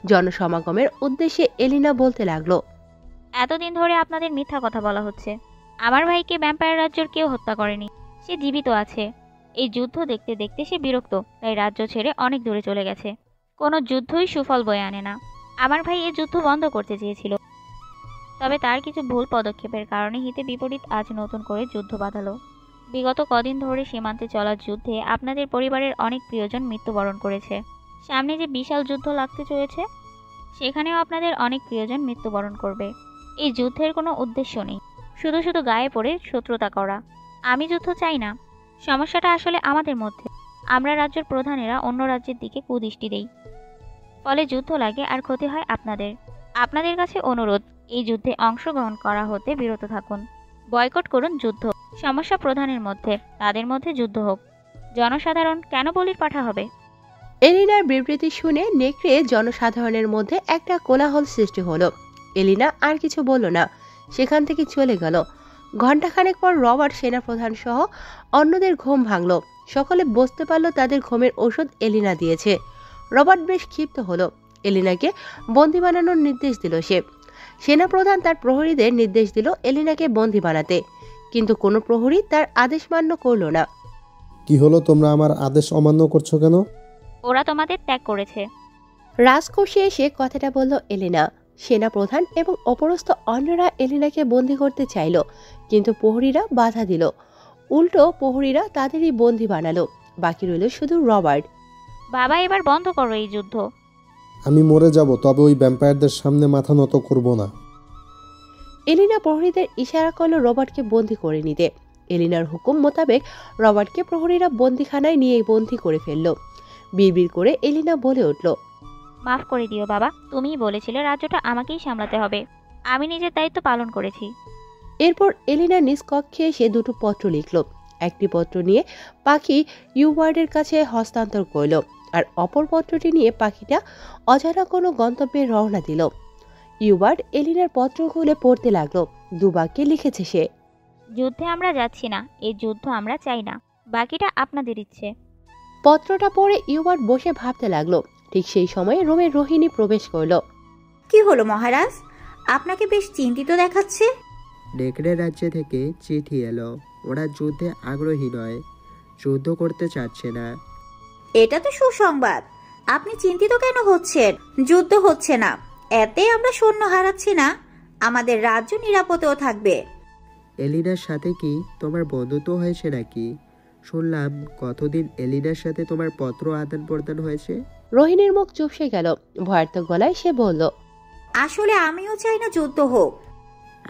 জনসমাগমের উদ্দেশ্যে এলিনা বলতে লাগলো, এতদিন ধরে আপনাদের মিথ্যা কথা বলা হচ্ছে। আমার ভাইকে ভ্যাম্পায়ার রাজ্যের কেউ হত্যা করেনি, সে জীবিত আছে। এই যুদ্ধ দেখতে দেখতে সে বিরক্ত, তাই রাজ্য ছেড়ে অনেক দূরে চলে গেছে। কোনো যুদ্ধই সুফল বয়ে আনে না। আমার ভাই এই যুদ্ধ বন্ধ করতে চেয়েছিল, তবে তার কিছু ভুল পদক্ষেপের কারণে হিতে বিপরীত আজ নতুন করে যুদ্ধ বাঁধালো। বিগত কদিন ধরে সীমান্তে চলা যুদ্ধে আপনাদের পরিবারের অনেক প্রিয়জন মৃত্যুবরণ করেছে। সামনে যে বিশাল যুদ্ধ লাগতে চলেছে, সেখানেও আপনাদের অনেক প্রিয়জন মৃত্যুবরণ করবে। এই যুদ্ধের কোনো উদ্দেশ্য নেই, শুধু শুধু গায়ে পড়ে শত্রুতা করা। আমি যুদ্ধ চাই না। সমস্যাটা আসলে আমাদের মধ্যে। আমরা রাজ্যের প্রধানেরা অন্য রাজ্যের দিকে কুদৃষ্টি দেই, ফলে যুদ্ধ লাগে আর ক্ষতি হয় আপনাদের। আপনাদের কাছে অনুরোধ, এই যুদ্ধে অংশগ্রহণ করা হতে বিরত থাকুন। বয়কট করুন যুদ্ধ। সমস্যা প্রধানের মধ্যে, তাদের মধ্যে যুদ্ধ হোক। জনসাধারণ কেন বলির পাঠা হবে? এলিনার বিবৃতি শুনে নেকড়ে জনসাধারণের মধ্যে একটা কোলাহল সৃষ্টি হলো। এলিনা আর কিছু বলল না, সেখান থেকে চলে গেল। ঘণ্টাখানেক পর রবার্ট সেনাপ্রধান সহ অন্যদের ঘুম ভাঙল। সকলে বুঝতে পারল তাদের ঘুমের ওষুধ এলিনা দিয়েছে। রবার্ট বেশ ক্ষিপ্ত হলো। এলিনাকে বন্দি বানানোর নির্দেশ দিল সে। সেনাপ্রধান তার প্রহরীদের নির্দেশ দিল এলিনাকে বন্দি বানাতে, কিন্তু কোনো প্রহরী তার আদেশ মান্য করল না। কি হলো, তোমরা আমার আদেশ অমান্য করছো কেন? ওরা তোমাদের ত্যাগ করেছে। রাজকোষে এসে কথাটা বলল এলিনা। সেনাপ্রধান এবং অপরস্থ অন্যরা এলিনাকে বন্দি করতে চাইল, কিন্তু প্রহরীরা বাধা দিল। উল্টো প্রহরীরা তাদেরই বন্দি বানালো। বাকি রইল শুধু রবার্ট। বাবা, এবার বন্ধ করো এই যুদ্ধ। আমি মরে যাব, তবে ওই ভ্যাম্পায়ারদের সামনে মাথা নত করব না। এলিনা প্রহরীদের ইশারা করল রবার্টকে বন্দি করে নিতে। এলিনার হুকুম মোতাবেক রবার্টকে প্রহরীরা বন্দিখানায় নিয়ে বন্দি করে ফেলল। বিড়বিড় করে এলিনা বলে উঠল, মাফ করে দিও বাবা, তুমিই বলেছিলে রাজ্যটা আমাকেই সামলাতে হবে। আমি নিজের দায়িত্ব পালন করেছি। এরপর এলিনা নিজ কক্ষে এসে দুটো পত্র লিখল। একটি পত্র নিয়ে পাখি ইউবার্ডের কাছে হস্তান্তর করল, আর অপর পত্রটি নিয়ে পাখিটা অজানা কোনো গন্তব্যে রওনা দিল। ইউবার্ড এলিনার পত্র খুলে পড়তে লাগলো। দুবাক্যে লিখেছে সে, যুদ্ধে আমরা যাচ্ছি না, এই যুদ্ধ আমরা চাই না, বাকিটা আপনাদের ইচ্ছে। পত্রটা পড়ে ইউবার্ড বসে ভাবতে লাগলো। ঠিক সেই সময়ে রোমে রোহিণী প্রবেশ করলো। কি হলো মহারাজ, আপনাকে বেশ চিন্তিত দেখাচ্ছে। নেকড়ে রাজ্য থেকে চিঠি এলো, ওরা যুদ্ধে আগ্রহী নয়, যুদ্ধ করতে চাচ্ছে না। এটা তো সুসংবাদ। আপনি চিন্তিত কেন হচ্ছেন? যুদ্ধ হচ্ছে না, এতে আমরা সৈন্য হারাচ্ছি না, আমাদের রাজ্য নিরাপদেও থাকবে। এলিনার সাথে কি তোমার বন্ধুত্ব হয়েছে নাকি? শুনলাম কতদিন এলিনার সাথে তোমার পত্র আদান প্রদান হয়েছে। রোহিণীর মুখ চুপসে গেল। ভয়ার্থক গলায় সে বলল, আসলে আমিও চাই না যুদ্ধ হোক।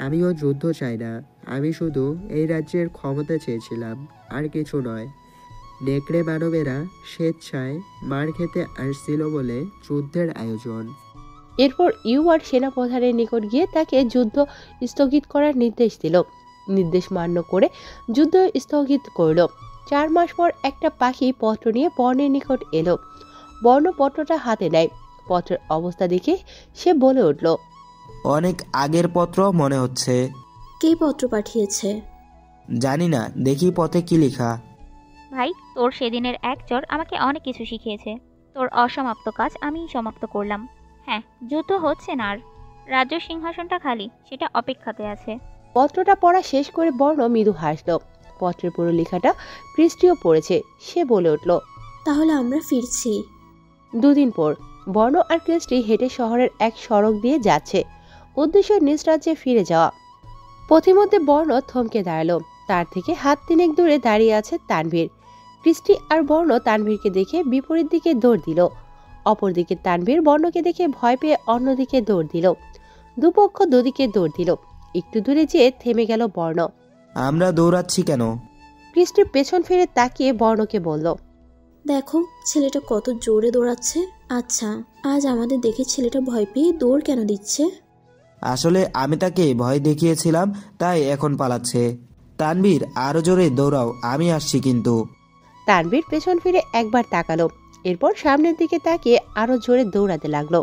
আমিও যুদ্ধ চাই না, আমি শুধু এই রাজ্যের ক্ষমতা চেয়েছিলাম, আর কিছু নয়। নেকড়ে মানবেরা স্বেচ্ছায় মার খেতে আসছিল বলে যুদ্ধের আয়োজন। এরপর ইউবার্ড সেনাপ্রধানের নিকট গিয়ে তাকে যুদ্ধ স্থগিত করার নির্দেশ দিল। নির্দেশ মান্য করে যুদ্ধ স্থগিত করল। 4 মাস পর একটা পাখি পত্র নিয়ে বর্ণের নিকট এলো। বর্ণ পত্রটা হাতে নেয়। পত্রের অবস্থা দেখে সে বলে উঠল, অনেক আগের পত্র মনে হচ্ছে। কে পত্র পাঠিয়েছে? জানি না, দেখি পথে কি লেখা। ভাই, তোর সেদিনের এক চর আমাকে অনেক কিছু শিখিয়েছে। তোর অসমাপ্ত কাজ আমিই সমাপ্ত করলাম। হ্যাঁ, যুদ্ধ হচ্ছে না আর, রাজ্য সিংহাসনটা খালি, সেটা অপেক্ষাতে আছে। পত্রটা পড়া শেষ করে বর্ণ মৃদু হাসল। পত্রের পুরো লেখাটা ক্রিস্টিও পড়েছে। সে বলে উঠল, তাহলে আমরা ফিরছি। 2 দিন পর বর্ণ আর ক্রিস্টি হেঁটে শহরের এক সড়ক দিয়ে যাচ্ছে। উদ্দেশ্য নিজ রাজ্যে ফিরে যাওয়া। পথিমধ্যে বর্ণ থমকে দাঁড়ালো। তার থেকে হাত 3 দূরে দাঁড়িয়ে আছে তানভীর। ক্রিস্টি আর বর্ণ তানভীরকে দেখে বিপরীত দিকে দৌড় দিল। অপরদিকে তানভীর বর্ণকে দেখে ভয় পেয়ে অন্যদিকে দৌড় দিল। দুপক্ষ দুদিকে দৌড় দিল। একটু দূরে যেয়ে থেমে গেল বর্ণ। আমরা দৌড়াচ্ছি কেন? ক্রিস্টি পেছন ফিরে তাকিয়ে বর্ণকে বলল, দেখো ছেলেটা কত জোরে দৌড়াচ্ছে। আচ্ছা, আজ আমাদের দেখে ছেলেটা ভয় পেয়ে দৌড় কেন দিচ্ছে? আসলে আমি তাকে ভয় দেখিয়েছিলাম, তাই এখন পালাচ্ছে। তানভীর, আরো জোরে দৌড়াও, আমি আসছি কিন্তু। তানভীর পেছন ফিরে একবার তাকালো। এরপর সামনের দিকে তাকিয়ে আরো জোরে দৌড়াতে লাগলো।